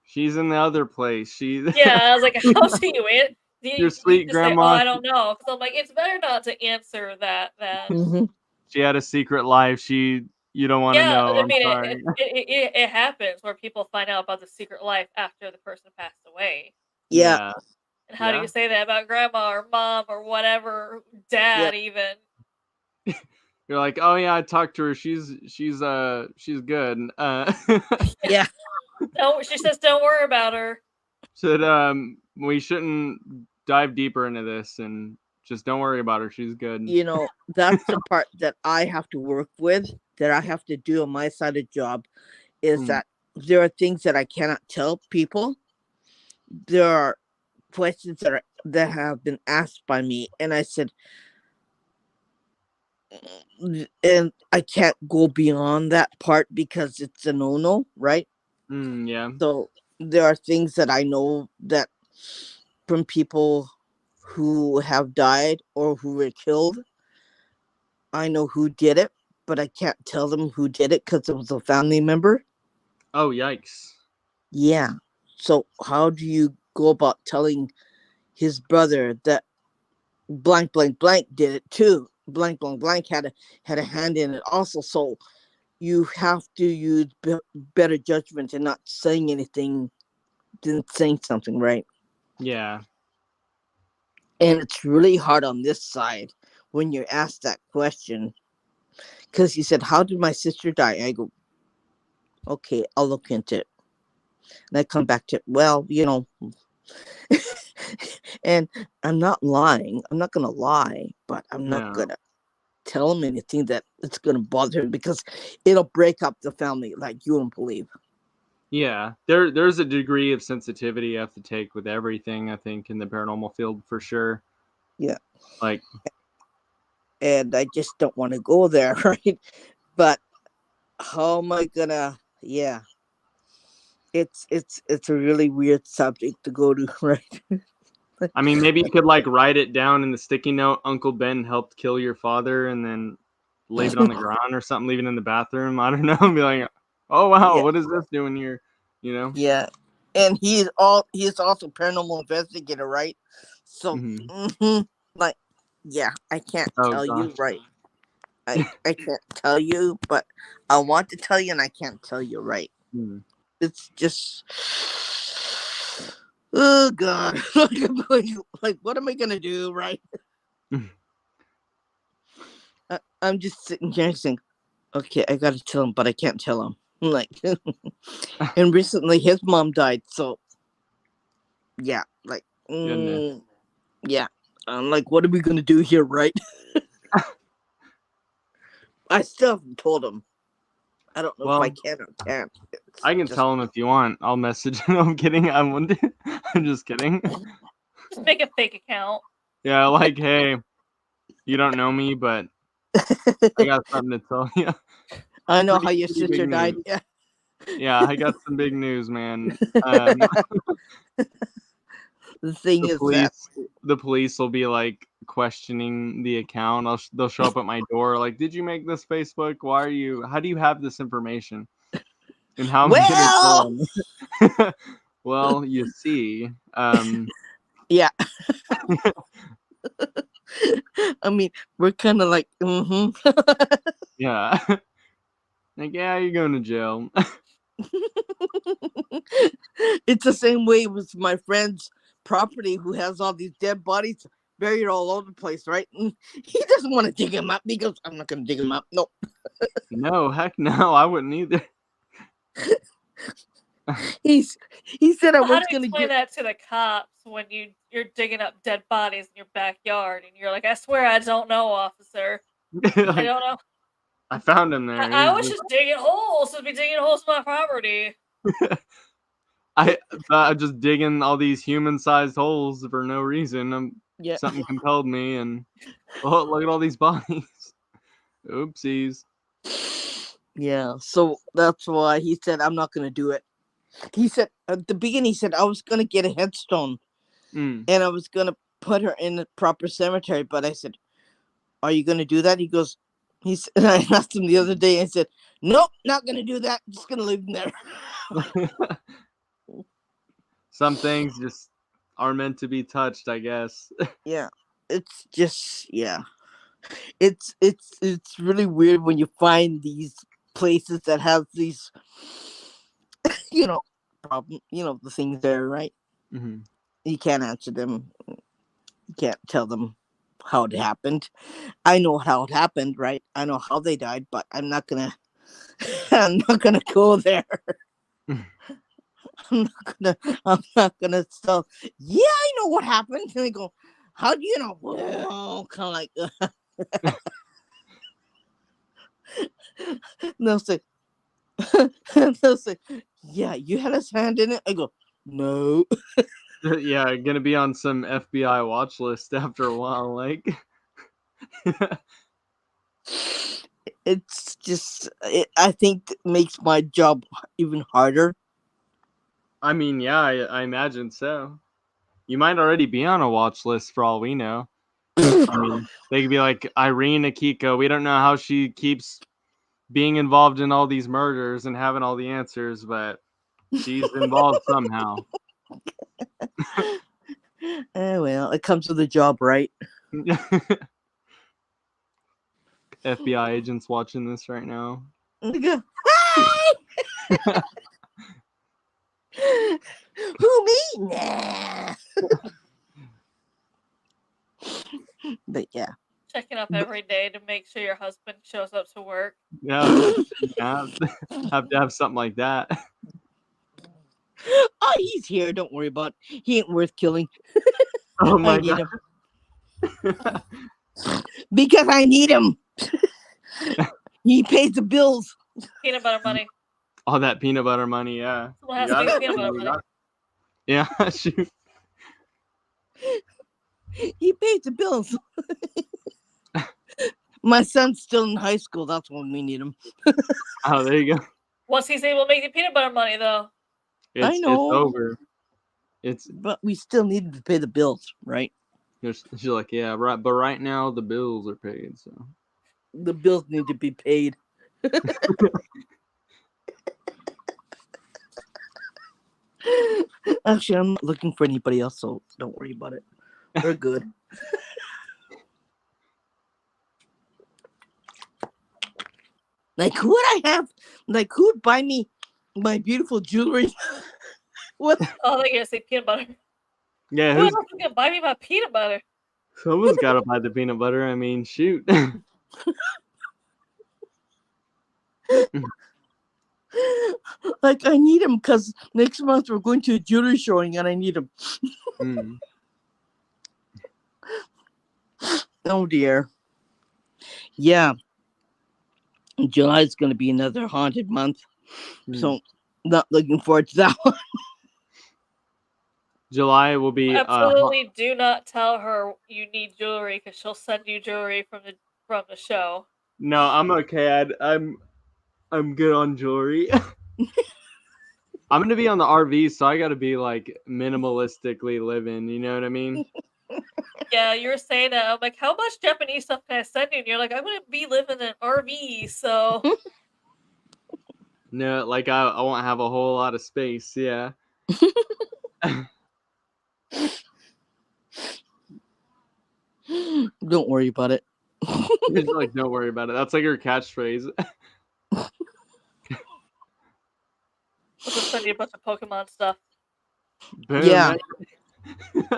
she's in the other place. Yeah, I was like, how do you answer? Your sweet Grandma. Say, oh, I don't know. So I'm like, it's better not to answer that then. She had a secret life. You don't want to know. I mean, sorry. it happens where people find out about the secret life after the person passed away. Yeah. And how do you say that about grandma or mom or whatever, dad even? You're like, oh yeah, I talked to her. She's good. No, she says don't worry about her. Said we shouldn't dive deeper into this and just don't worry about her. She's good. That's the part that I have to work with, that I have to do on my side of the job, is that there are things that I cannot tell people. There are questions that have been asked by me, and I said, and I can't go beyond that part because it's a no-no, right? Yeah. So there are things that I know that from people who have died or who were killed. I know who did it, but I can't tell them who did it because it was a family member. Oh, yikes. Yeah. So how do you go about telling his brother that blank blank blank did it too? Blank blank blank had a hand in it also. So you have to use better judgment and not saying anything than saying something, right? Yeah. And it's really hard on this side when you're asked that question, because he said, "How did my sister die?" I go, "Okay, I'll look into it." And I come back to, well, and I'm not lying. I'm not gonna lie, but I'm not gonna tell him anything that it's gonna bother him, because it'll break up the family like you won't believe. Yeah, there's a degree of sensitivity you have to take with everything, I think, in the paranormal field for sure. Yeah. Like, and I just don't want to go there, right? But how am I gonna? Yeah, it's a really weird subject to go to, right? I mean, maybe you could like write it down in the sticky note. Uncle Ben helped kill your father, and then leave it on the ground or something. Leave it in the bathroom. I don't know. Be like, oh wow, Yeah. what is this doing here? You know? Yeah, and he's also paranormal investigator, right? So, like, yeah, I can't tell you, right? I can't tell you, but I want to tell you, and I can't tell you, right? It's just, oh god, like what am I gonna do, right? I'm just sitting here saying, okay, I gotta tell him, but I can't tell him. Like, and recently his mom died, so yeah, like, yeah, I'm like, what are we gonna do here, right? I still haven't told him. I don't know if I can or can't. I can tell him if you want. I'll message him. I'm kidding. I'm just kidding. Just make a fake account. Yeah, like, hey, you don't know me, but I got something to tell you. I know how your sister died. Yeah. Yeah, I got some big news, man. The thing is that the police will be like questioning the account. They'll show up at my door like, "Did you make this Facebook? How do you have this information?" And how am I gonna tell them? Well, you see, yeah. I mean, we're kind of like, yeah, like, yeah, you're going to jail. It's the same way with my friend's property, who has all these dead bodies buried all over the place, right? And he doesn't want to dig them up. He goes, I'm not going to dig them up. No. No, heck no, I wouldn't either. He said I was going to explain that to the cops when you're digging up dead bodies in your backyard, and you're like, I swear I don't know, officer. Like, I don't know. I found him there. I was just digging holes. So be digging holes in my property. I'm just digging all these human-sized holes for no reason. Something compelled me, and look at all these bodies. Oopsies. Yeah, so that's why he said, I'm not going to do it. He said, at the beginning, he said, I was going to get a headstone, and I was going to put her in the proper cemetery, but I said, are you going to do that? He goes, and I asked him the other day, I said, nope, not going to do that. Just going to leave him there. Some things just are meant to be touched, I guess. Yeah, it's just, yeah. It's really weird when you find these places that have these, problem, the things there, right? You can't answer them. You can't tell them how it happened. I know how it happened, right? I know how they died, but I'm not gonna go there. I'm not gonna tell. Yeah, I know what happened. And they go, how do you know? Well, kind of like they'll say, they'll say, yeah, you had his hand in it. I go, no. Yeah, gonna be on some FBI watch list after a while. Like, It's just, I think it makes my job even harder. I mean, yeah, I imagine so. You might already be on a watch list for all we know. I mean, they could be like Irene Akiko. We don't know how she keeps being involved in all these murders and having all the answers, but she's involved somehow. Well, it comes with the job, right? FBI agents watching this right now. They go, hi! Who, me? Nah. But yeah. Checking up every day to make sure your husband shows up to work. Yeah, have to have something like that. Oh, he's here. Don't worry about it. He ain't worth killing. Oh I my need god. him. Because I need him. He pays the bills. Peanut butter money. All that peanut butter money, yeah. Someone has You to got pay it. peanut butter You money. got it. Yeah, shoot. He pays the bills. My son's still in high school. That's when we need him. Oh, there you go. Once he's able to make the peanut butter money, though. It's know. over. It's But we still need him to pay the bills, right? she's like, yeah, right. But right now the bills are paid, so The bills need to be paid. Actually, I'm not looking for anybody else, so don't worry about it. We're good. Like, who would I have? Like, who would buy me my beautiful jewelry? What? Oh, they gonna say peanut butter. yeah, Who else is gonna buy me my peanut butter? someone's got to buy the peanut butter. I mean, shoot. Like, I need him because next month we're going to a jewelry showing and I need him. Mm. Oh, dear. Yeah. July is going to be another haunted month. So, not looking forward to that one. July will be Absolutely do not tell her you need jewelry because she'll send you jewelry from the show. no, I'm okay. I'm good on jewelry. I'm gonna be on the RV, so I gotta be like minimalistically living. You know what I mean? Yeah, you were saying that. I'm like, how much Japanese stuff can I send you? And you're like, I'm gonna be living in an RV, so No, like I won't have a whole lot of space. Yeah. Don't worry about it. She's like, don't worry about it. That's like her catchphrase. I'll just send you a bunch of Pokemon stuff. Boom, Yeah. man.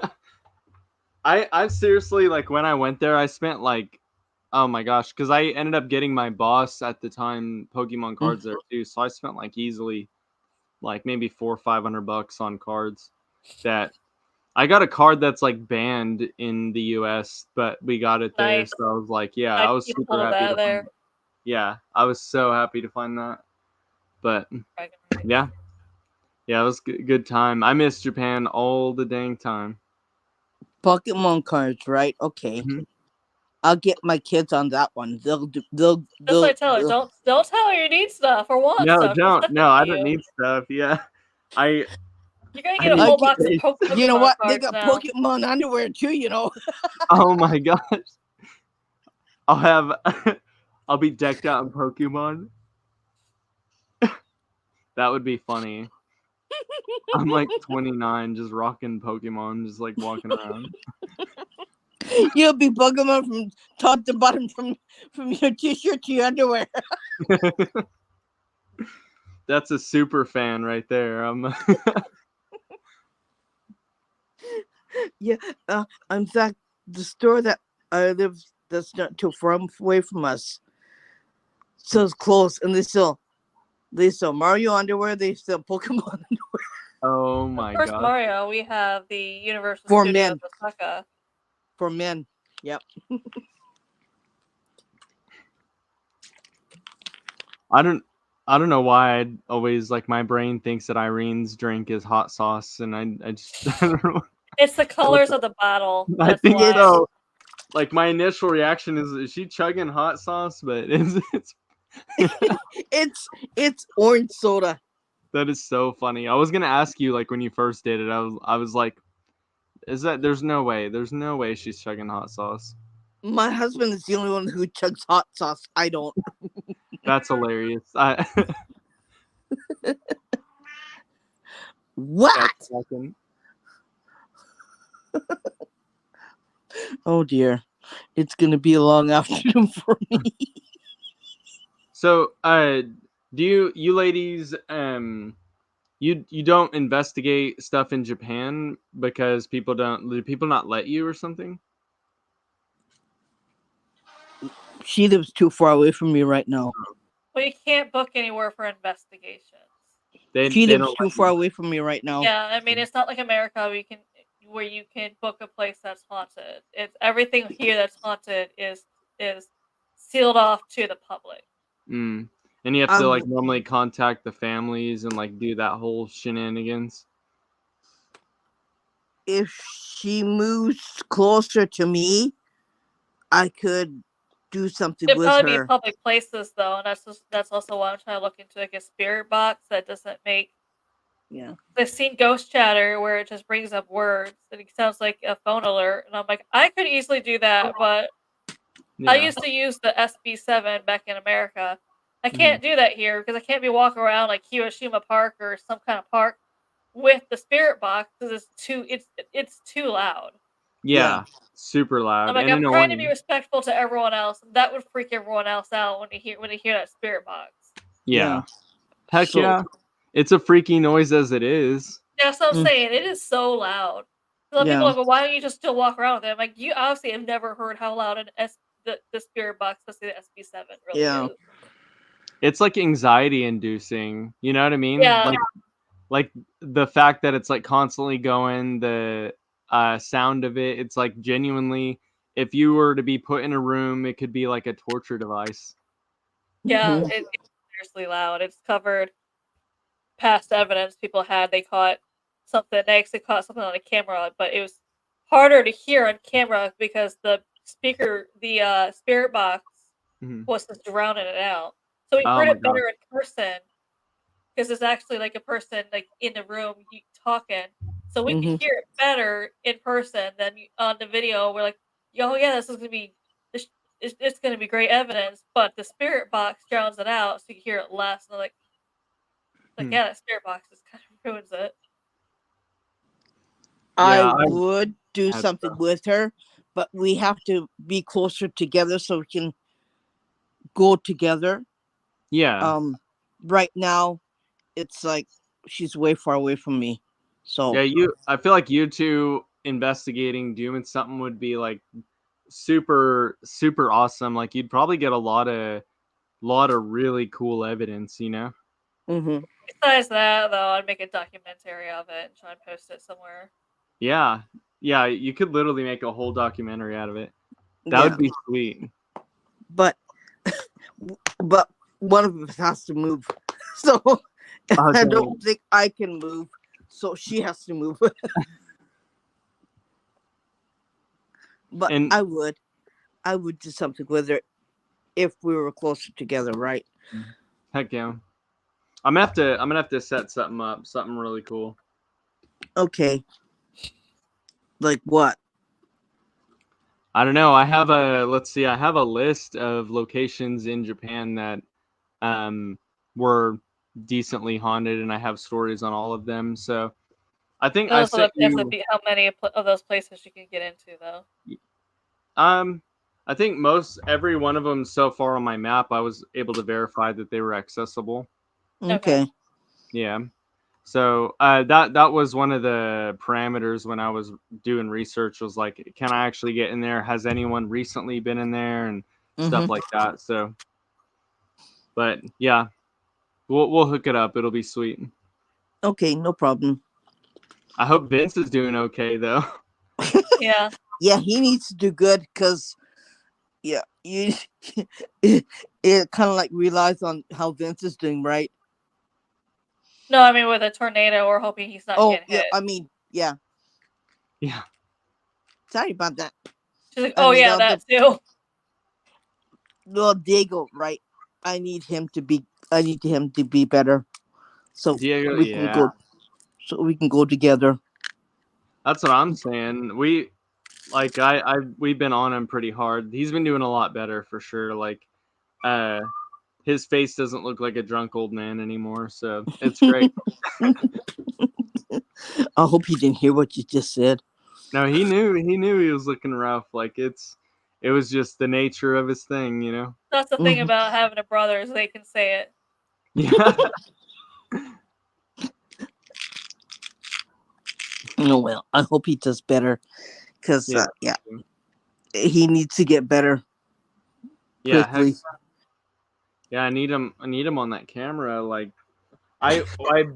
I seriously, like, when I went there, I spent like, oh my gosh, because I ended up getting my boss at the time Pokemon cards there too, so I spent like easily like maybe $400 or $500 on cards. That I got a card that's like banned in the US, but we got it there, Nice. so I was like, yeah, I I was keep super all of happy that to there. find it. Yeah, I was so happy to find that. But yeah, it was good time. I miss Japan all the dang time. Pokemon cards, right? Okay. Mhm. I'll get my kids on that one. They'll That's what I tell her. Don't tell her you need stuff or want No, stuff. She'll don't. send No, it I to don't you. need stuff. Yeah, You're gonna I get a need whole box of space. Pokemon You know what? They cards got now. Pokemon underwear too, you know. Oh my gosh, I'll be decked out in Pokemon. That would be funny. I'm like 29, just rocking Pokemon, just like walking around. You'll be Pokemon from top to bottom, from your t-shirt to your underwear. That's a super fan right there. Yeah. In fact, the store that I live that's not too far away from us sells clothes, and they sell Mario underwear. They sell Pokemon underwear. Oh Of my course, god. Mario, we have the Universal For Studios men. Osaka. For men. Yep. I don't know why I always like my brain thinks that Irene's drink is hot sauce, and I just I don't know. It's the colors of the bottle. I That's think why. so. Like my initial reaction is she chugging hot sauce? But It's orange soda. that is so funny. I was gonna ask you like when you first did it. I was like, there's no way she's chugging hot sauce. My husband is the only one who chugs hot sauce. I don't. That's hilarious. What? That's fucking- Oh dear. It's gonna be a long afternoon for me. So, do you ladies you don't investigate stuff in Japan because do people not let you or something? She lives too far away from me right now. Well, you can't book anywhere for investigations. She They lives don't too let far you. away from me right now. Yeah, I mean, it's not like America where you can book a place that's haunted. It's everything here that's haunted is sealed off to the public. Mm. And you have to like Um, normally contact the families and like do that whole shenanigans. if she moves closer to me, I could do something It'd with probably be her. public places though, and that's also why I'm trying to look into like a spirit box that doesn't make. Yeah. I've seen ghost chatter where it just brings up words and it sounds like a phone alert, and I'm like, I could easily do that, but Yeah. I used to use the SB7 back in America. I Mm-hmm. can't do that here because I can't be walking around like Hiroshima Park or some kind of park with the spirit box because it's too loud. Yeah. Super loud I'm like, and I'm trying to be annoying. respectful to everyone else. That would freak everyone else out when they hear that spirit box. Yeah. Heck So- yeah. It's a freaky noise as it is. That's what I'm Mm. saying. It is so loud. A lot of people Yeah. are like, well, why don't you just still walk around with it? I'm like, you obviously have never heard how loud the spirit box, especially the SB7, really Yeah. is. It's like anxiety inducing. You know what I mean? Yeah. Like the fact that it's like constantly going, the sound of it, it's like genuinely if you were to be put in a room, it could be like a torture device. Yeah, Mhm. it's seriously loud. It's covered past evidence people had. They caught something. They actually caught something on a camera, but it was harder to hear on camera because the spirit box Mhm. was just drowning it out. So we Oh heard my it god. better in person because it's actually like a person like in the room talking. So we could Mhm. hear it better in person than on the video. We're like, oh yeah, this is gonna be this. It's gonna be great evidence, but the spirit box drowns it out, so you can hear it less. And I'm like, Hmm. yeah, that spirit box just kind of ruins it. Yeah, I would do had something stuff. with her, but we have to be closer together so we can go together. Yeah. Right now, it's like she's way far away from me. So Yeah, I feel like you two investigating doing something would be like super super awesome. Like you'd probably get a lot of really cool evidence, you know? Mhm. Besides that, though, I'd make a documentary of it and try and post it somewhere. Yeah. Yeah, you could literally make a whole documentary out of it. That Yeah. would be sweet. But one of us has to move. So I Okay. don't think I can move. So she has to move. But And I would do something with her if we were closer together, right? heck yeah. I'm gonna have to set something up, something really cool. Okay. Like what? I don't know. I have a list of locations in Japan that were decently haunted, and I have stories on all of them. So I think I Also, sent that's you. how many of those places you can get into, though. I think every one of them so far on my map, I was able to verify that they were accessible. Okay. Yeah. So that was one of the parameters when I was doing research was like, can I actually get in there? Has anyone recently been in there and stuff Mhm. like that? So, but yeah, we'll hook it up. It'll be sweet. Okay, no problem. I hope Vince is doing okay though. Yeah. Yeah, he needs to do good because yeah, you it kind of like relies on how Vince is doing, right? No, I mean with a tornado, we're hoping he's not Oh getting yeah, hit. I mean yeah. Yeah. Sorry about that. She's like, I oh mean yeah, that too. well, Diego, right? I need him to be. I need him to be better, so Diego, we can yeah. go. So we can go together. That's what I'm saying. We've been on him pretty hard. He's been doing a lot better for sure. Like, his face doesn't look like a drunk old man anymore, so it's great. I hope he didn't hear what you just said. No, he knew he was looking rough. Like it was just the nature of his thing, you know. That's the thing about having a brother is they can say it. Yeah. Oh well, I hope he does better, because Yeah. he needs to get better Yeah, quickly. yeah, I need him on that camera. Like I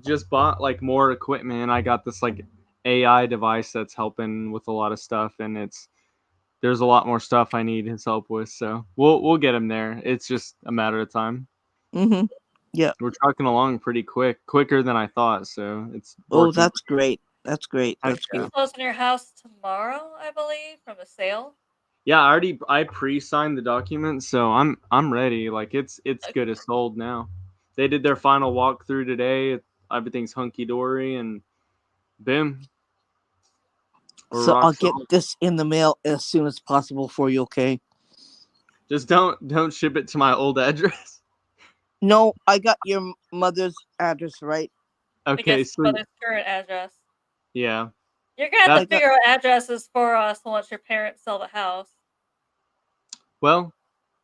just bought like more equipment. I got this like AI device that's helping with a lot of stuff, and there's a lot more stuff I need his help with. So we'll get him there. It's just a matter of time. Mm-hmm. Yeah. We're trucking along pretty quicker than I thought. So it's Oh, working. that's great. That's great. Heck That's yeah. great. Closing your house tomorrow, I believe, from the sale. Yeah, I pre-signed the document, so I'm ready. Like it's good as sold now. They did their final walkthrough today. Everything's hunky dory, and boom, we're So rock I'll get solid. this in the mail as soon as possible for you. Okay. Just don't ship it to my old address. No, I got your mother's address right. I Okay, guess sweet. mother's current address. Yeah, You're gonna have that's to figure out addresses for us once your parents sell the house. well,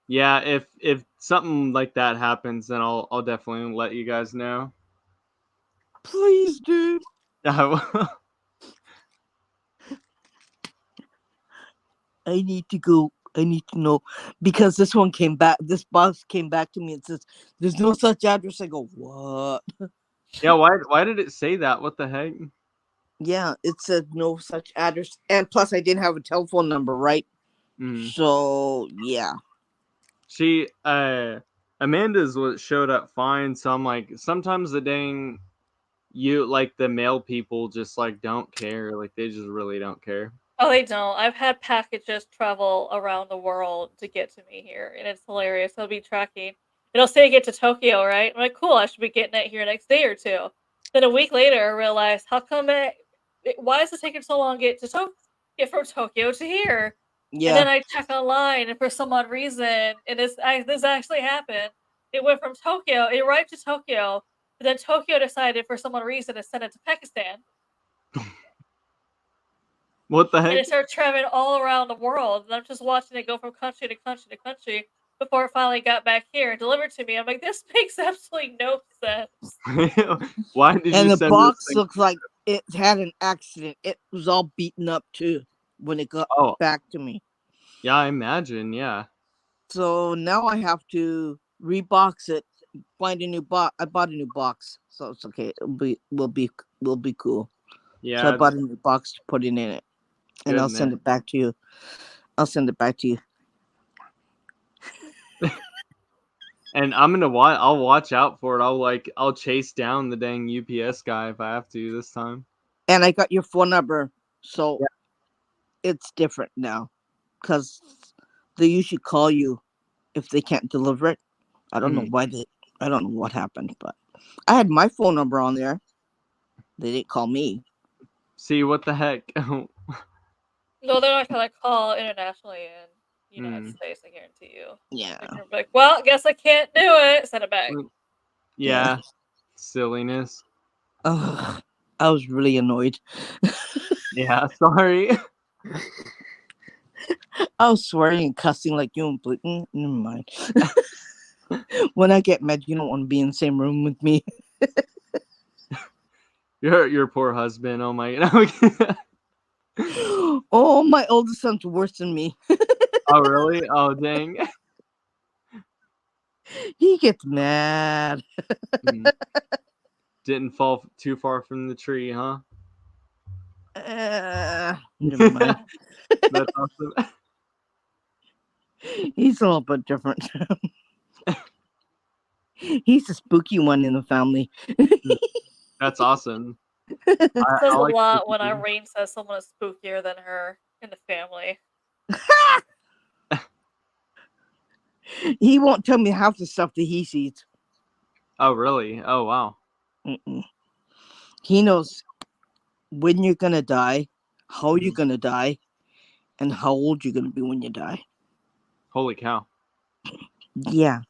yeah. If something like that happens, then I'll definitely let you guys know. Please, dude. I will. I need to go. I need to know because this one came back. This box came back to me and says, "There's no such address." I go, "What?" Yeah, why did it say that? What the heck? Yeah, it said no such address, and plus I didn't have a telephone number, right? Mm. So yeah, She Amanda's what showed up fine, so I'm like sometimes the dang you like the mail people just like don't care. Like they just really don't care. Oh, they don't. I've had packages travel around the world to get to me here, and it's hilarious. They'll be tracking. It'll say get to Tokyo, right? I'm like, cool. I should be getting it here next day or two. Then a week later, I realized, how come why is it taking so long to get from Tokyo to here? And yeah, then I check online, and for some odd reason, and this actually happened. It went from Tokyo. It arrived to Tokyo, but then Tokyo decided for some odd reason to send it to Pakistan. What the And heck? it started traveling all around the world. And I'm just watching it go from country to country to country before it finally got back here and delivered to me. I'm like, this makes absolutely no sense. Why did and you the send this box thing? looks like it had an accident. It was all beaten up too when it got Oh, back to me. yeah, I imagine. Yeah. So now I have to rebox it, find a new box. I bought a new box, so it's okay. Will be cool. So I Yeah. bought a new box to put it in it, and I'll send Goodness. it back to you. I'll send it back to you. And I'll watch out for it. I'll chase down the dang UPS guy if I have to this time. And I got your phone number, so Yeah. it's different now, because they usually call you if they can't deliver it. I don't know Mhm. why they. I don't know what happened, but I had my phone number on there. They didn't call me. See what the heck? No, they're not going to call internationally in the United Mm. States, I guarantee you. Yeah, They're gonna be like, well, guess I can't do it. Send it back. Yeah. Silliness. Ugh, I was really annoyed. Yeah. Sorry. I was swearing and cussing like you. But never mind. When I get mad, you don't want to be in the same room with me. Your poor husband. Oh my. God. Oh, my oldest son's worse than me. Oh really? Oh dang. He gets mad. Mm. Didn't fall too far from the tree, huh? Never mind. That's awesome. He's a little bit different. He's the spooky one in the family. That's awesome. It I says a like lot when spooky. Irene says someone is spookier than her in the family. He won't tell me half the stuff that he sees. Oh, really? Oh, wow. Mm-mm. He knows when you're gonna die, how you're gonna die, and how old you're gonna be when you die. Holy cow. Yeah.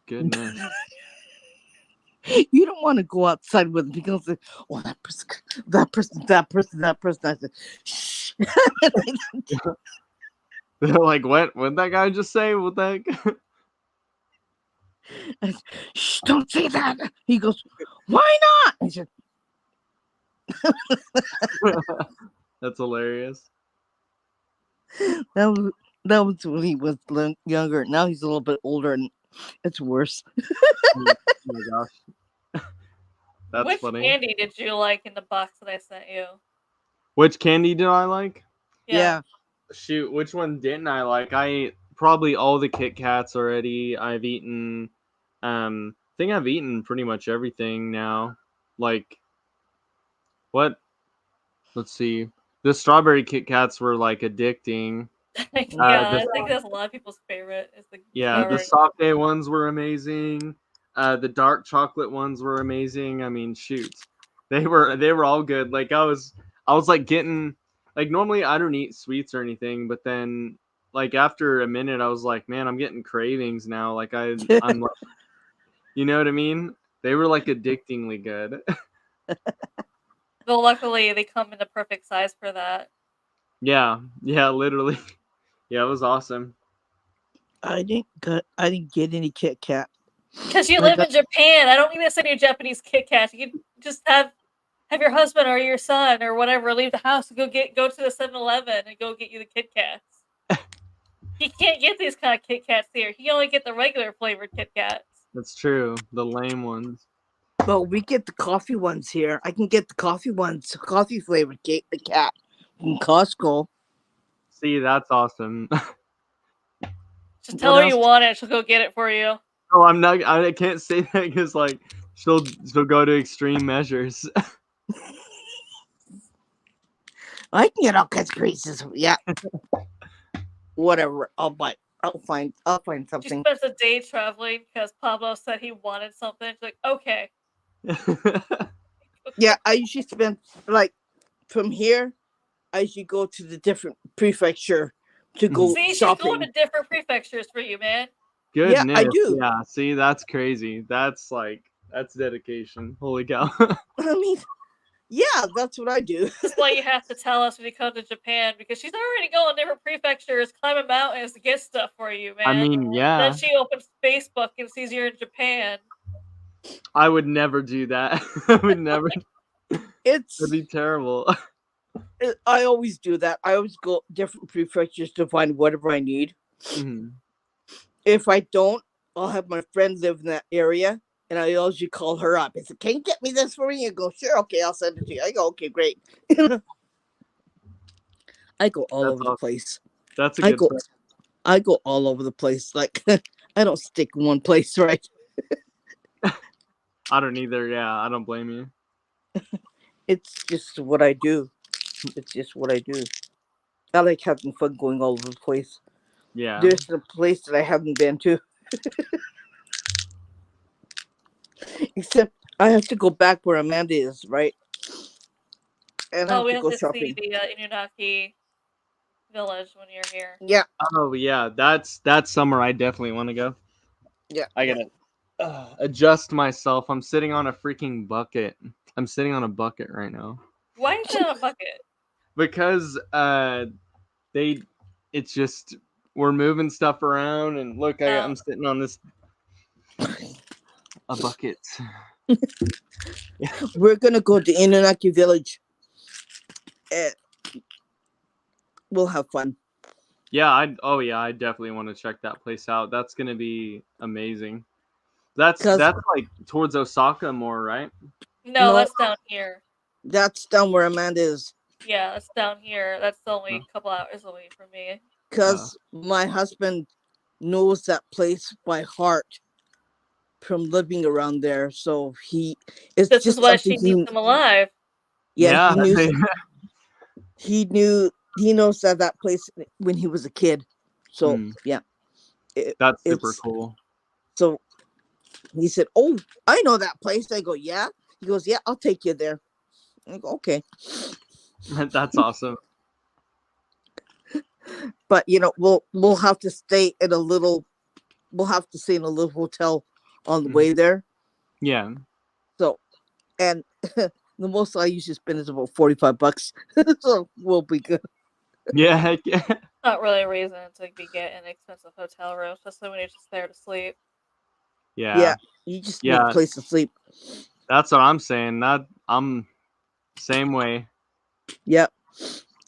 Goodness. You don't want to go outside with him because oh, that person, that person, that person, that person. I said, shh. They're like, what? What did that guy just say? What the heck? I said, shh, don't say that. He goes, why not? I said, That's hilarious. that was when he was younger. Now he's a little bit older, and it's worse. Oh my gosh. That's Which funny. candy did you like in the box that I sent you? Which candy did I like? Yeah. Shoot, which one didn't I like? I ate probably all the Kit Kats already. I've eaten I think I've eaten pretty much everything now. Like what? Let's see. The strawberry Kit Kats were like addicting. Yeah, The I think that's a lot of people's favorite. Is the Yeah, the strawberry. sake ones were amazing. The dark chocolate ones were amazing. I mean, shoot, they were all good. Like I was like getting like normally I don't eat sweets or anything, but then like after a minute I was like, man, I'm getting cravings now. Like I'm like, you know what I mean? They were like addictingly good. Well, luckily they come in the perfect size for that. Yeah, literally. Yeah, it was awesome. I didn't get any Kit Kat. Because you I live got- in Japan, I don't need to send you Japanese Kit Kats. You can just have your husband or your son or whatever leave the house and go to the 7-Eleven and go get you the Kit Kats. He can't get these kind of Kit Kats here. He can only get the regular flavored Kit Kats. That's true. The lame ones. Well, we get the coffee ones here. I can get the coffee ones, coffee flavored Kit Kat from Costco. See, that's awesome. Just tell What her you else? want it, she'll go get it for you. Oh, I'm not. I can't say that because like she'll go to extreme measures. I can get all kinds of creases. Yeah. Whatever. I'll find She something. spends a day traveling because Pablo said he wanted something. She's like, okay. Yeah, I usually spend like from here. I usually go to the different prefecture to go See, she's shopping. going to different prefectures for you, man. Goodness. Yeah, I do. Yeah. See, that's crazy. That's dedication. Holy cow. I mean, yeah, that's what I do. This is why you have to tell us when you come to Japan because she's already going different prefectures, climbing mountains to get stuff for you, man. I mean, yeah. Then she opens Facebook and sees you're in Japan. I would never do that. I would never. It's That'd be terrible. I always do that. I always go different prefectures to find whatever I need. Mhm. If I don't, I'll have my friend live in that area, and I usually call her up. I say, "Can you get me this for me?" You go, "Sure, okay, I'll send it to you." I go, "Okay, great." I go all That's over the awesome. place. That's a I good go, point. I go all over the place. Like I don't stick in one place, right? I don't either. Yeah, I don't blame you. It's just what I do. It's just what I do. I like having fun going all over the place. Yeah. There's a place that I haven't been to. Except I have to go back where Amanda is, right? And I Oh, have we to have go to shopping. see the Inunaki village when you're here. Yeah, Oh yeah, that's summer. I definitely want to go. yeah. I gotta adjust myself. I'm sitting on a freaking bucket. I'm sitting on a bucket right now Why are you sitting on a bucket? because they it's just we're moving stuff around and look, I'm sitting on this a bucket. We're gonna go to Inunaki village. And we'll have fun. Yeah, I definitely want to check that place out. That's gonna be amazing. That's 'Cause- like towards Osaka more, right? No, No. that's down here. That's down where Amanda is. Yeah, that's down here. That's only a couple hours away from me. Because my husband knows that place by heart from living around there. So it's This is just why something she needs them alive. yeah, they- he knows that place when he was a kid. So Hmm. yeah, That's super it's cool. so he said, "Oh, I know that place." I go, "Yeah." He goes, "Yeah, I'll take you there." I go, "Okay." That's awesome. But we'll have to stay in a little. We'll have to stay in a little hotel on the way there. Yeah. So, and the most I usually spend is about $45, so we'll be good. Yeah, heck yeah. Not really a reason to be getting an expensive hotel room, especially when you're just there to sleep. Yeah. Yeah, you just need a Yeah. place to sleep. That's what I'm saying. I'm same way. Yep.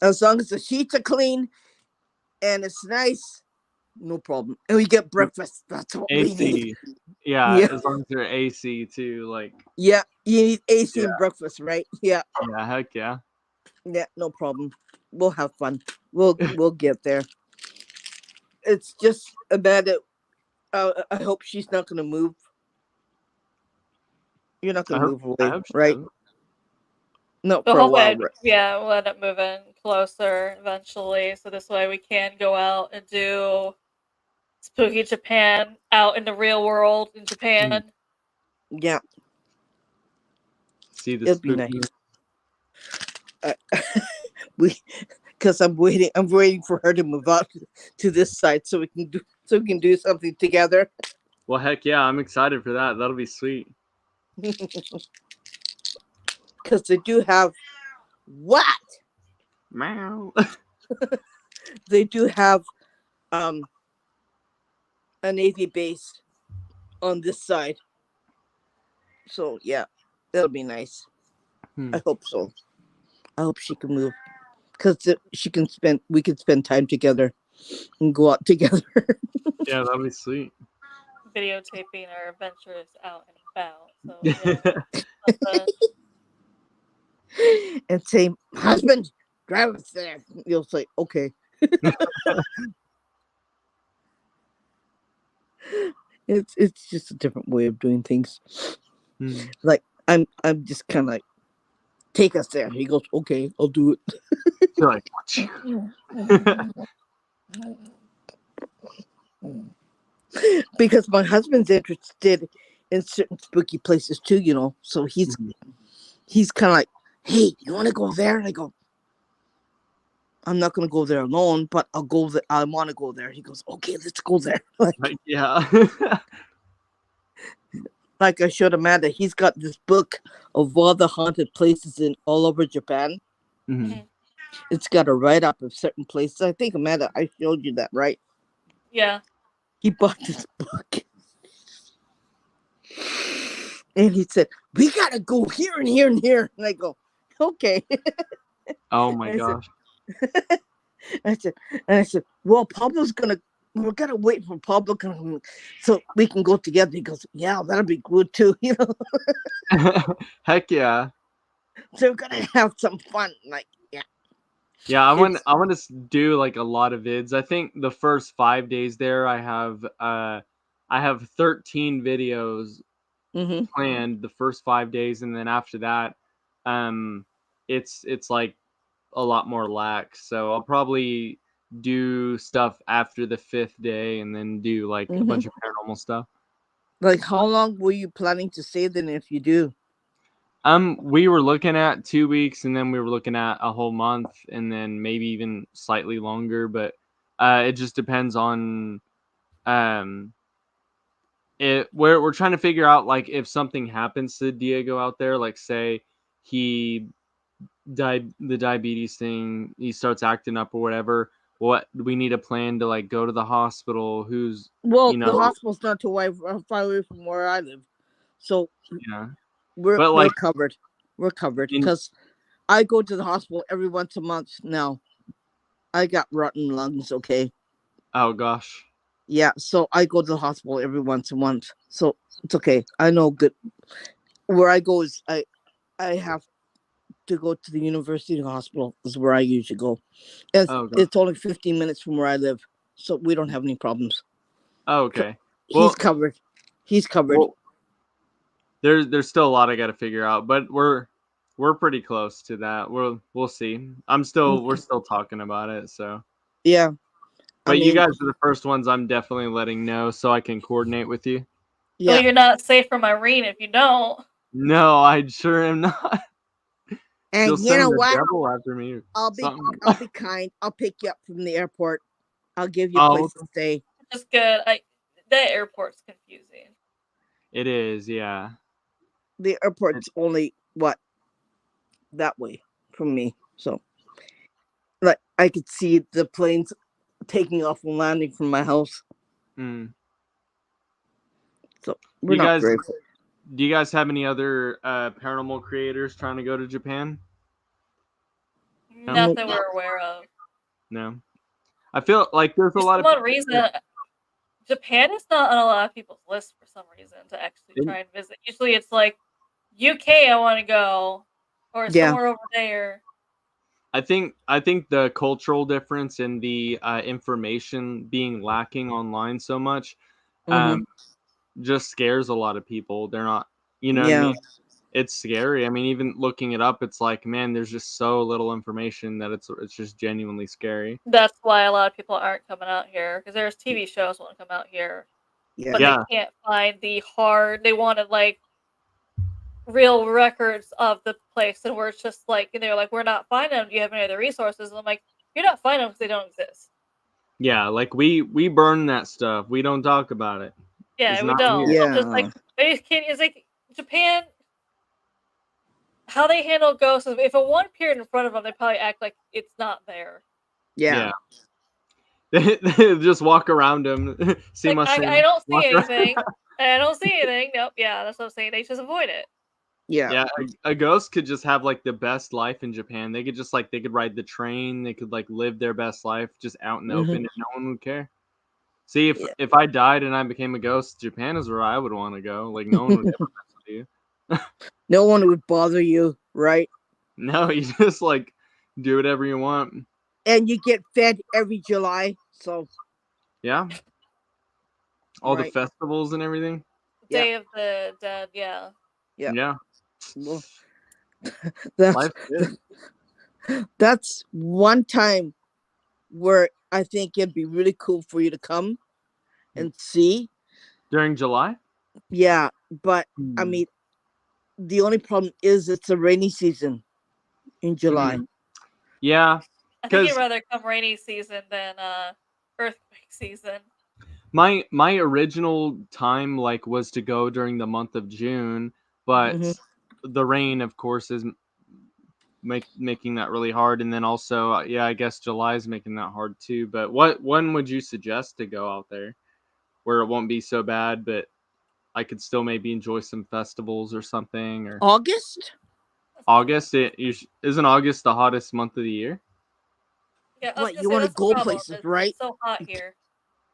As long as the sheets are clean and it's nice, no problem. And we get breakfast. That's what we need. AC. Yeah, Yeah. as long as they're AC too, like Yeah. You need AC yeah, and breakfast, right? Yeah. yeah, heck yeah. Yeah. No problem. We'll have fun. We'll get there. It's just a matter. I hope she's not gonna move. You're not gonna move I away, hope she right? doesn't. No, So for a hopefully, while, right? we'll end up moving closer eventually. So this way we can go out and do spooky Japan out in the real world in Japan. Yeah, See the it'll be spooky. nice. We, because I'm waiting. I'm waiting for her to move out to this side so we can do something together. Well, heck yeah, I'm excited for that. That'll be sweet. Because they do have what? Meow. They do have a Navy base on this side. So yeah, that'll be nice. I hope so. I hope she can move because we can spend time together and go out together. Yeah, that'll be sweet. Videotaping our adventures out and about. So yeah, something. And say, husband, drive us there. You'll say, okay. It's just a different way of doing things. Like I'm just kind of like, take us there. He goes, okay, I'll do it. You're like, Because my husband's interested in certain spooky places too, So he's kind of like, hey, you want to go there? And I go, I'm not gonna go there alone, but I'll go there. I want to go there. He goes, okay, let's go there. like yeah. Like I showed Amanda, he's got this book of all the haunted places in all over Japan. It's got a write up of certain places. I think Amanda, I showed you that, right? Yeah. He bought this book. And he said, we gotta go here and here and here. And I go, okay. Oh my gosh. I said, well, we're gonna wait for Pablo so we can go together. He goes, yeah, that'll be good too, Heck yeah. So we're gonna have some fun. Like, yeah. Yeah, I want to do like a lot of vids. I think the first 5 days there I have 13 videos planned the first 5 days, and then after that it's like a lot more lax. So I'll probably do stuff after the 5th day and then do like a bunch of paranormal stuff. Like, how long were you planning to stay then if you do? We were looking at 2 weeks, and then we were looking at a whole month, and then maybe even slightly longer, but it just depends on we're trying to figure out like if something happens to Diego out there, like say he died, the diabetes thing, he starts acting up or whatever. What we need a plan to like go to the hospital. Who's the hospital's not too far away from where I live, so yeah, we're covered. We're covered because I go to the hospital every once a month now. I got rotten lungs. Okay. Oh gosh. Yeah, so I go to the hospital every once a month, so it's okay. I know good. Where I go is I have to go to the university hospital is where I usually go. It's, Oh, God. it's only 15 minutes from where I live, so we don't have any problems. Oh, okay. He's covered. He's covered. Well, there's still a lot I got to figure out, but we're pretty close to that. We'll see. We're still talking about it, so. Yeah. But you guys are the first ones I'm definitely letting know so I can coordinate with you. Yeah. Well, you're not safe from Irene if you don't. No, I sure am not. And She'll you send know the what? devil after me. Or I'll be kind. I'll pick you up from the airport. I'll give you a place to stay. That's good. That airport's confusing. It is, yeah. The airport's only that way from me. So like I could see the planes taking off and landing from my house. Mm. So we're not very close. Do you guys have any other paranormal creators trying to go to Japan? Nothing we're aware of. No. I feel like there's a lot of For some reason, Japan is not on a lot of people's lists for some reason to actually try and visit. Usually it's like UK I want to go or somewhere over there. I think the cultural difference and the information being lacking online so much just scares a lot of people. They're not, what I mean? It's scary. I mean, even looking it up, it's like, man, there's just so little information that it's just genuinely scary. That's why a lot of people aren't coming out here because there's TV shows won't come out here, but they can't find the hard. They wanted like real records of the place, and we're just like, and they're like, we're not finding them. Do you have any other resources? And I'm like, you're not finding them because they don't exist. Yeah, like we burn that stuff. We don't talk about it. Yeah, we don't. Here. Yeah, just like it's like Japan. How they handle ghosts is if a one appeared in front of them, they probably act like it's not there. Yeah. They just walk around them. See like, I don't see anything. I don't see anything. Nope. Yeah, that's what I'm saying. They just avoid it. Yeah. A ghost could just have like the best life in Japan. They could just like they could ride the train. They could like live their best life just out in the open, and no one would care. See, if I died and I became a ghost, Japan is where I would want to go. Like no one would ever mess with you. No one would bother you, right? No, you just like do whatever you want. And you get fed every July, so yeah. All the festivals and everything. Day of the Dead, yeah. Yeah. Well, that's one time where I think it'd be really cool for you to come and see. During July? Yeah, but I mean, the only problem is it's a rainy season in July. Yeah. I think you'd rather come rainy season than earthquake season. My original time was to go during the month of June, but the rain, of course, is making that really hard. And then also, I guess July is making that hard too. But when would you suggest to go out there where it won't be so bad, but I could still maybe enjoy some festivals or something? Or August? Isn't August the hottest month of the year? Yeah, but you want to go places, right? It's so hot here.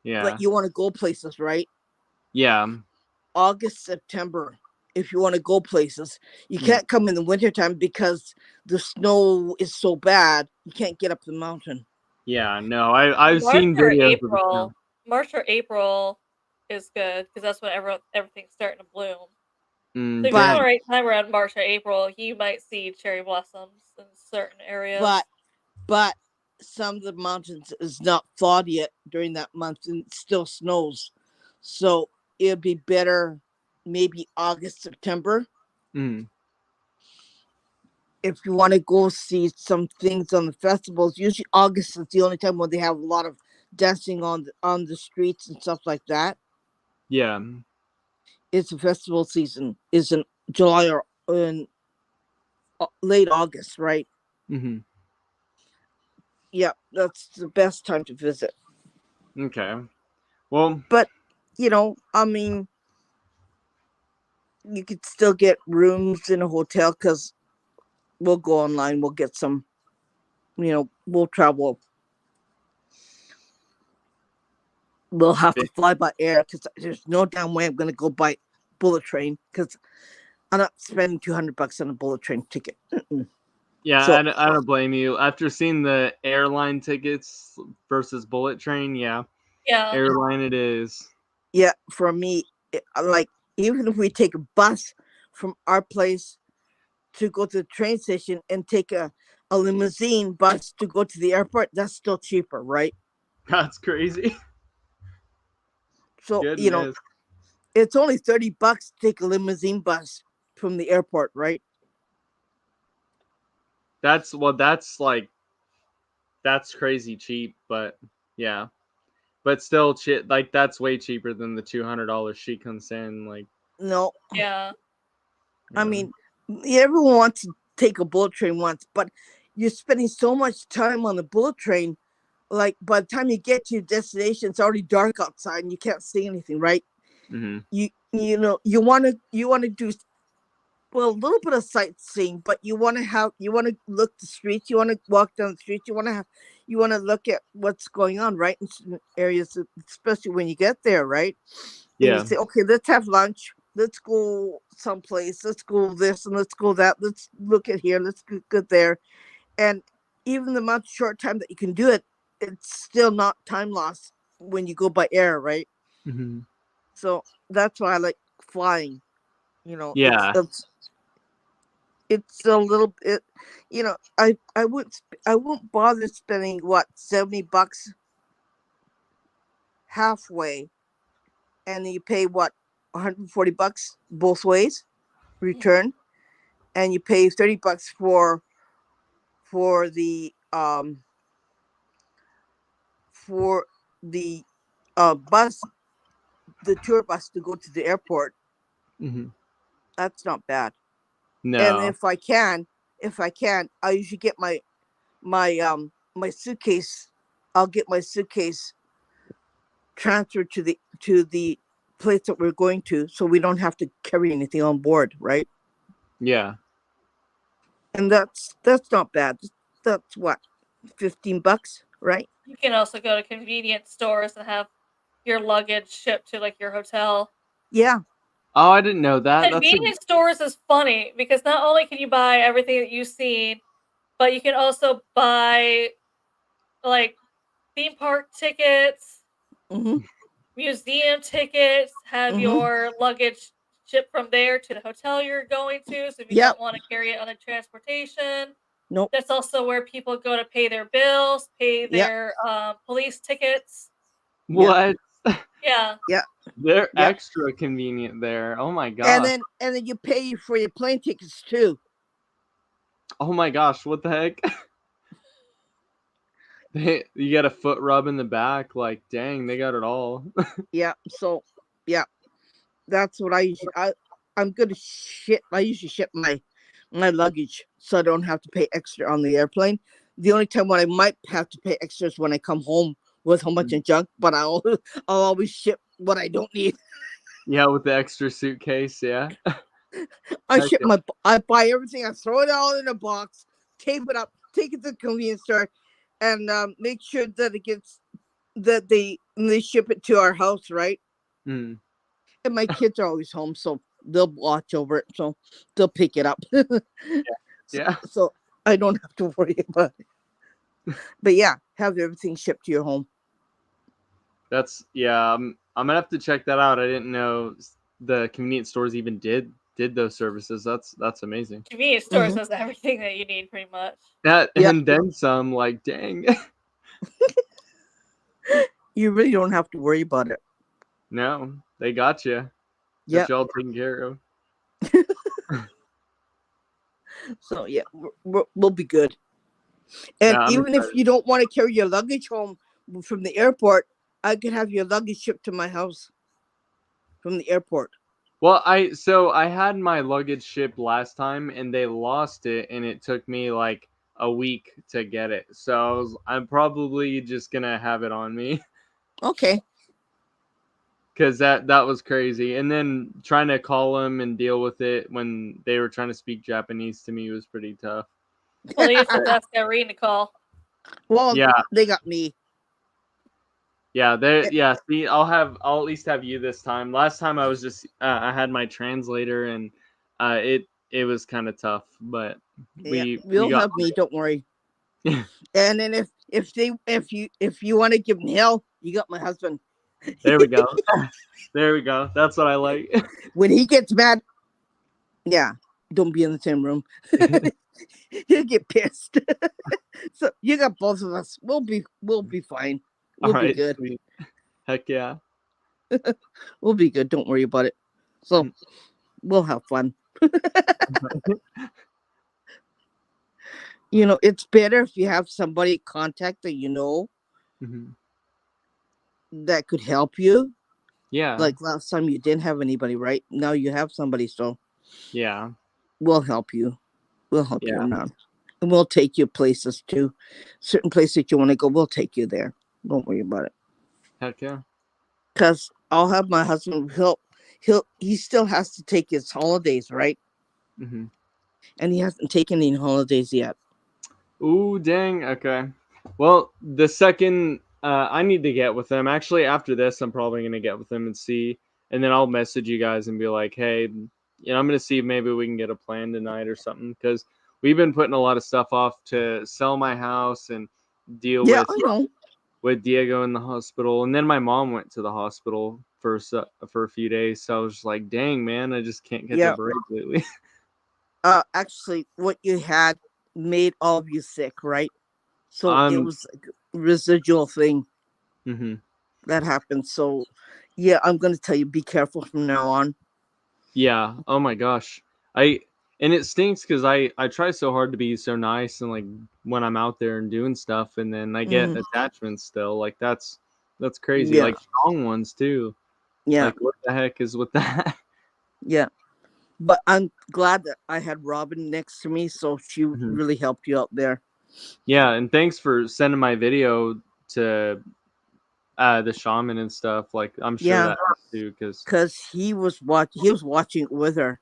Yeah. But you want to go places, right? Yeah. August, September. If you want to go places, you can't come in the wintertime because the snow is so bad. You can't get up the mountain. Yeah, no, I've seen videos April. March or April is good because that's when everything's starting to bloom. So if you're on the right time around March or April, you might see cherry blossoms in certain areas. But some of the mountains is not thawed yet during that month and it still snows. So it'd be better maybe August, September. If you want to go see some things on the festivals, usually August is the only time when they have a lot of dancing on the streets and stuff like that. Yeah. It's a festival season. Is in July or in late August, right? Yeah, that's the best time to visit. Okay. Well, but I mean, you could still get rooms in a hotel because we'll go online. We'll get some. We'll travel. We'll have to fly by air because there's no damn way I'm going to go by bullet train because I'm not spending $200 on a bullet train ticket. Yeah, So I don't blame you. After seeing the airline tickets versus bullet train, yeah, Yeah. airline it is. yeah, for me, like even if we take a bus from our place to go to the train station and take a limousine bus to go to the airport, that's still cheaper, right? That's crazy. So Goodness. it's only $30 to take a limousine bus from the airport, right? That's that's crazy cheap, but yeah. But still like that's way cheaper than the $200 she comes in, like No, Yeah. I mean, everyone wants to take a bullet train once, but you're spending so much time on the bullet train. Like by the time you get to your destination, it's already dark outside and you can't see anything, right? mm-hmm. You want to do well a little bit of sightseeing, but you want to look the streets, you want to walk down the streets, you want to look at what's going on, right, in certain areas, especially when you get there, right? And you Yeah. say, okay, let's have lunch, let's go someplace, let's go this and let's go that, let's look at here, let's go there. And even the amount of short time that you can do it, it's still not time loss when you go by air, right? Mm-hmm. So that's why I like flying. Yeah. It's a little bit, I wouldn't bother spending what $70 halfway, and you pay what $140 both ways return, and you pay $30 for the for the bus, the tour bus to go to the airport. Mm-hmm. That's not bad. And No. if I can, I usually get my suitcase. I'll get my suitcase transferred to the place that we're going to, so we don't have to carry anything on board, right? Yeah. And that's not bad. That's what, $15, right? You can also go to convenience stores and have your luggage shipped to like your hotel. Yeah. Oh, I didn't know that. Convenience stores is funny because not only can you buy everything that you've seen, but you can also buy like theme park tickets, Mm-hmm. museum tickets, have Mm-hmm. your luggage shipped from there to the hotel you're going to. So if you Yep. don't want to carry it on the transportation, Nope. that's also where people go to pay their bills, pay Yep. their police tickets. What? Yeah. Yeah. They're Yep. extra convenient there. Oh my And gosh. then you pay for your plane tickets too. Oh my gosh, what the heck? You got a foot rub in the back, like dang, they got it all. Yeah. So yeah, that's what I'm gonna ship. I usually ship my luggage so I don't have to pay extra on the airplane. The only time when I might have to pay extra is when I come home with a bunch of junk, but I'll always ship what I don't need. Yeah, with the extra suitcase, yeah. Heck yeah. I buy everything, I throw it all in a box, tape it up, take it to the convenience store, and make sure that it gets that they ship it to our house, right? Mm, And my kids are always home, so they'll watch over it, so they'll pick it up. yeah. So I don't have to worry about it. But yeah, have everything shipped to your home. That's yeah, I'm gonna have to check that out. I didn't know the convenience stores even did those services. That's amazing. Convenience stores Mhm. has everything that you need pretty much. That Yeah, and then some, like dang. you really don't have to worry about it. No, they got you. Yeah. Got you all taken care of. So yeah, we'll be good. And Yeah, I'm even if excited. you don't want to carry your luggage home from the airport, I could have your luggage shipped to my house from the airport. Well, I had my luggage shipped last time and they lost it and it took me like a week to get it. So I'm probably just gonna have it on me Okay. because that was crazy. And then trying to call them and deal with it when they were trying to speak Japanese to me was pretty tough. Well, you just ask Irene to call. Well, Yeah, they got me. Eh, yeah. See, I'll at least have you this time. Last time I was just I had my translator and it was kind of tough, but we you'll got have me. Don't worry. And then if you want to give him hell, you got my husband. there we go. There we go. That's what I like. When he gets mad, yeah, don't be in the same room. He'll get pissed. So you got both of us. We'll be fine. All We'll be right, good. sweet. Heck yeah. We'll be good. Don't worry about it. So we'll have fun. It's better if you have somebody contact that Mhm. that could help you. Yeah. Like last time you didn't have anybody, right? Now you have somebody, so Yeah. we'll help you. We'll help you Yeah. around. And we'll take you places too. Certain places you want to go, we'll take you there. Don't worry about it. Heck yeah. Because I'll have my husband, he still has to take his holidays, right? hmm And he hasn't taken any holidays yet. Ooh, dang. Okay. Well, the second I need to get with them. Actually, after this, I'm probably gonna get with them and see, and then I'll message you guys and be like, hey, I'm gonna see if maybe we can get a plan tonight or something, because we've been putting a lot of stuff off to sell my house and deal Yeah, I know. with Diego in the hospital, and then my mom went to the hospital for a few days. So I was just like, dang, man, I just can't catch a Yeah. break lately. Actually, what you had made all of you sick, right? So it was like a residual thing hmm that happened. So, yeah, I'm going to tell you, be careful from now on. Yeah. Oh my gosh. And it stinks because I try so hard to be so nice and like when I'm out there and doing stuff, and then I get attachments still. Like that's crazy. Yeah. Like strong ones too. Yeah. Like what the heck is with that? Yeah. But I'm glad that I had Robin next to me, so she really helped you out there. Yeah, and thanks for sending my video to the shaman and stuff. Like I'm sure that helped too, because he was watching it with her.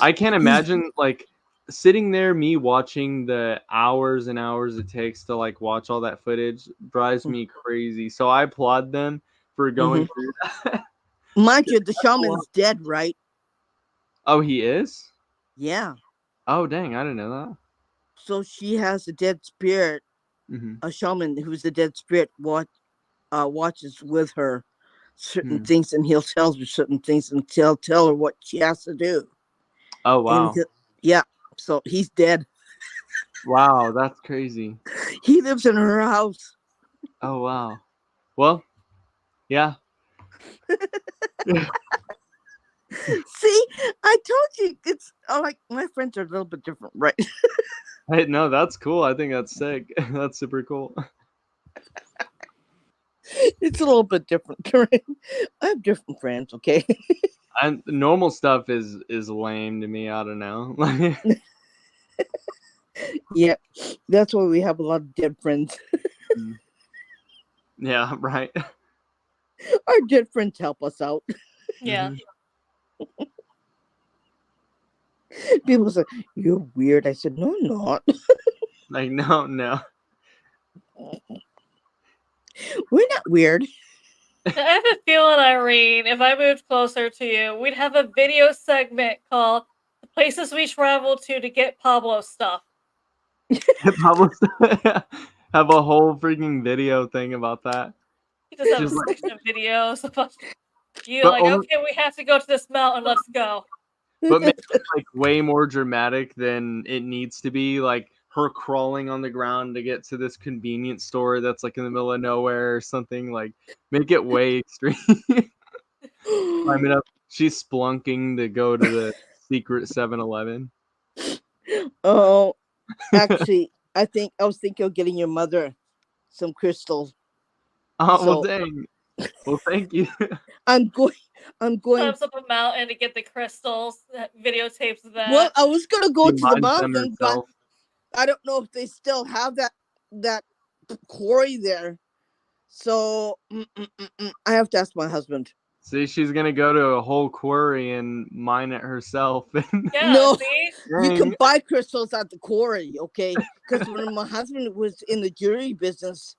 I can't imagine like sitting there, me watching the hours and hours it takes to like watch all that footage drives me crazy. So I applaud them for going through that. Mind you, the shaman's dead, right? Oh, he is? Yeah. Oh, dang, I didn't know that. So she has a dead spirit, a shaman who's a dead spirit watches with her certain things, and he'll tell her certain things and tell her what she has to do. Oh, wow. Yeah. So he's dead. Wow, that's crazy. He lives in her house. Oh, wow. Well, yeah. See, I told you it's like my friends are a little bit different, right? Hey, no, that's cool. I think that's sick. That's super cool. It's a little bit different. Right? I have different friends, okay? And normal stuff is lame to me. I don't know. Yeah, that's why we have a lot of dead friends. Yeah, right. Our dead friends help us out. Yeah. People say, you're weird. I said, no, I'm not. Like, no. We're not weird. I have a feeling, Irene, if I moved closer to you, we'd have a video segment called "The Places We Travel to Get Pablo Stuff." Pablo have a whole freaking video thing about that. You just have a Just like, section of videos about you but like, only, okay, we have to go to this mountain, let's go. but make it like way more dramatic than it needs to be. Like her crawling on the ground to get to this convenience store that's like in the middle of nowhere or something. Like make it way extreme. Climbing up, she's splunking to go to the secret 7-Eleven. Oh, actually, I was thinking of getting your mother some crystals. Oh, well, dang. Well, thank you. I'm going. Climbs up a mountain to get the crystals, videotapes that. Well, I was gonna go She to the minds them mountain, but herself. I don't know if they still have that quarry there. So I have to ask my husband. See, she's gonna go to a whole quarry and mine it herself. Yeah, No, see? you can buy crystals at the quarry, okay? Because when my husband was in the jewelry business,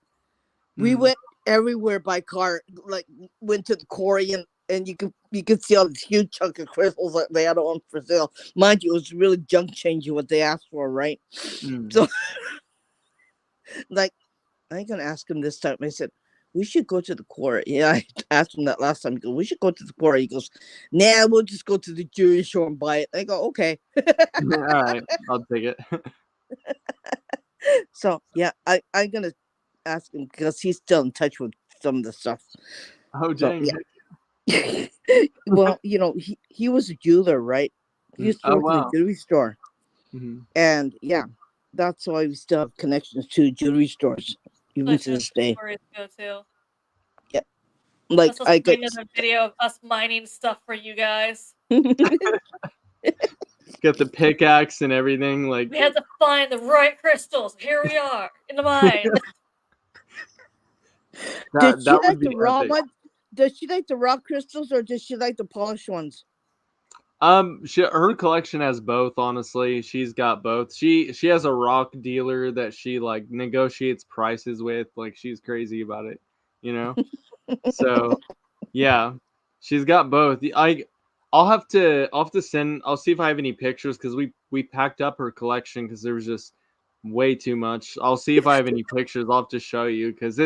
we went everywhere by car. Like went to the quarry and and you could see all this huge chunk of crystals that they had on for sale. Mind you, it was really junk changing what they asked for, right? Mm. So, like, I ain't gonna ask him this time. I said, we should go to the quarry. Yeah, I asked him that last time. He goes, we should go to the quarry. He goes, nah, we'll just go to the jewelry store and buy it. I go, okay. All right, I'll take it. So yeah, I'm gonna ask him because he's still in touch with some of the stuff. Oh So dang! yeah. Well, he was a jeweler, right? He used to Oh work in a wow! jewelry store, Mhm. and yeah, that's why we still have connections to jewelry stores even Like to the this day. stories go too. Like Let's just I find got. another video of us mining stuff for you guys. Got the pickaxe and everything. Like We had to find the right crystals. Here we are in the mine. Did she that would like be the raw epic. ones? Does she like the raw crystals or does she like the polished ones? Her collection has both. Honestly, she's got both. She has a rock dealer that she like negotiates prices with. Like she's crazy about it, you know. So yeah, she's got both. I'll have to send. I'll see if I have any pictures because we packed up her collection because there was just way too much. I'll see if I have any pictures. I'll have to show you because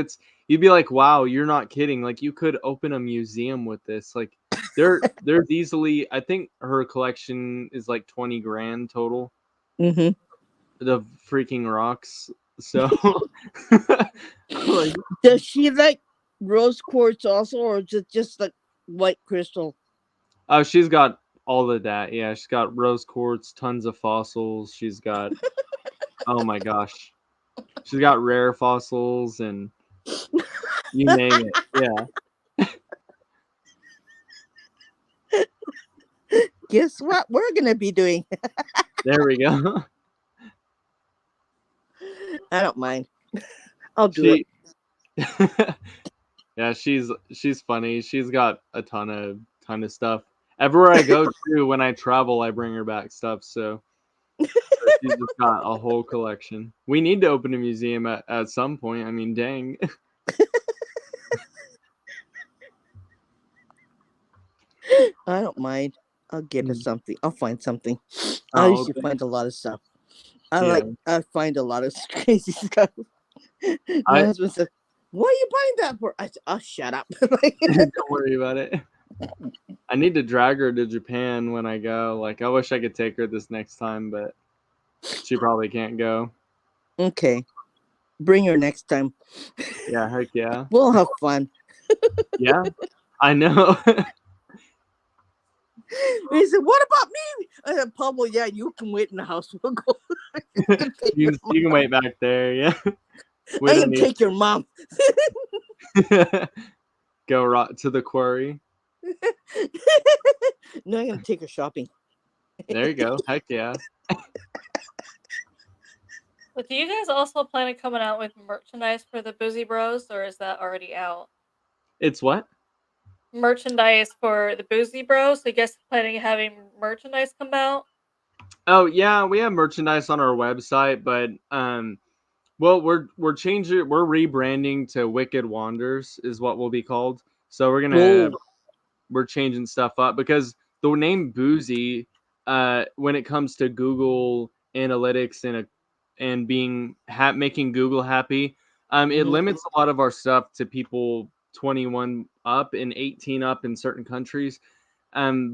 you'd be like, wow, you're not kidding. Like you could open a museum with this. Like there's easily. I think her collection is like 20 grand total. Mm-hmm. The freaking rocks. So like Does she like rose quartz also, or just like white crystal? oh, she's got all of that. Yeah, she's got rose quartz, tons of fossils. She's got oh my gosh, she's got rare fossils and you name it. Yeah, Guess what we're gonna be doing? there we go. I don't mind. I'll do it. She, yeah, she's funny. She's got a ton of stuff. Everywhere I go to, when I travel, I bring her back stuff. So she's just got a whole collection. We need to open a museum at some point. I mean, dang. I don't mind. I'll get her Mm. something. I'll find something. I Oh, usually okay. find a lot of stuff. Yeah. I find a lot of crazy stuff. My I husband said, "What are you buying that for?" I said, "Oh, shut up." don't worry about it. I need to drag her to Japan when I go. Like, I wish I could take her this next time, but she probably can't go. Okay, bring her next time. Yeah, heck yeah. We'll have fun. Yeah, I know. He said, "What about me?" I said, "Pablo, yeah, you can wait in the house. We'll go." You can wait back there. Yeah, we I don't can need take your mom. go right to the quarry. No, I'm gonna take her shopping. There you go. Heck yeah. But do you guys also plan on coming out with merchandise for the Boozy Bros, or is that already out? It's what? Merchandise for the Boozy Bros. So you guys planning on having merchandise come out? Oh yeah, we have merchandise on our website, but well, we're changing. We're rebranding to Wicked Wanders is what we'll be called. So Whoa. we're changing stuff up because the name Boozy, when it comes to Google Analytics and making Google happy, it Mhm. limits a lot of our stuff to people 21 up and 18 up in certain countries,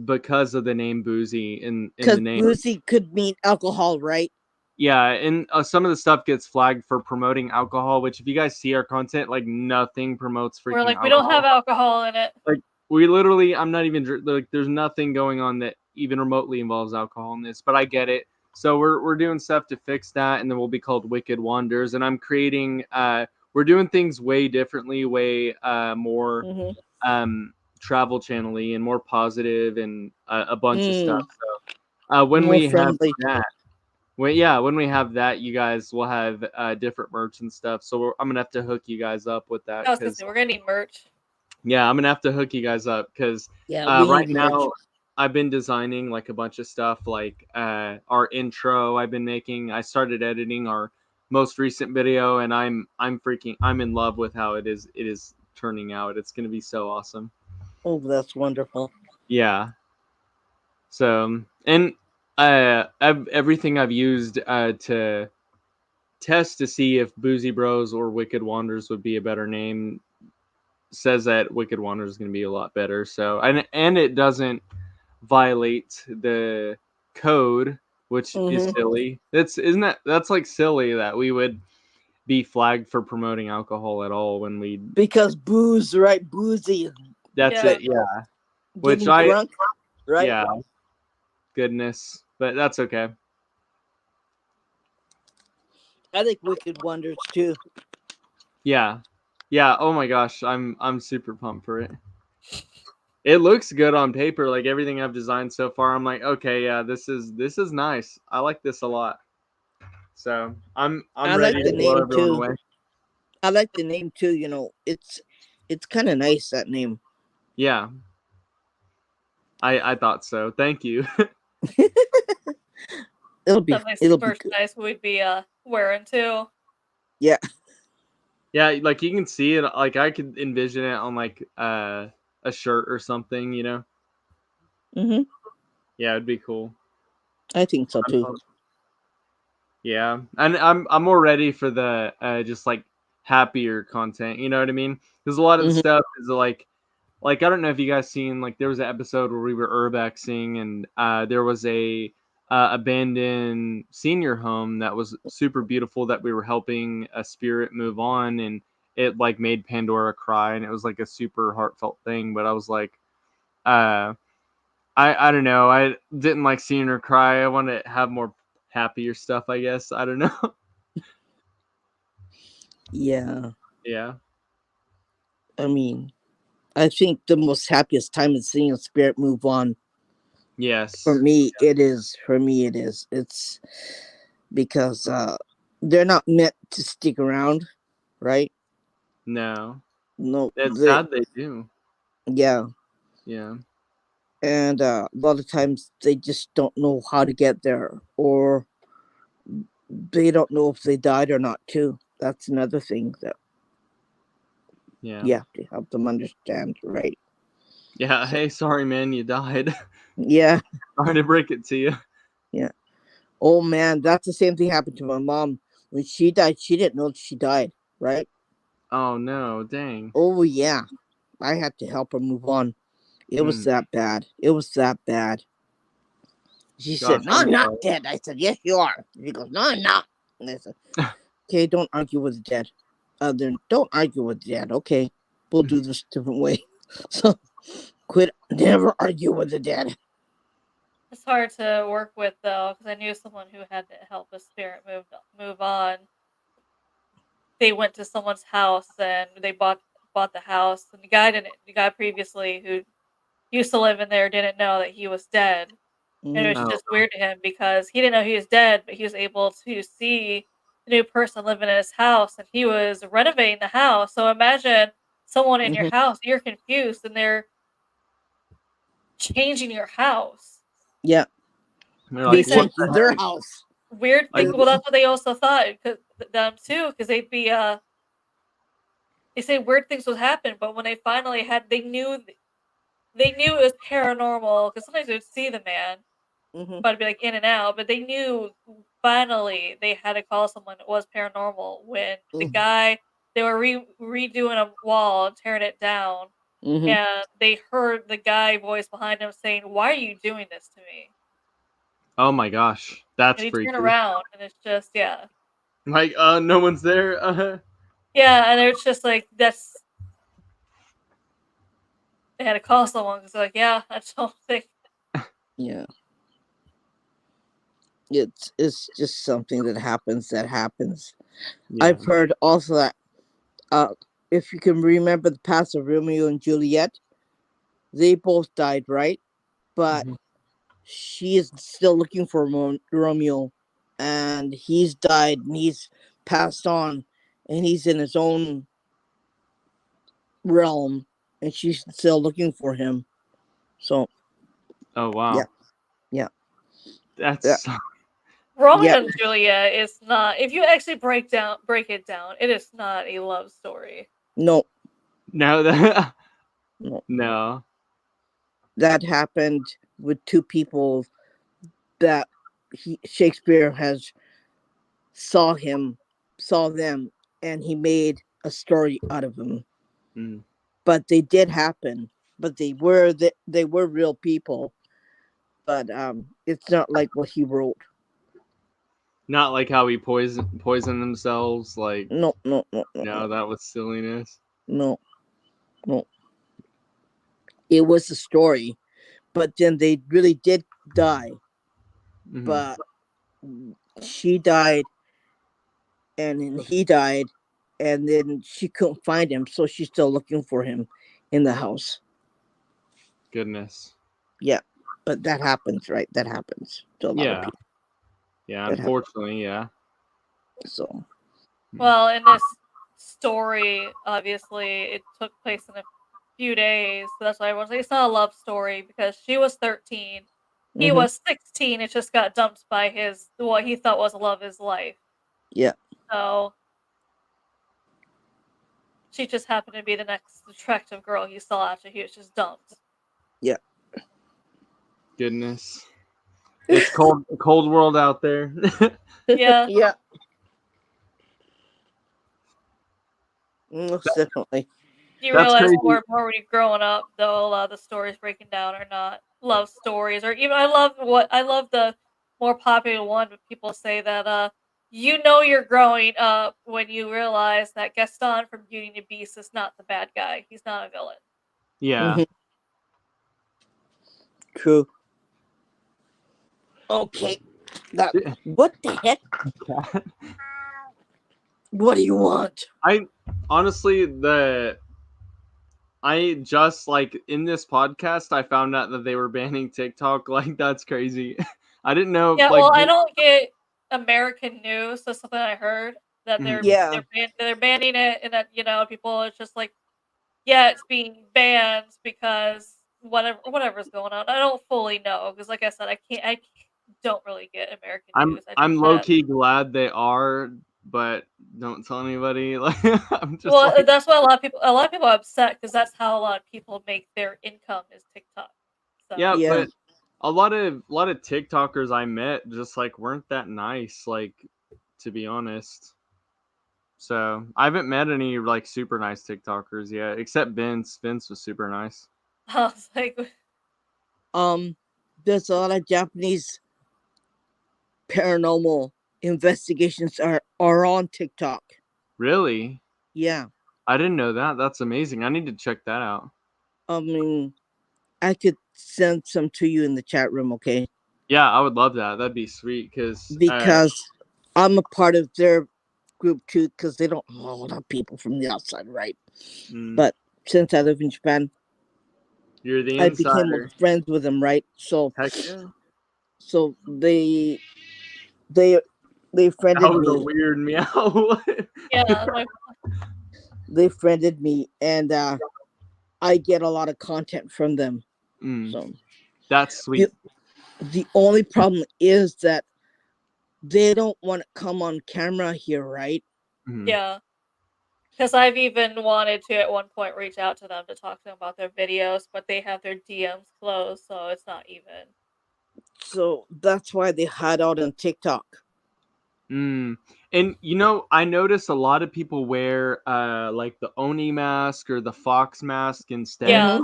because of the name Boozy in the Because name. boozy could mean alcohol, right? Yeah, and some of the stuff gets flagged for promoting alcohol, which if you guys see our content, like nothing promotes We're freaking like, we don't alcohol. have alcohol in it. Like we literally, I'm not even like, there's nothing going on that even remotely involves alcohol in this, but I get it. So we're doing stuff to fix that, and then we'll be called Wicked Wonders. And I'm creating, we're doing things way differently, way more Mm-hmm. travel channel-y and more positive and a bunch of stuff. Mm, So when more we have friendly. that. Well, yeah, when we have that, you guys will have different merch and stuff. So I'm gonna have to hook you guys up with that I was gonna because say we're gonna need merch. yeah, I'm gonna have to hook you guys up because Yeah, we right need merch. now I've been designing like a bunch of stuff, like our intro. I've been making. I started editing our most recent video, and I'm in love with how it is turning out. It's gonna be so awesome. Oh, that's wonderful. Yeah. So, and everything I've used to test to see if Boozy Bros or Wicked Wanders would be a better name says that Wicked Wanders is going to be a lot better. So, and it doesn't violate the code, which is silly. That's like silly that we would be flagged for promoting alcohol at all when we. Because booze, right? Boozy. That's Yeah. it. Yeah. Which Getting drunk, right? Yeah. Goodness, but that's okay. I think Wicked Wonders too. Yeah. Yeah. Oh my gosh, I'm super pumped for it. It looks good on paper, like everything I've designed so far. I'm like, okay, yeah, this is nice. I like this a lot. So I'm I ready like the to blow name everyone too. away. I like the name too. You know, it's kind of nice, that name. Yeah. I thought so. Thank you. It'll be Something good. nice we'd be wearing too. Yeah. Yeah, like you can see it, like I could envision it on like a shirt or something, you know. Mhm. Yeah, it'd be cool. I think so I'm too. pumped. Yeah, and I'm more ready for the just like happier content. You know what I mean? Because a lot of the Mhm. stuff is like I don't know if you guys seen, like there was an episode where we were urbexing and there was a abandoned senior home that was super beautiful that we were helping a spirit move on, and it like made Pandora cry, and it was like a super heartfelt thing. But I was like, uh, I don't know. I didn't like seeing her cry. I want to have more happier stuff, I guess. I don't know. Yeah. Yeah. I mean, I think the most happiest time is seeing a spirit move on. Yes. For me, it is. For me, it is. It's because they're not meant to stick around, right? No. No, It's sad they do. yeah. Yeah. And a lot of times they just don't know how to get there, or they don't know if they died or not too. That's another thing that Yeah. you have to help them understand, right? Yeah. So- Hey, sorry, man, you died. Yeah. Sorry to break it to you. Yeah. Oh man, that's the same thing happened to my mom. When she died, she didn't know she died, right? Oh no, dang. Oh yeah. I had to help her move on. It was Mm, that bad. It was that bad. She gosh, said, "No, I'm not dead." I said, "Yes, you are." She goes, "No, I'm not." And I said, "Okay, don't argue with the dead. Then don't argue with the dead. Okay, we'll do this a different way." So quit. Never argue with the dead. It's hard to work with though, because I knew someone who had to help a spirit move on. They went to someone's house and they bought the house, and the guy previously who used to live in there didn't know that he was dead. And it was Mhm. Oh, just weird to him because he didn't know he was dead, but he was able to see the new person living in his house, and he was renovating the house. So imagine someone in your Mhm. house, you're confused, and they're changing your house. Yeah, they're He like, they're said what changing the their heck? house. weird thing. Like, Well, that's what they also thought, cause them too, because they'd be they say weird things would happen, but when they finally had, they knew it was paranormal because sometimes they'd see the man, Mhm. but it'd be like in and out. But they knew finally they had to call someone it was paranormal when the Mhm. guy they were redoing a wall and tearing it down, Mhm. and they heard the guy voice behind him saying, "Why are you doing this to me?" oh my gosh, that's And he turned freaky. around, and it's just yeah, Like, no one's there. yeah, and it's just like that's they had to call someone because like yeah, I don't think Yeah, it's just something that happens. That happens. Yeah. I've heard also that uh, if you can remember the past of Romeo and Juliet, they both died, right? But Mhm. she is still looking for Romeo, and he's died and he's passed on, and he's in his own realm, and she's still looking for him. So Oh yeah, wow, yeah, yeah, that's Romeo yeah. and Juliet is not. If you actually break it down, it is not a love story. No, no that no. no. that happened with two people that Shakespeare has saw them, and he made a story out of them. Mm. But they did happen. But they were real people. But it's not like what he wrote. Not like how he poison themselves. Like, No, that was silliness. no. It was a story, but then they really did die. Mhm. But she died, and then he died, and then she couldn't find him, so she's still looking for him in the house. Goodness. Yeah, but that happens, right? That happens to a lot of people. Yeah, That unfortunately, yeah. So, Well, in this story, obviously, it took place in a few days. So that's why I was like, it's not a love story because she was 13, he mhm, was 16. It just got dumped by what he thought was the love of his life. yeah, So she just happened to be the next attractive girl he saw after he was just dumped. yeah. Goodness. It's cold world out there. Yeah. Yeah. Most definitely. You That's realize crazy. more and more when you're growing up, though, a lot of the stories breaking down are not love stories, or even I love the more popular one, but people say that you're growing up when you realize that Gaston from Beauty and the Beast is not the bad guy. He's not a villain. Yeah. Mhm, true. Okay. What the heck? What do you want? I honestly I just like in this podcast I found out that they were banning TikTok. Like, that's crazy. I didn't know Yeah, like well, I don't get American news. That's something I heard that Mhm. Yeah. they're banning it, and that people are just like, yeah, it's being banned because whatever's going on. I don't fully know because, like I said, I don't really get American news. I just I'm low key glad they are, but don't tell anybody. Like, I'm just well, like, that's why a lot of people are upset because that's how a lot of people make their income is TikTok. So yeah, Yeah. but a lot of TikTokers I met just like weren't that nice, like, to be honest. So I haven't met any like super nice TikTokers yet, except Vince. Vince was super nice. I was like, There's a lot of Japanese paranormal investigations are on TikTok. Really? Yeah. I didn't know that. That's amazing. I need to check that out. I mean, I could send some to you in the chat room, okay? Yeah, I would love that. That'd be sweet Because I'm a part of their group too, because they don't know a lot of people from the outside, right? But since I live in Japan, you're the I became insider. friends with them, right? So Heck yeah. so they friended That was a me. weird meow. yeah, They friended me, and I get a lot of content from them. So That's sweet. the only problem is that they don't want to come on camera here, right? yeah. Because I've even wanted to at one point reach out to them to talk to them about their videos, but they have their DMs closed, so it's not even. So that's why they hide out on TikTok. And I notice a lot of people wear like the Oni mask or the Fox mask instead, Yeah.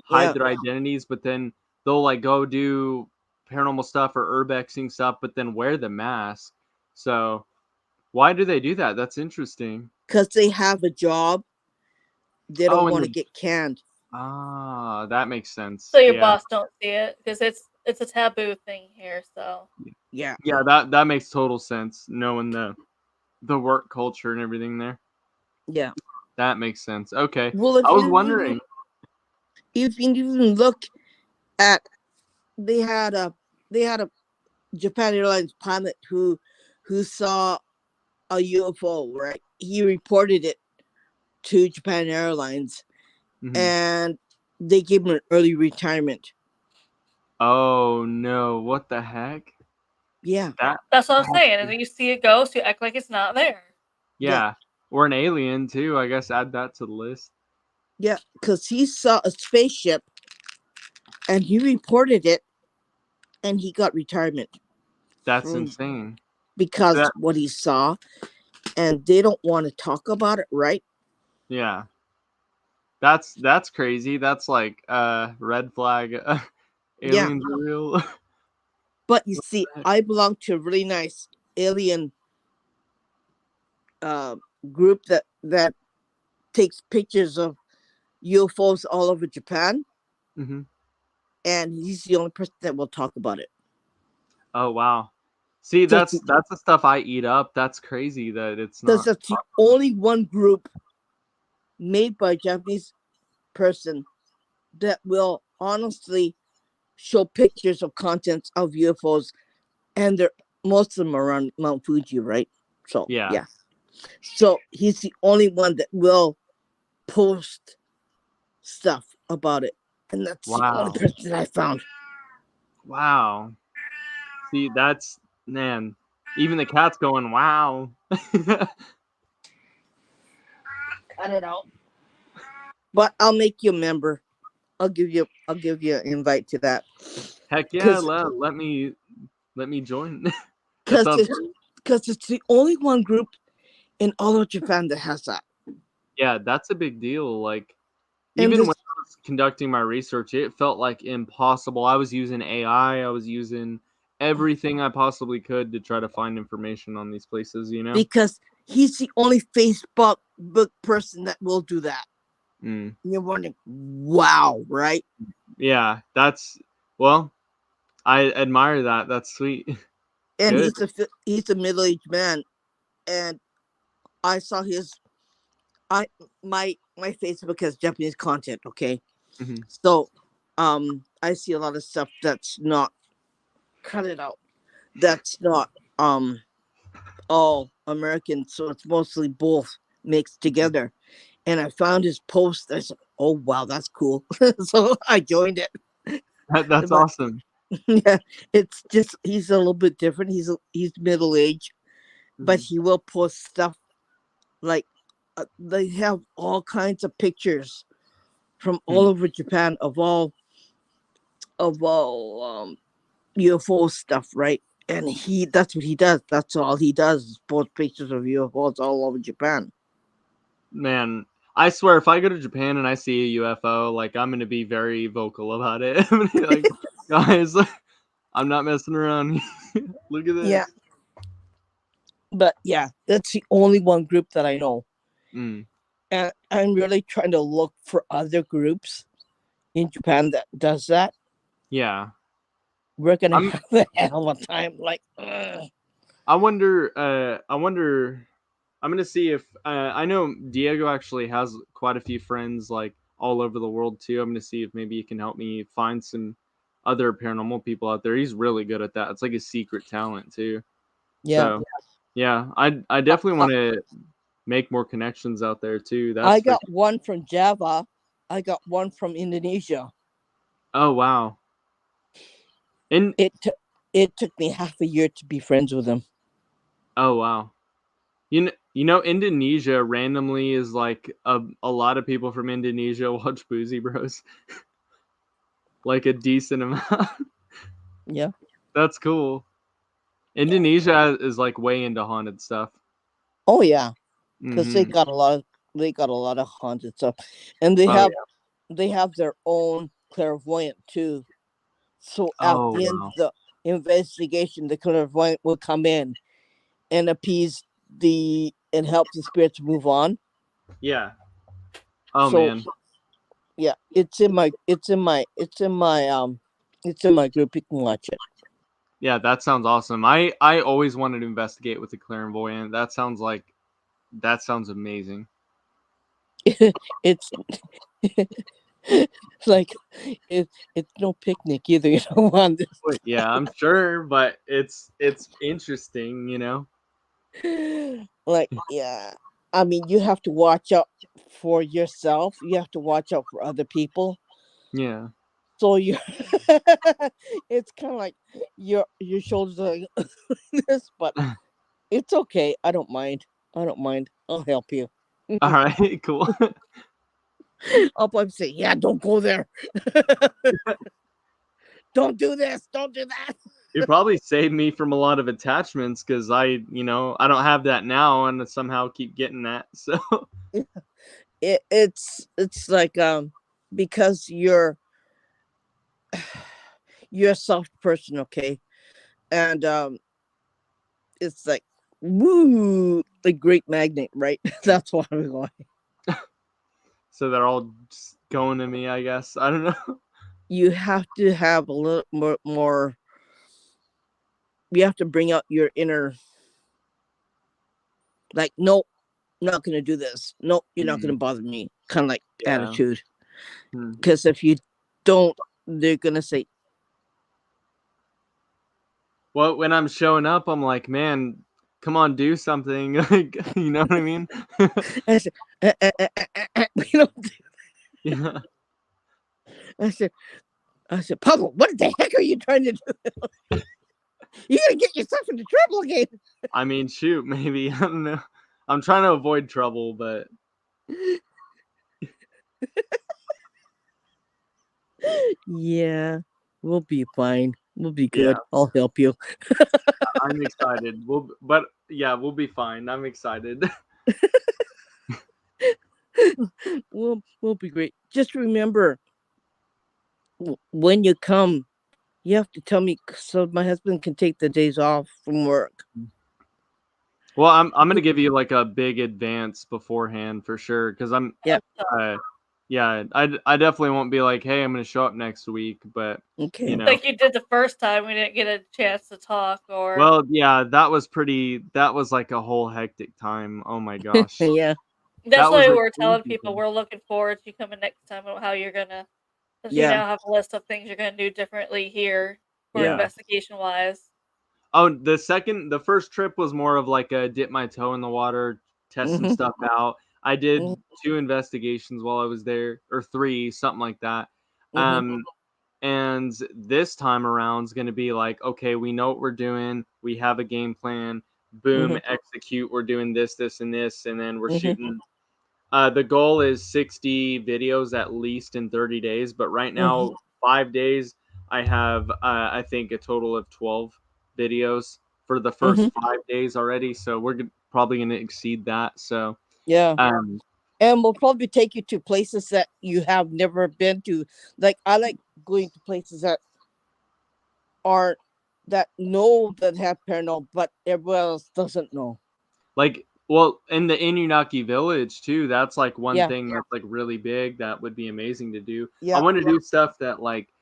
hide Yeah. their identities, but then they'll like go do paranormal stuff or urbexing stuff, but then wear the mask. So why do they do that? That's interesting. Because they have a job. They don't want to get canned. That makes sense. So your Yeah. boss don't see it because it's a taboo thing here. So Yeah. Yeah, that makes total sense, knowing the work culture and everything there. Yeah. That makes sense. Okay. Well, I was wondering. If you even look at, they had a Japan Airlines pilot who saw a UFO, right? He reported it to Japan Airlines, and they gave him an early retirement. Oh no! What the heck? Yeah. that's what I'm saying. And then you see a ghost, you act like it's not there. Yeah. Or an alien too. I guess add that to the list. Yeah, because he saw a spaceship, and he reported it, and he got retirement That's from, insane. because That, what he saw, and they don't want to talk about it, right? yeah. That's crazy. That's like red flag. Yeah, Aliens are real. but you see, I belong to a really nice alien uh, group that takes pictures of UFOs all over Japan, Hmm. and he's the only person that will talk about it. Oh wow. See, So that's the stuff I eat up. That's crazy that it's that's not. the only one group made by a Japanese person that will honestly show pictures of contents of UFOs, and they're most of them are on Mount Fuji, right? So Yeah. yeah, so he's the only one that will post stuff about it, and that's the only Wow. person I found. Wow. See, that's man. Even the cat's going, wow. Cut it out. But I'll make you a member. I'll give you an invite to that. Heck yeah, Because let me join. That sounds it's the only one group in all of Japan that has that. yeah, that's a big deal. Like And even when this I was conducting my research, it felt like impossible. I was using AI, I was using everything I possibly could to try to find information on these places, you know? because he's the only Facebook person that will do that. Mm. And you're wondering, wow, right? Yeah, that's well, I admire that. That's sweet. And Good. he's a middle-aged man, and I saw his my Facebook has Japanese content, okay? Hmm. So I see a lot of stuff that's not, cut it out. That's not all American, so it's mostly both mixed together. And I found his post. I said, "Oh wow, that's cool." So I joined it. That's But awesome. yeah, it's just he's a little bit different. He's middle aged, but Mhm. he will post stuff like they have all kinds of pictures from Hmm. all over Japan of all UFO stuff, right? And that's what he does. That's all he does is post pictures of UFOs all over Japan. Man, I swear if I go to Japan and I see a UFO, like I'm gonna be very vocal about it. I'm gonna be like, guys, I'm not messing around. Look at Yeah, this. but yeah, that's the only one group that I know. Mm, And I'm really trying to look for other groups in Japan that does that. yeah. We're gonna I'm have a hell of a time. Like, ugh. I wonder I'm gonna see if I know Diego actually has quite a few friends like all over the world too. I'm gonna see if maybe he can help me find some other paranormal people out there. He's really good at that. It's like a secret talent too. Yeah, So yeah, I I, definitely want to make more connections out there too. I That's for got one from Java. I got one from Indonesia. oh wow. And It took me half a year to be friends with him. oh wow. You know Indonesia randomly is like a lot of people from Indonesia watch Boozy Bros. Like a decent amount. Yeah. That's cool. Indonesia is like way into haunted stuff. Oh yeah, because Hmm. they got a lot of haunted stuff, and Oh yeah. they have their own clairvoyant too. So at Oh the end wow. of the investigation, the clairvoyant will come in and appease and help the spirits move on. Yeah. Oh So man. yeah, it's in my group. You can watch Yeah, that sounds awesome. I always wanted to investigate with a clairvoyant. That sounds amazing. it. It's like it's no picnic either. You don't want Wait, yeah, I'm sure, but it's interesting, you know. this. Like, yeah. I mean, you have to watch out for yourself. You have to watch out for other people. Yeah. So you, it's kind of like your shoulders are like this, but it's okay. I don't mind. I don't mind. I'll help you. All right, cool. I'll probably say, yeah, don't go there. don't do this, don't do that. It probably saved me from a lot of attachments because I don't have that now and somehow keep getting that. So It's like because you're a soft person, okay, and it's like woo, the great magnet, right? That's what I'm going. so they're all just going to me, I guess. I don't know. You have to have a little more. You have to bring out your inner, like, nope, not gonna do this. Nope, you're not gonna bother me. Kind of like attitude. Because if you don't, they're gonna say, well, when I'm showing up, I'm like, man, come on, do something. Like, you know what I mean? I said, we don't do Yeah. I said, Pablo, what the heck are you trying to do? You're gonna get yourself into trouble again. I mean, shoot, maybe. I don't know. I'm trying to avoid trouble, but Yeah, we'll be fine. We'll be yeah, good. I'll help you. I'm excited. We'll be fine. I'm excited. We'll be great. Just remember, when you come, you have to tell me so my husband can take the days off from work. Well, I'm gonna give you like a big advance beforehand for sure because I'm Yeah. yeah, I definitely won't be like, hey, I'm gonna show up next week, but Okay. you know. Like you did the first time, we didn't get a chance to talk. Or Well, yeah, that was like a whole hectic time. Oh my gosh. Yeah. that's that was why a we're telling crazy people thing. we're looking forward to you coming next time and how you're gonna. Because you Yeah. now have a list of things you're gonna do differently here for Yeah. investigation wise. Oh, the first trip was more of like a dip my toe in the water, test some Mhm. stuff out. I did Mhm. 2 investigations while I was there, or 3, something like that. Mhm. And this time around is going to be like, okay, we know what we're doing. We have a game plan. Boom, Mhm. execute. We're doing this, this, and this, and then we're Mhm. shooting. The goal is 60 videos at least in 30 days, but right now, 5 days, I have, I think, a total of 12 videos for the first Mhm. 5 days already. So we're probably going to exceed that. So, Yeah. um, And we'll probably take you to places that you have never been to. Like I like going to places that are that know that have paranormal, but everyone else doesn't know. like, well, in the Inunaki village too, that's like one Yeah. thing that's like really big that would be amazing to do. I Yeah. want to do stuff that like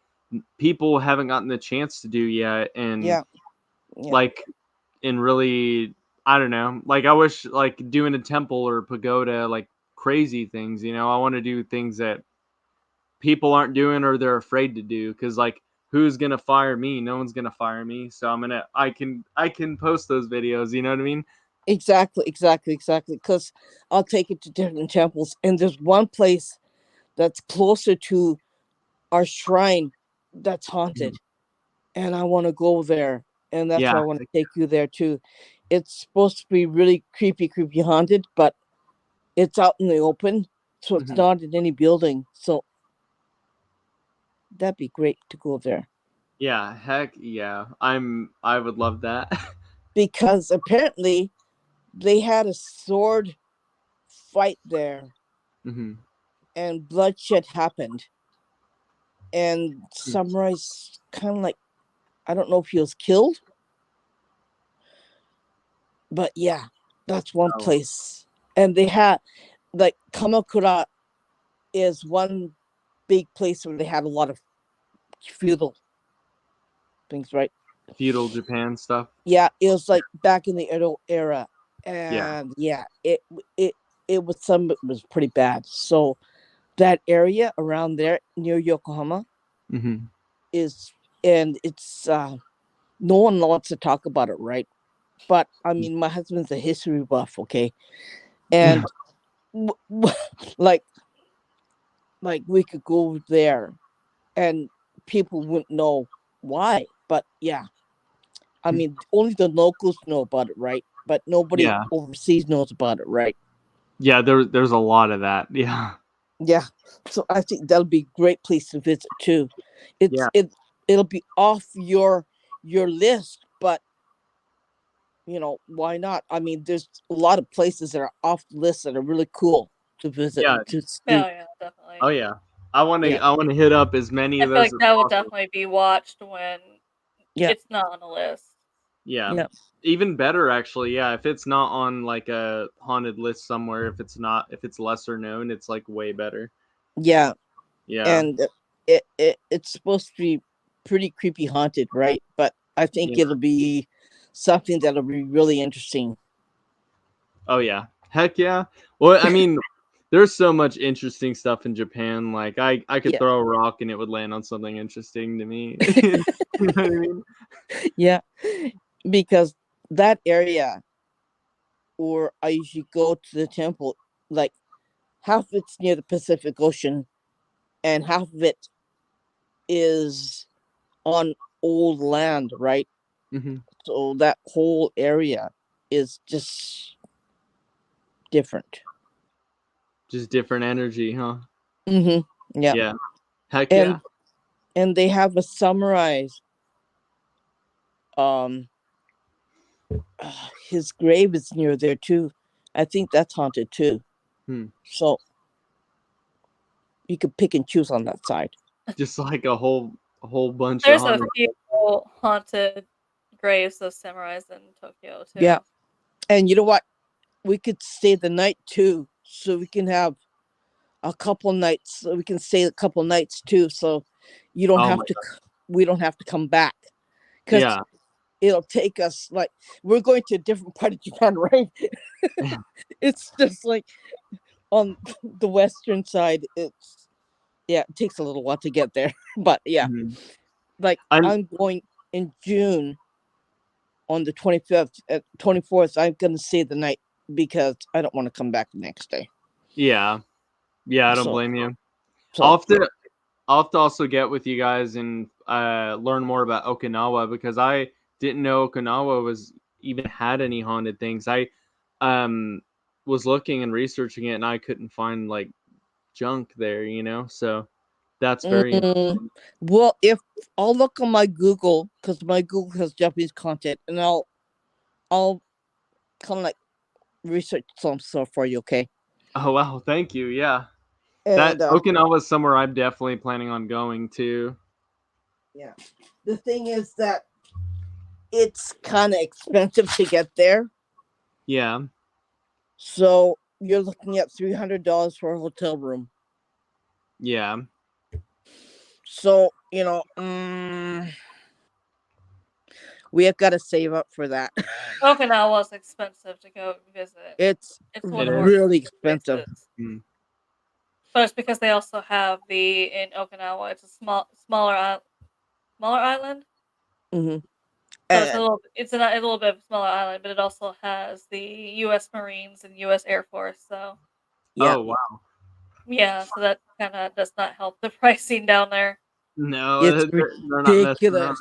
people haven't gotten the chance to do yet, and Yeah. Yeah. like and really, I don't know, like I wish like doing a temple or pagoda, like crazy things, I want to do things that people aren't doing or they're afraid to do, because like who's gonna fire me? No one's gonna fire me, so I can post those videos, you know what I mean? Exactly. Because I'll take it to different temples, and there's one place that's closer to our shrine that's haunted, and I want to go there, and that's why Yeah. I want to take you there too. It's supposed to be really creepy haunted, but it's out in the open, so it's Mhm. not in any building. So that'd be great to go there, Yeah, heck yeah, I would love that. because apparently they had a sword fight there, Hmm. and bloodshed happened, and samurai's kind of like, I don't know if he was killed, but yeah, that's one Oh. place. And they had, like, Kamakura is one big place where they had a lot of feudal things, right? Feudal Japan stuff. Yeah, it was like back in the Edo era, Yeah. and yeah, it was, some of it was pretty bad. So that area around there near Yokohama Hmm. is, and it's no one wants to talk about it, right? But I mean, my husband's a history buff, okay, and like we could go there and people wouldn't know why, but yeah, I mean, only the locals know about it, right? But nobody Yeah. overseas knows about it, right? Yeah, there's a lot of that. Yeah. Yeah. So I think that'll be a great place to visit too. It's Yeah. it'll be off your list, but why not? I mean, there's a lot of places that are off the list that are really cool to visit. Yeah. To see. Yeah, definitely. Oh yeah. I want to. Yeah. I want to hit up as many I of feel those like as that would possible. definitely be watched when Yeah. it's not on the list. Yeah. Yeah. Even better, actually. Yeah. If it's not on like a haunted list somewhere, if it's lesser known, it's like way better. Yeah. Yeah. And it's supposed to be pretty creepy haunted, right? But I think Yeah. it'll be something that'll be really interesting. Oh yeah. Heck yeah. Well, I mean, there's so much interesting stuff in Japan. Like I could Yeah. throw a rock and it would land on something interesting to me. You know what I mean? Yeah. Because that area, or I usually go to the temple, like half of it's near the Pacific Ocean and half of it is on old land, right? Mm-hmm. So that whole area is just different. Just different energy, huh? Mm-hmm. Yeah. Yeah. Heck And yeah. and they have a summarize. His grave is near there too. I think that's haunted too. So you could pick and choose on that side. Just like a whole bunch There's of a haunted. few haunted graves of samurais in Tokyo too. Yeah. And you know what? We could stay the night too. So we can have a couple nights. So we can stay a couple nights too. So you don't Oh have my to. We don't have to come back. Because Yeah. it'll take us, like, we're going to a different part of Japan, right? It's just like on the western side. It takes a little while to get there. But yeah, Mhm. like I'm going in June on the 25th. At 24th, I'm going to stay the night because I don't want to come back the next day. Yeah. Yeah, I don't So- blame you. So I'll have to also get with you guys and learn more about Okinawa, because I didn't know Okinawa was even had any haunted things. I was looking and researching it and I couldn't find like junk there, so that's very interesting. Well, if I'll look on my Google, because my Google has Japanese content, and I'll kind of like research some stuff for you, okay? Oh wow, thank you. Yeah. That And Okinawa is somewhere I'm definitely planning on going to. yeah, the thing is that it's kind of expensive to get there. Yeah. So you're looking at $300 for a hotel room. Yeah. So we have got to save up for that. Okinawa's expensive to go visit. It's one of the really expensive. Mm. But it's because they also have in Okinawa. It's a smaller island. Mm-hmm. So it's a little bit of a smaller island, but it also has the U.S. Marines and U.S. Air Force. So Yeah. Oh wow. yeah, so that kind of does not help the pricing down there. No, It's they're not messing around. ridiculous.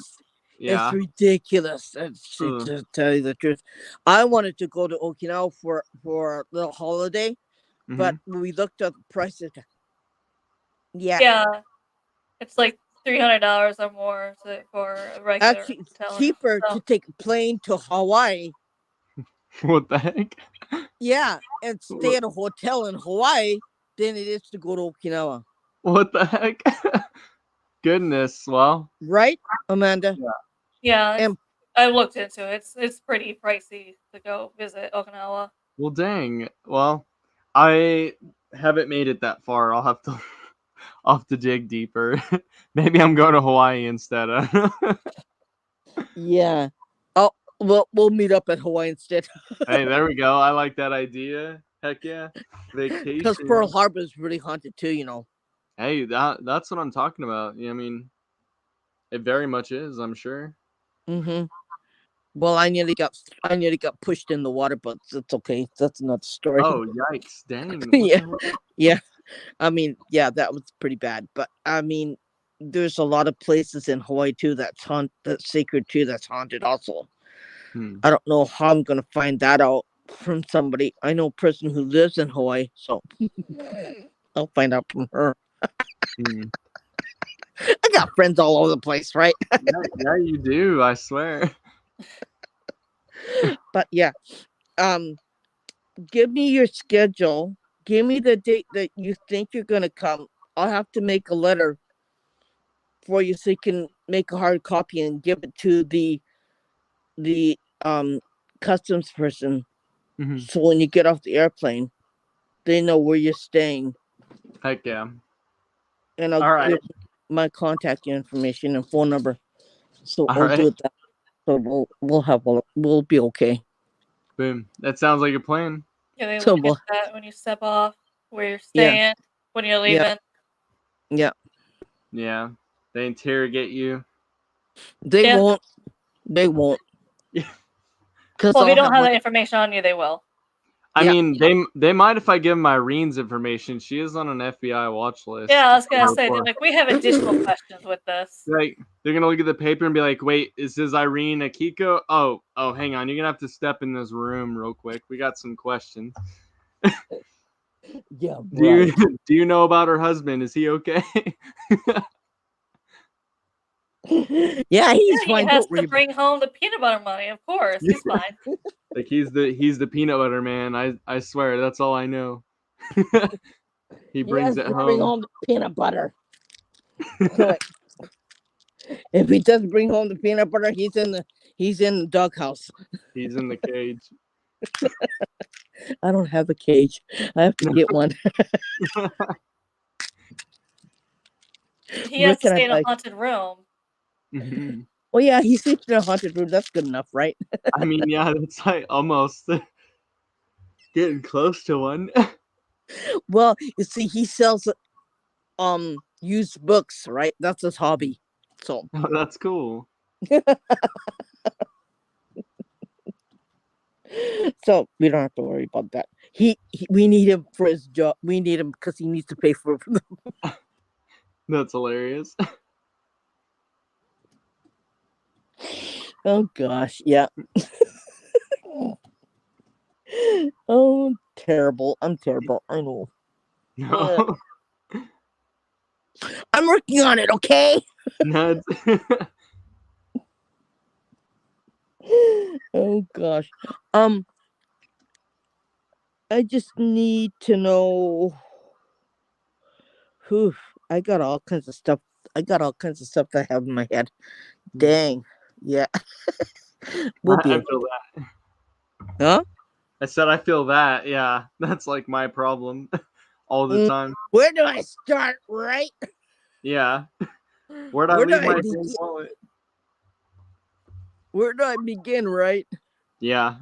Yeah. It's ridiculous. To tell you the truth, I wanted to go to Okinawa for a little holiday, but when we looked at the prices, Yeah, it's like $300 or more for a regular actually hotel. cheaper to take a plane to Hawaii. What the heck? Yeah, and stay at a hotel in Hawaii than it is to go to Okinawa. What the heck? Goodness, well. Right, Amanda? Yeah, And I looked into it. It's pretty pricey to go visit Okinawa. Well, dang. Well, I haven't made it that far. I'll have to dig deeper. Maybe I'm going to Hawaii instead. yeah. Oh, we'll meet up at Hawaii instead. Hey, there we go. I like that idea. Heck yeah. Because Vacation. Pearl Harbor is really haunted too. Hey, that's what I'm talking about. I mean, it very much is, I'm sure. Mm-hmm. Well, I nearly got pushed in the water, but it's okay. That's another story. Oh, yikes. Dang. Yeah. Yeah. I mean, yeah, that was pretty bad. But I mean, there's a lot of places in Hawaii too that's sacred too, that's haunted also. I don't know how I'm gonna find that out from somebody. I know a person who lives in Hawaii, so I'll find out from her. I got friends all over the place, right? Yeah, you do. I swear. But yeah, give me your schedule. Give me the date that you think you're gonna come. I'll have to make a letter for you so you can make a hard copy and give it to the customs person. Mhm. So when you get off the airplane, they know where you're staying. Heck yeah. And I'll All right. give my contact information and phone number. So All I'll do right. it that. So we'll be okay. Boom. That sounds like a plan. Yeah, they So look at that when you step off, where you're Yeah. staying, when you're Yeah. leaving. yeah, Yeah. They interrogate you. they Yeah. won't. They won't. Yeah. Because Well, if I'll you don't have have my that information on you, they will. I Yeah. mean, they might if I give them Irene's information. She is on an FBI watch list. Yeah, I was gonna for say, they're report. like, we have additional questions with this. Like they're gonna look at the paper and be like, "Wait, is this Irene Akiko? Oh, hang on, you're gonna have to step in this room real quick. We got some questions. Yeah. Do you do you know about her husband? Is he okay?" Yeah, he's Yeah, he fine. has Don't worry to about bring home the peanut butter money, of course. He's fine. Like he's the peanut butter man. I swear that's all I know. He brings it to bring home. home the peanut butter. If he doesn't bring home the peanut butter, he's in the doghouse. He's in the cage. I don't have a cage. I have to get one. He Where has to can I stay in a buy? haunted room. Mhm. Oh yeah, he sleeps in a haunted room. That's good enough, right? I mean, yeah, that's like almost getting close to one. Well, you see, he sells used books, right? That's his hobby. So That's cool. we don't have to worry about that. We need him for his job. We need him because he needs to pay for That's hilarious. Oh gosh, yeah. Oh, terrible. I'm terrible. I know. No, I'm working on it, okay? nuts. Oh gosh. I just need to know. Whew, I got all kinds of stuff. I got all kinds of stuff that I have in my head. Dang. Yeah. We'll be I okay. feel that. Huh? I said I feel that. Yeah, that's like my problem all the Mm. time. Where do I start, right? Yeah. Where'd I Where do leave I my begin? damn wallet? Where do I begin, right? Yeah.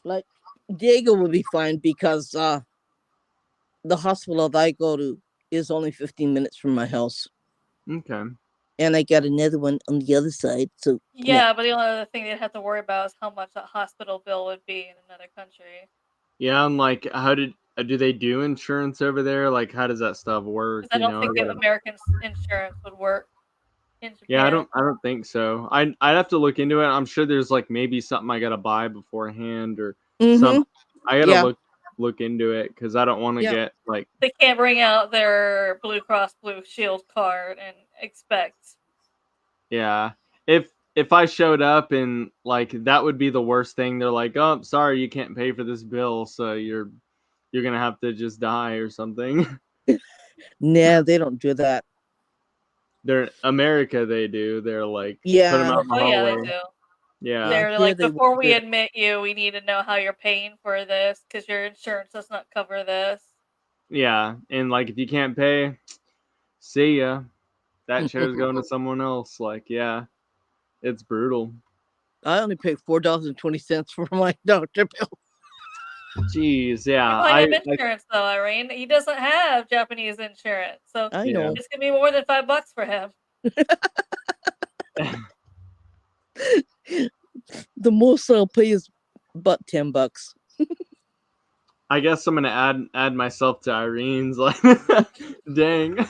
Like Diego will be fine because the hospital that I go to is only 15 minutes from my house. Okay. And I got another one on the other side. So Yeah, but the only other thing they'd have to worry about is how much that hospital bill would be in another country. Yeah, and like, how do they do insurance over there? Like, how does that stuff work? Because I You don't know, think that American insurance would work in yeah, Japan. I don't think so. I'd have to look into it. I'm sure there's like maybe something I gotta buy beforehand or some. I gotta Yeah. look into it because I don't want to Yeah. get like. They can't bring out their Blue Cross Blue Shield card and expect. Yeah, if I showed up and like that would be the worst thing. They're like, oh, sorry, you can't pay for this bill, so you're gonna have to just die or something. Nah, they don't do that. They're America. They do. They're like put them Yeah. out in the Oh yeah, they hallway. do. Yeah. Yeah, They're here like, they before won't we do it. admit you, we need to know how you're paying for this because your insurance does not cover this. Yeah, and like if you can't pay, see ya. That chair's going to someone else. Like, yeah, it's brutal. I only pay $4.20 for my doctor bill. Jeez, You yeah. might have insurance though, Irene. He doesn't have Japanese insurance, so I Yeah. know. it's gonna be more than $5 for him. The most I'll pay is about $10. I guess I'm gonna add myself to Irene's. Like, dang,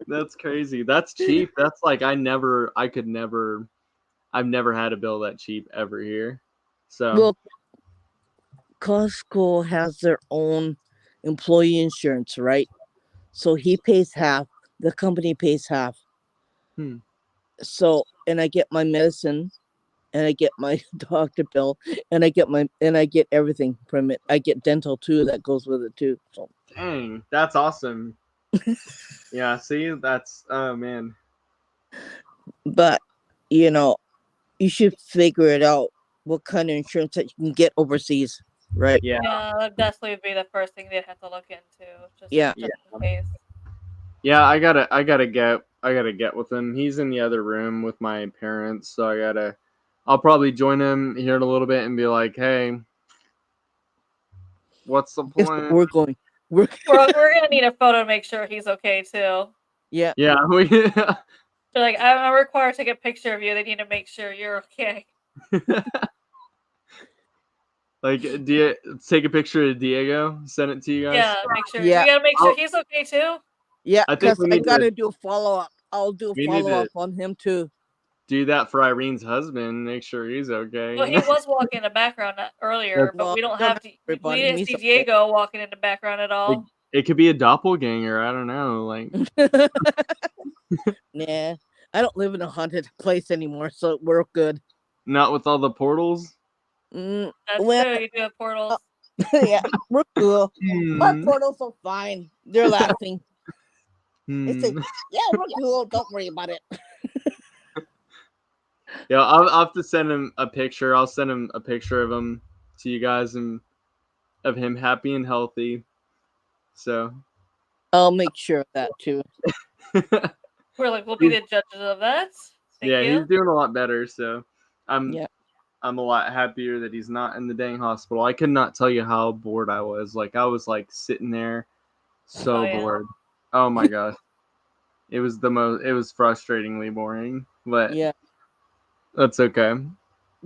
that's crazy. That's cheap. That's like I've never had a bill that cheap ever here. So Well, Costco has their own employee insurance, right? So he pays half. The company pays half. Hmm. So, and I get my medicine, and I get my doctor bill, and I get everything from it. I get dental too. That goes with it too. So. Dang, that's awesome. Yeah, see, that's oh man. But you should figure it out. What kind of insurance that you can get overseas, right? Yeah, Yeah, that definitely would be the first thing they'd have to look into, just Yeah. just in case. yeah. I gotta get with him. He's in the other room with my parents, so I'll probably join him here in a little bit and be like, hey, what's the Guess what plan? we're going. We're We're gonna need a photo to make sure he's okay too. yeah. Yeah, They're like, I'm required to take a picture of you. They need to make sure you're okay. like, take a picture of Diego, send it to you guys. Yeah, make sure Yeah. we gotta make sure I'll- he's okay too. Yeah, I think because we I need gotta to do a follow up. I'll do a we need follow to up on him too. do that for Irene's husband. Make sure he's okay. Well, he was walking in the background earlier, but Well, we don't don't have have to. to worry We about him. didn't He's see okay. Diego walking in the background at it, all. it could be a doppelganger. I don't know. Like, Nah, I don't live in a haunted place anymore, so we're good. not with all the portals. Mm, That's well, true. You do have portals. yeah, we're cool. My Hmm. portals are fine. They're laughing. They say, Hmm. "Yeah, we're cool. Don't worry about it." Yeah, I'll have to send him a picture. I'll send him a picture of him to you guys and of him happy and healthy. So, I'll make sure of that too. We're like, we'll be the judges of that. Thank yeah, you. he's doing a lot better. So, I'm Yeah. I'm a lot happier that he's not in the dang hospital. I could not tell you how bored I was. Like I was like sitting there so Oh, yeah. bored. Oh my gosh. It was frustratingly boring, but Yeah, that's okay.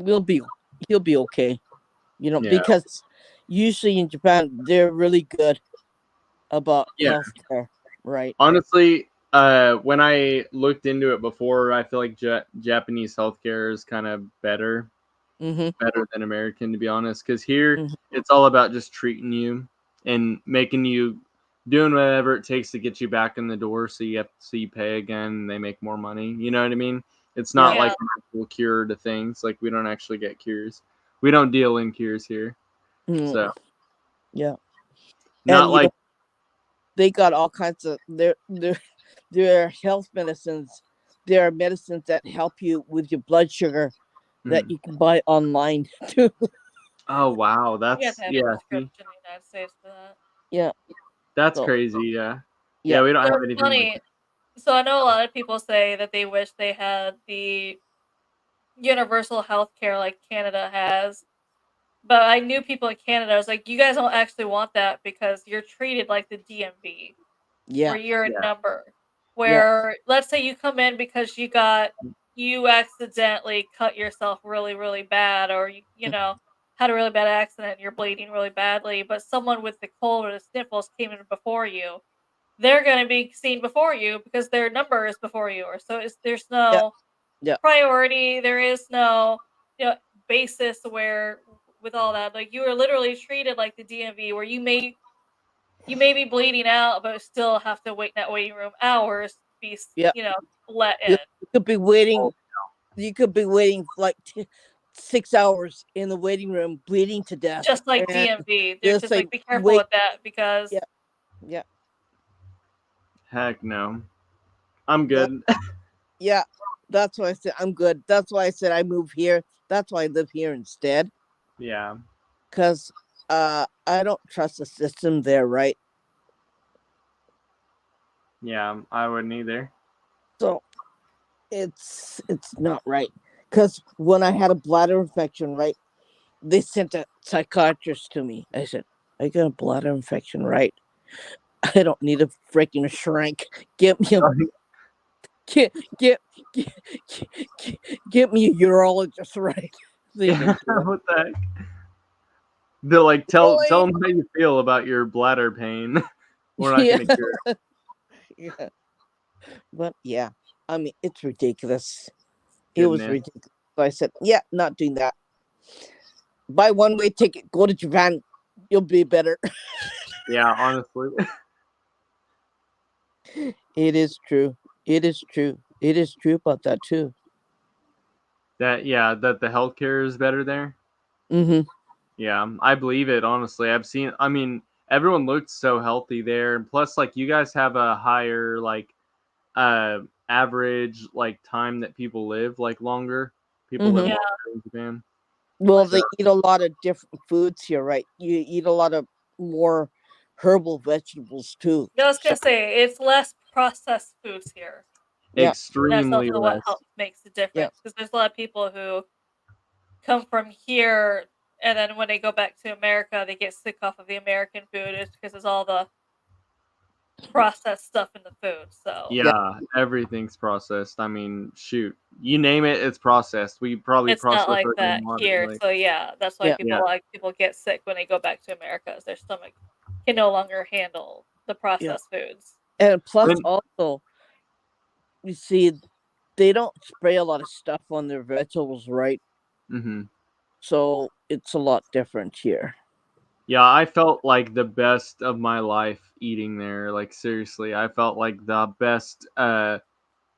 he'll be okay. Yeah. Because usually in Japan they're really good about Yeah. healthcare, right? Honestly, when I looked into it before, I feel like Japanese healthcare is kind of better than American, to be honest. Because here, Mhm. it's all about just treating you and making you doing whatever it takes to get you back in the door, so you pay again, and they make more money. You know what I mean? It's not Yeah. like an actual cure to things. Like we don't actually get cures. We don't deal in cures here. Mm, So yeah, not and like they got all kinds of their health medicines. There are medicines that help you with your blood sugar that you can buy online too. oh wow, You have that's to have yeah. a See, prescription in the United States for that. Yeah. that's So crazy. Yeah. yeah. Yeah, we don't So have it's anything like funny. So I know a lot of people say that they wish they had the universal health care like Canada has. But I knew people in Canada. I was like, you guys don't actually want that because you're treated like the DMV, Yeah. where you're a Yeah. number. Yeah. Where let's say you come in because you accidentally cut yourself really, really bad, or you know had a really bad accident and you're bleeding really badly, but someone with the cold or the sniffles came in before you, they're going to be seen before you because their number is before you, or so there's Yeah. no Yeah. priority. There is no basis where with all that, like you are literally treated like the DMV, where you may be bleeding out, but still have to wait in that waiting room hours to be Yeah. let in. You could be waiting. oh, You could be waiting like 6 hours in the waiting room, bleeding to death, Just like and DMV, they're they'll just say, like be careful "Wait." with that because Yeah. Yeah. heck no. I'm That, good. yeah. That's why I said I'm good. That's why I said I move here. That's why I live here instead. Yeah. Because I don't trust the system there, right? Yeah, I wouldn't either. So it's not right. Because when I had a bladder infection, right, they sent a psychiatrist to me. I said, I got a bladder infection, right? I don't need a freaking shrink. Get me a get get get, get me a urologist, right? They Yeah, didn't do it. what the heck? They're like, tell Really? them how you feel about your bladder pain. We're not Yeah. gonna cure it. Yeah. But yeah, I mean, it's ridiculous. It was Goodness. ridiculous. So I said, yeah, not doing that. Buy one way ticket, go to Japan. You'll be better. Yeah, honestly. It is true. It is true. It is true about that too. That the healthcare is better there. Mm-hmm. Yeah, I believe it, honestly. I mean, everyone looks so healthy there. And plus, like, you guys have a higher, like, average, like, time that people live, like, longer. People live Mm-hmm. Yeah. longer in Japan. Well, So, they eat a lot of different foods here, right? You eat a lot of more herbal vegetables too. I was So gonna say it's less processed foods here. yeah, That's extremely also what less. helps makes the yeah, difference because there's a lot of people who come from here and then when they go back to America, they get sick off of the American food because it's all the processed stuff in the food. So yeah, Yeah, everything's processed. I mean, shoot. You name it, it's processed. We probably it's not process like our that own water. here. Like, So yeah, that's why yeah, people yeah. people get sick when they go back to America. Is their stomach can no longer handle the yeah. processed foods. And plus, And, also, you see, they don't spray a lot of stuff on their vegetables, right? mhm. So it's a lot different here. Yeah, I felt like the best of my life eating there. Like, seriously, I felt like the best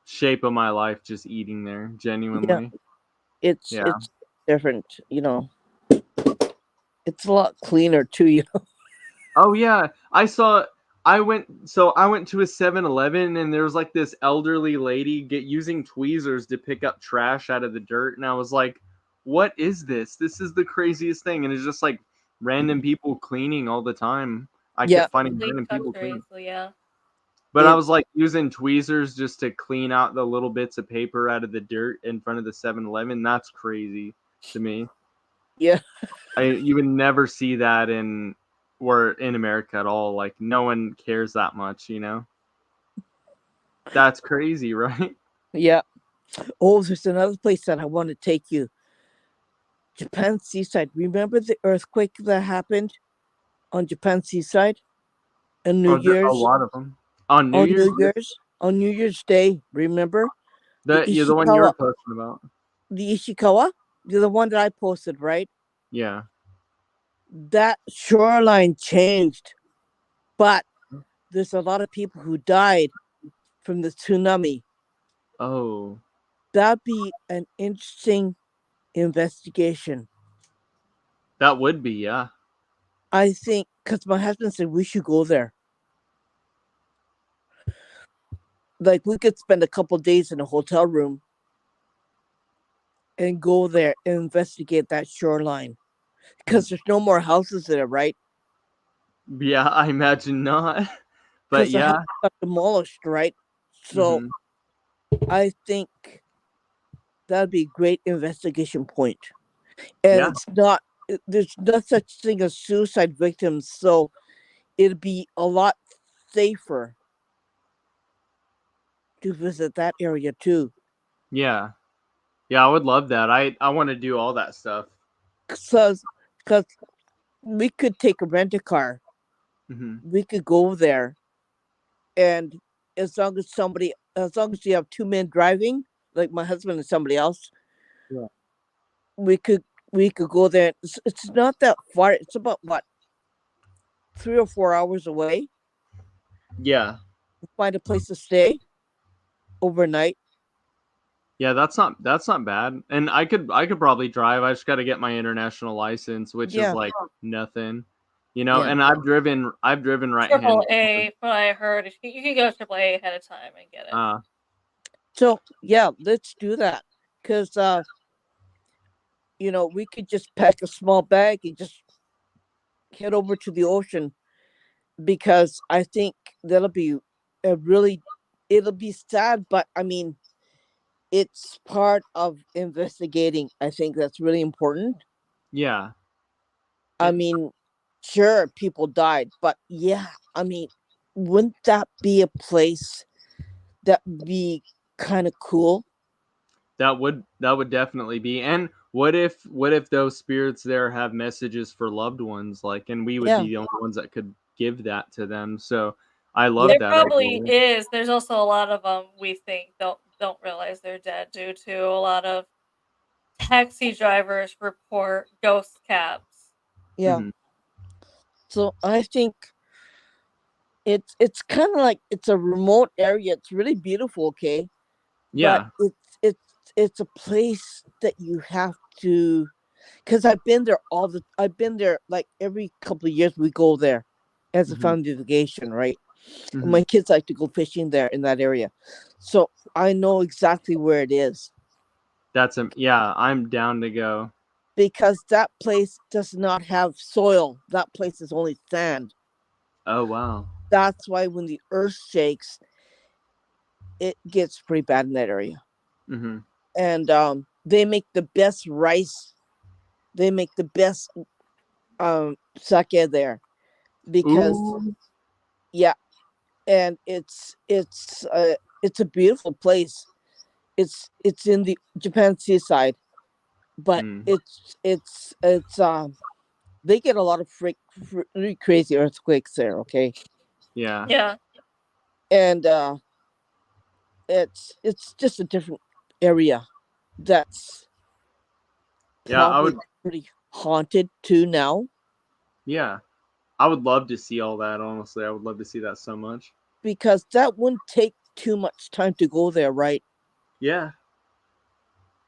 shape of my life just eating there, Yeah, genuinely. it's Yeah. it's different. It's a lot cleaner too. Oh yeah, I went to a 7-Eleven and there was like this elderly lady using tweezers to pick up trash out of the dirt and I was like, "What is this? This is the craziest thing." And it's just like random people cleaning all the time. I Yeah, kept finding Clean random people country. cleaning. So yeah. But I it was like using tweezers just to clean out the little bits of paper out of the dirt in front of the 7-Eleven. That's crazy to me. yeah, You would never see that in America at all. Like no one cares that much, you know? That's crazy, right? yeah. Oh, there's another place that I want to take you. Japan Seaside. Remember the earthquake that happened on Japan Seaside on New Oh, a Year's? lot of them. On New On Year's, New Year's? On New Year's Day, remember? The the one you were Ishikawa. posting about. The Ishikawa? The one that I posted, right? Yeah. That shoreline changed, but there's a lot of people who died from the tsunami. Oh, That'd be an interesting investigation. that would be, yeah. I think because my husband said we should go there. Like we could spend a couple days in a hotel room and go there and investigate that shoreline because there's no more houses there, right? Yeah, I imagine not. But Because the house yeah. got demolished, right? So Hmm. I think that'd be a great investigation point. And Yeah, it's not there's no such thing as suicide victims, so it'd be a lot safer to visit that area too. yeah. Yeah, I would love that. I want to do all that stuff. Because we could take a rent a car, Hmm. we could go there, and as long as you have two men driving, like my husband and somebody else, Yeah. we could we could go there. It's not that far. It's about what 3 or 4 hours away. Yeah. Find a place to stay overnight. Yeah, that's not bad. And I could probably drive. I just got to get my international license, which is Yeah, like nothing. You know, yeah. and I've driven Triple right-handed. A, what I heard, you can go Triple A ahead of time and get it. So yeah, let's do that. Cause we could just pack a small bag and just head over to the ocean because I think that'll be a really it'll be sad, but I mean it's part of investigating. I think that's really important. Yeah. I It, mean, sure, people died, but yeah, I mean, wouldn't that be a place that would be kind of cool? that would definitely be. And what if those spirits there have messages for loved ones, like, and we would Yeah, be the only ones that could give that to them. So I yeah, love There that probably idea. is. There's also a lot of them we think don't realize they're dead due to a lot of taxi drivers report ghost cabs. yeah. Hmm. So I think it's kind of like it's a remote area. It's really beautiful, okay? But Yeah. it's a place that you have to, because I've been there I've been there like every couple of years we go there as a Mhm. family vacation, right? And Mhm. my kids like to go fishing there in that area. So I know exactly where it is Yeah, I'm down to go. because that place does not have soil. That place is only sand. Oh wow. That's why when the earth shakes, it gets pretty bad in that area. Mhm. And they make the best rice. They make the best sake there because Ooh. yeah, and it's a beautiful place. It's in the Japan seaside, but Mm. it's they get a lot of really crazy earthquakes there. Okay, Yeah. Yeah. and it's just a different area that's Yeah, I probably would. pretty haunted too now Yeah, I would love to see all that. Honestly, I would love to see that so much. because that wouldn't take too much time to go there, right? Yeah,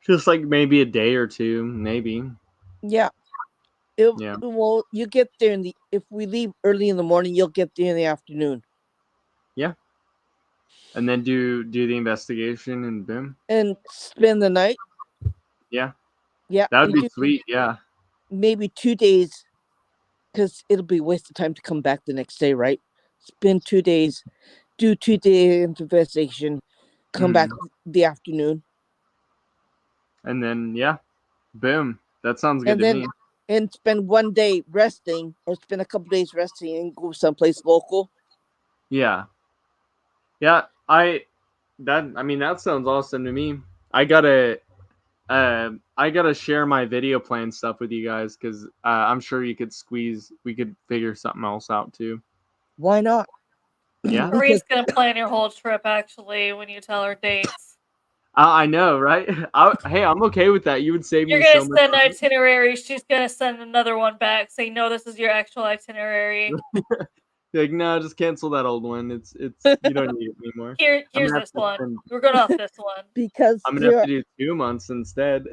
just like maybe a day or two, maybe. Yeah. Yeah, Well, you get there if we leave early in the morning, you'll get there in the afternoon yeah, and then do the investigation and boom. and spend the night. Yeah, Yeah, that would you be do sweet. Yeah, maybe 2 days because it'll be a waste of time to come back the next day, right? Spend 2 days, do 2 day investigation, come back mm. the afternoon, And then yeah, boom. That sounds good and to then me. and spend 1 day resting or spend a couple days resting and go someplace local. Yeah, yeah. I mean that sounds awesome to me. I gotta I gotta share my video plan stuff with you guys because I'm sure we could figure something else out too. Why not? Yeah, Because Marie's gonna plan your whole trip actually when you tell her dates. I know, right? Hey, I'm okay with that. You would save You're me gonna so much send an money. itinerary. She's gonna send another one back saying, "No, this is your actual itinerary. Like, no, just cancel that old one. It's you don't need it anymore. Here's this one. We're going off this one." because I'm gonna have there to do 2 months instead.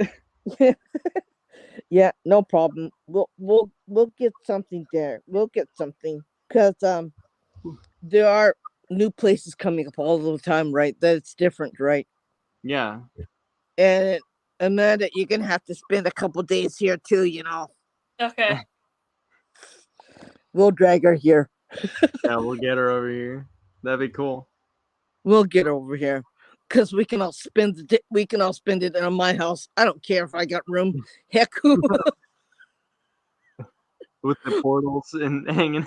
yeah, no problem. We'll get something there. We'll get something because there are new places coming up all the time, right? That's different, right? Yeah, And Amanda, you're gonna have to spend a couple days here too. Okay. We'll drag her here. yeah, we'll get her over here. That'd be cool. We'll get her over here because we can all spend it in my house. I don't care if I got room. Heck, With the portals and hanging.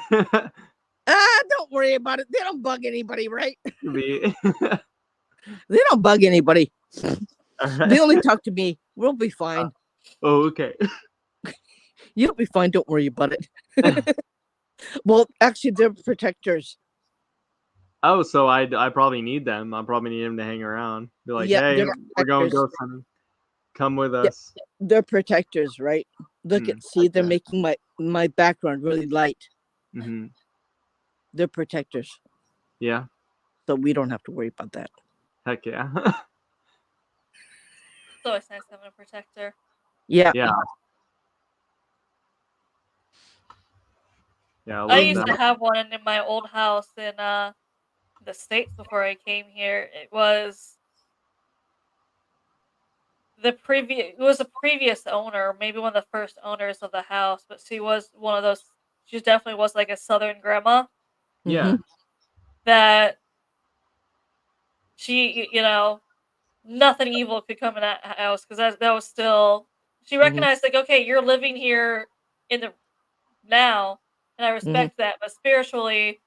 don't worry about it. They don't bug anybody, right? Be They don't bug anybody. all They right. only talk to me. We'll be fine. Oh, okay. You'll be fine. Don't worry about it. Well, actually, they're protectors. Oh, so I probably need them. I probably need them to hang around. Be like, Yeah, hey, they're we're going protectors. ghost hunting. Come with Yeah, us. they're protectors, right? Look Hmm. at see, they're Okay. making my background really light. Mm-hmm. They're protectors, Yeah. so we don't have to worry about that. Heck yeah. It's always nice having a protector. Yeah. Yeah. Yeah. I I love used to that. have one in my old house in the States before I came here. It was a previous owner, maybe one of the first owners of the house, but she was one of those she definitely was like a southern grandma Yeah. Mm-hmm. that she, nothing evil could come in that house because that was still she Mm-hmm. recognized like, okay, you're living here in the now, and I Mm-hmm. respect that, but spiritually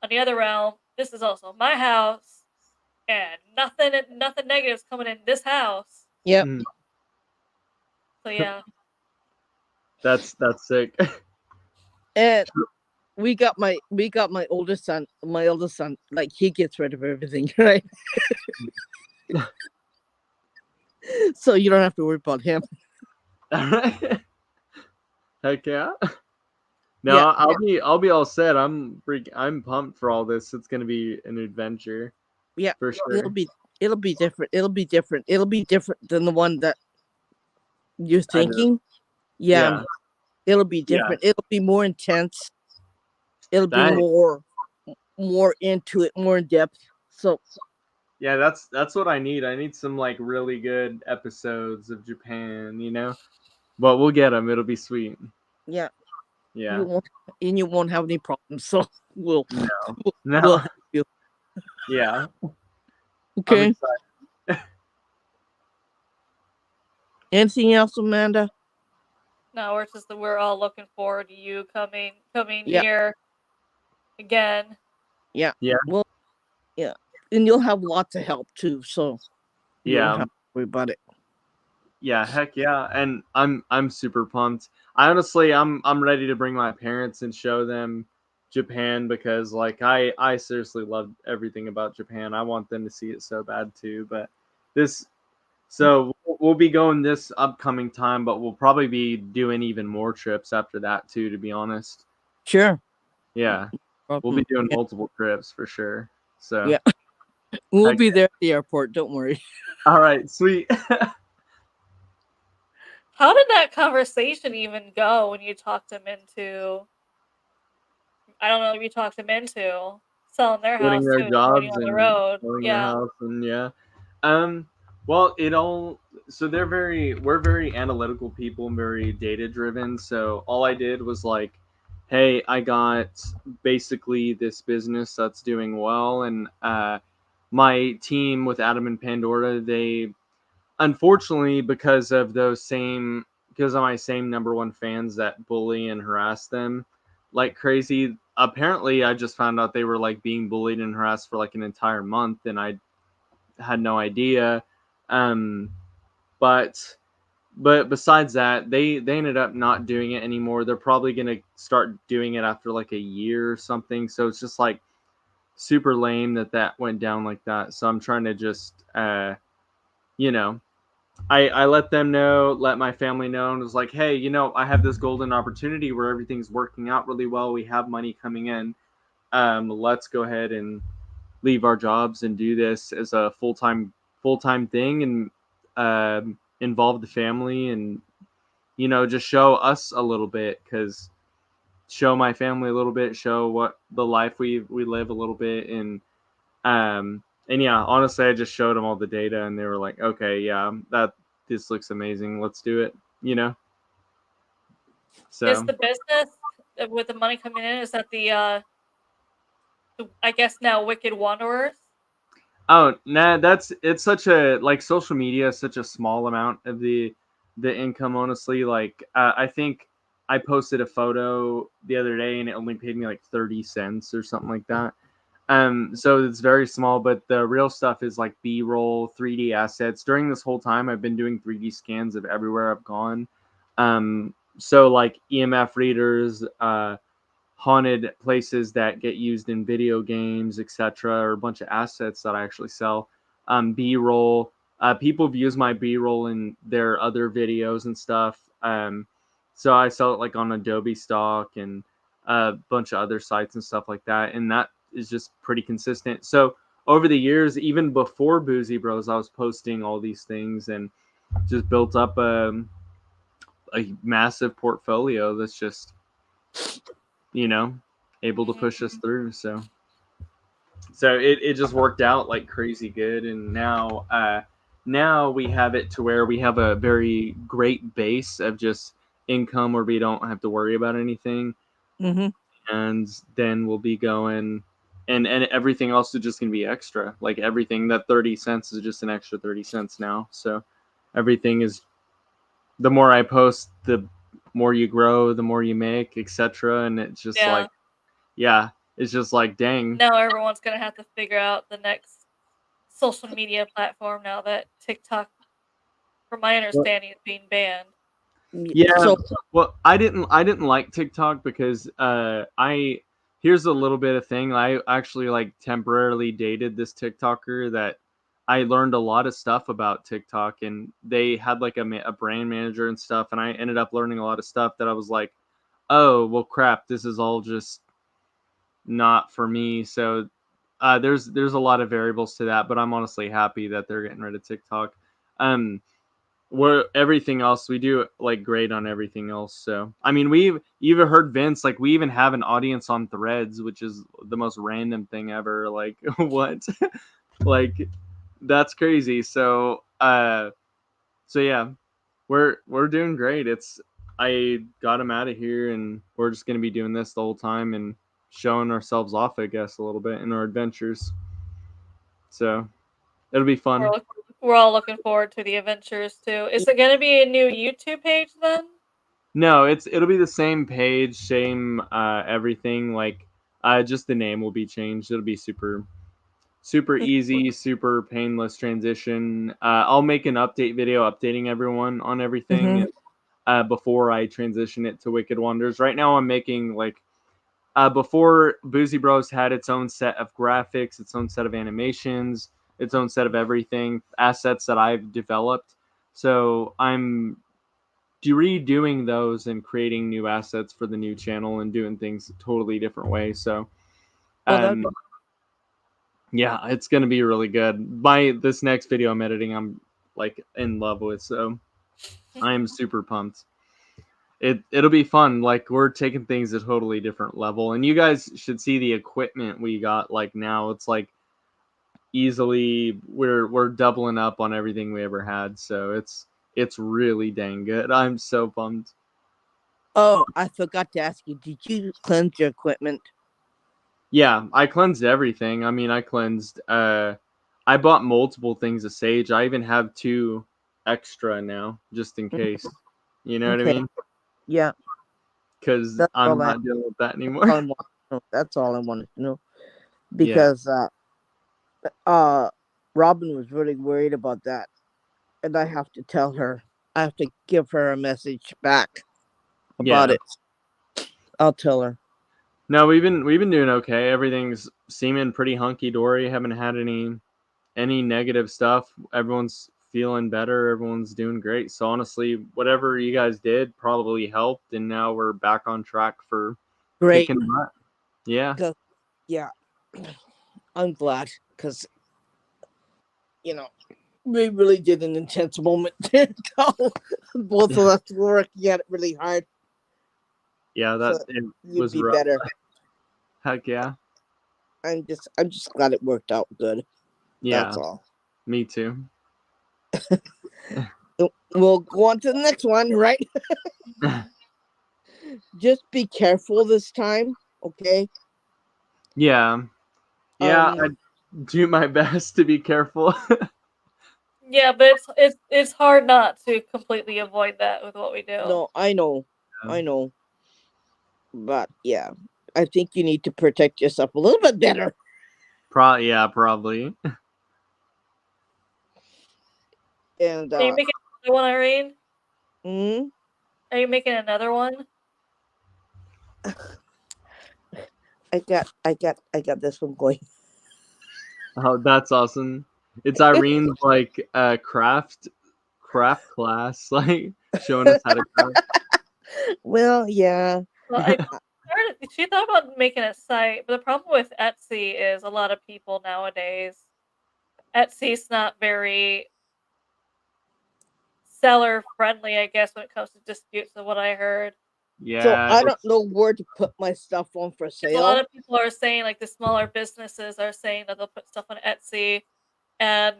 on the other realm, this is also my house, and nothing negative is coming in this house. Yep. Mm, So yeah. that's sick. And we got my oldest son. My oldest son, like he gets rid of everything, right? So you don't have to worry about him. All right. Heck yeah. No, Yeah. I'll be all set. I'm pumped for all this. It's gonna be an adventure Yeah. for sure. It'll be different. It'll be different. It'll be different than the one that you're I know. thinking. Yeah. Yeah, It'll be yeah. different. It'll be more intense. It'll be That more into it, more in depth. So yeah, that's what I need. I need some like really good episodes of Japan, you know. But we'll get them. It'll be sweet. yeah, Yeah. you won't have any problems. So we'll No. we'll, No. we'll help you. Yeah. I'm Okay. excited. Anything else, Amanda? No, we're all looking forward to you coming Yeah. here again. Yeah. Yeah. Well, yeah, and you'll have lots of help too. So you don't Yeah. have to worry about it. Yeah, heck yeah. And I'm super pumped. I'm ready to bring my parents and show them Japan because like I seriously love everything about Japan. I want them to see it so bad too. But this so we'll be going this upcoming time, but we'll probably be doing even more trips after that too, to be honest. Sure. Yeah. We'll be Problem. doing Yeah. multiple trips for sure. So Yeah. We'll heck be there at the airport. Don't worry. all right, sweet. How did that conversation even go when you talked him into? I don't know if you talked him into selling their Quitting house their too and joining jobs on the and road. selling their Yeah. house and yeah. Well, it all so we're very analytical people and very data driven. So all I did was like, hey, I got basically this business that's doing well, and my team with Adam and Pandora, they unfortunately because of my same number one fans that bully and harass them like crazy. Apparently, I just found out they were like being bullied and harassed for like an entire month, and I had no idea. Um, but besides that, they ended up not doing it anymore. They're probably gonna start doing it after like a year or something. So it's just like super lame that went down like that. So I'm trying to just you know I let them know, let my family know, and was like, hey, I have this golden opportunity where everything's working out really well. We have money coming in. Let's go ahead and leave our jobs and do this as a full time thing and involve the family and just show us a little bit because show my family a little bit, show what the life we live a little bit and yeah, honestly, I just showed them all the data, and they were like, "Okay, yeah, this looks amazing. Let's do it." Is So the business with the money coming in, is that I guess now Wicked Wanderers? oh, nah, it's such a like social media is such a small amount of the income. Honestly, like I think I posted a photo the other day, and it only paid me like 30 cents or something like that. So it's very small, but the real stuff is like B-roll, 3D assets. During this whole time, I've been doing 3D scans of everywhere I've gone. So like EMF readers, haunted places that get used in video games, etc., or a bunch of assets that I actually sell. B-roll. People have used my B-roll in their other videos and stuff. So I sell it like on Adobe Stock and a bunch of other sites and stuff like that, and that is just pretty consistent. So over the years, even before Boozy Bros, I was posting all these things and just built up a massive portfolio that's just able to push us through. So it just worked out like crazy good, and now we have it to where we have a very great base of just income where we don't have to worry about anything, Mm-hmm. and then we'll be going and everything else is just gonna be extra. Like everything, that 30 cents is just an extra 30 cents now. So everything is, the more I post, the more you grow, the more you make, etc. And it's just like, Yeah. yeah, it's just like, dang. Now everyone's gonna have to figure out the next social media platform now that TikTok, from my understanding, is being banned. Yeah, So well, I didn't like TikTok because I here's a little bit of thing. I actually like temporarily dated this TikToker that I learned a lot of stuff about TikTok, and they had like a brand manager and stuff, and I ended up learning a lot of stuff that I was like, oh, well, crap, this is all just not for me. So there's a lot of variables to that, but I'm honestly happy that they're getting rid of TikTok. Where everything else we do like great on everything else. So I mean, we've even heard Vince, like we even have an audience on Threads, which is the most random thing ever. Like what? Like that's crazy. So so yeah, we're doing great. It's I got him out of here, and we're just gonna be doing this the whole time and showing ourselves off, I guess, a little bit in our adventures. So it'll be fun. We're all looking forward to the adventures too. Is it going to be a new YouTube page then? No, it'll be the same page, same everything. Like just the name will be changed. It'll be super easy, super painless transition. I'll make an update video updating everyone on everything before I transition it to Wicked Wonders. Right now, I'm making like before Boozy Bros had its own set of graphics, its own set of animations, its own set of everything, assets that I've developed. So I'm redoing those and creating new assets for the new channel and doing things a totally different way. So, yeah, it's gonna be really good. This next video I'm editing, I'm like in love with. So I am super pumped. It'll be fun. Like we're taking things a totally different level, and you guys should see the equipment we got. Like now, it's like easily we're doubling up on everything we ever had. So it's really dang good. I'm so pumped. Oh, I forgot to ask you. Did you cleanse your equipment? Yeah, I cleansed everything. I mean, I cleansed. I bought multiple things of sage. I even have 2 extra now, just in case. You know what I mean? Yeah. Because I'm not dealing with that anymore. That's all I wanted to know. Because Robin was really worried about that, and I have to tell her. I have to give her a message back about it. I'll tell her. No, we've been doing okay. Everything's seeming pretty hunky dory. Haven't had any negative stuff. Everyone's feeling better. Everyone's doing great. So honestly, whatever you guys did probably helped, and now we're back on track for kicking butt. Yeah. Yeah. I'm glad because we really did an intense moment. Both of us were working at it really hard. Yeah, that it was rough. better. Heck yeah. I'm just glad it worked out good. Yeah. That's all. Me too. We'll go on to the next one, right? Just be careful this time, okay? Yeah. Yeah, I do my best to be careful. Yeah, but it's hard not to completely avoid that with what we do. No, I know. But yeah, I think you need to protect yourself a little bit better. Probably. And are you making another one, Irene? Hmm? Are you making another one? I got this one going. Oh, that's awesome. It's Irene's like craft class, like showing us how to craft. Well, yeah. Well, she thought about making a site, but the problem with Etsy is a lot of people nowadays, Etsy's not very seller friendly, I guess, when it comes to disputes of what I heard. Yeah. So I don't know where to put my stuff on for sale. A lot of people are saying, like the smaller businesses are saying that they'll put stuff on Etsy, and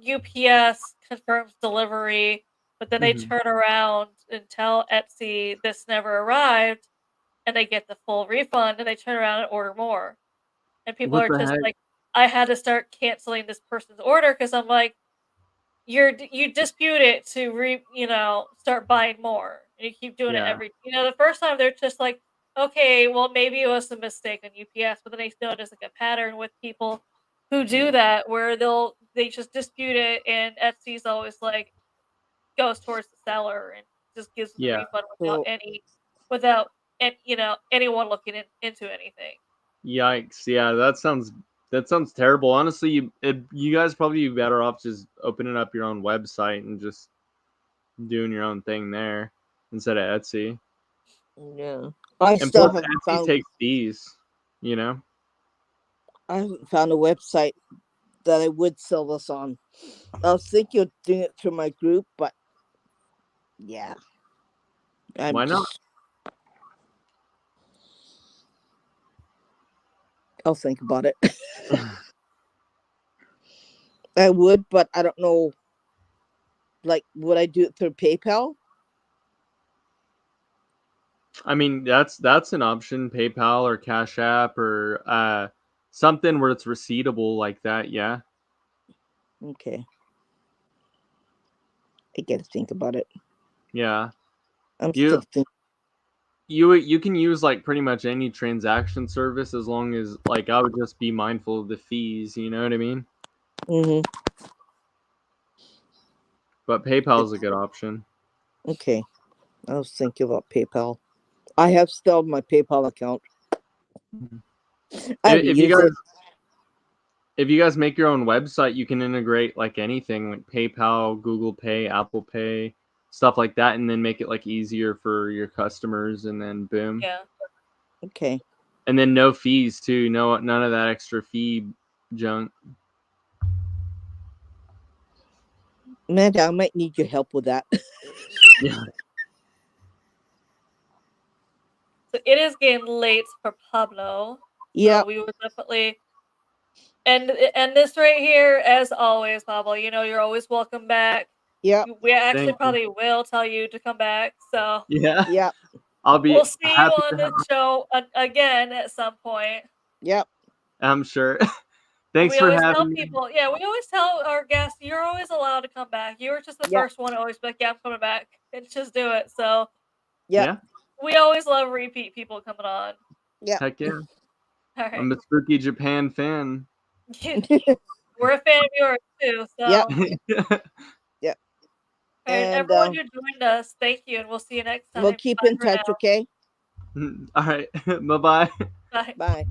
UPS confirms delivery, but then they turn around and tell Etsy this never arrived, and they get the full refund, and they turn around and order more. And people are just like, I had to start canceling this person's order because I'm like, you dispute it to start buying more. And you keep doing it the first time they're just like, okay, well maybe it was a mistake on UPS, but then they notice like a pattern with people who do that where they just dispute it, and Etsy's always like goes towards the seller and just gives them the refund without anyone looking into anything. Yikes! Yeah, that sounds terrible. Honestly, you guys probably be better off just opening up your own website and just doing your own thing there instead of Etsy. Yeah. I And still plus, haven't Etsy found. takes fees. You know. I haven't found a website that I would sell this on. I was thinking of doing it through my group, but yeah, Why not? I'll think about it. I would, but I don't know. Like, would I do it through PayPal? I mean, that's an option. PayPal or Cash App or something where it's receivable like that. Yeah. Okay. I gotta think about it. Yeah. I'm You still thinking. you can use like pretty much any transaction service as long as like I would just be mindful of the fees. You know what I mean? Mm-hmm. But PayPal is a good option. Okay. I was thinking about PayPal. I have still my PayPal account. I haven't If you used guys it. if you guys make your own website, you can integrate like anything like PayPal, Google Pay, Apple Pay, stuff like that, and then make it like easier for your customers, and then boom, Yeah. Okay. and then no fees too, none of that extra fee junk. Amanda, I might need your help with that. Yeah, So it is getting late for Pablo. Yeah. So we would definitely end this right here. As always, Pablo, you know you're always welcome back. Yeah. We actually thank you. probably will tell you to come back. So Yeah, Yeah. I'll be we'll see you happy on to this have. show again at some point. Yeah. I'm sure. And Thanks we for always tell having me. people, yeah, we always tell our guests, you're always allowed to come back. You were just the Yeah. first one to always be like, yeah, I'm coming back. And just do it. So Yeah. Yeah, we always love repeat people coming on. Yeah. heck yeah. All right. I'm a Spooky Japan fan. We're a fan of yours too. So, Yeah. all Yeah. right, And everyone who joined us, thank you. And we'll see you next time. we'll keep Bye in for touch, now. okay? All right, bye bye. Bye. Bye.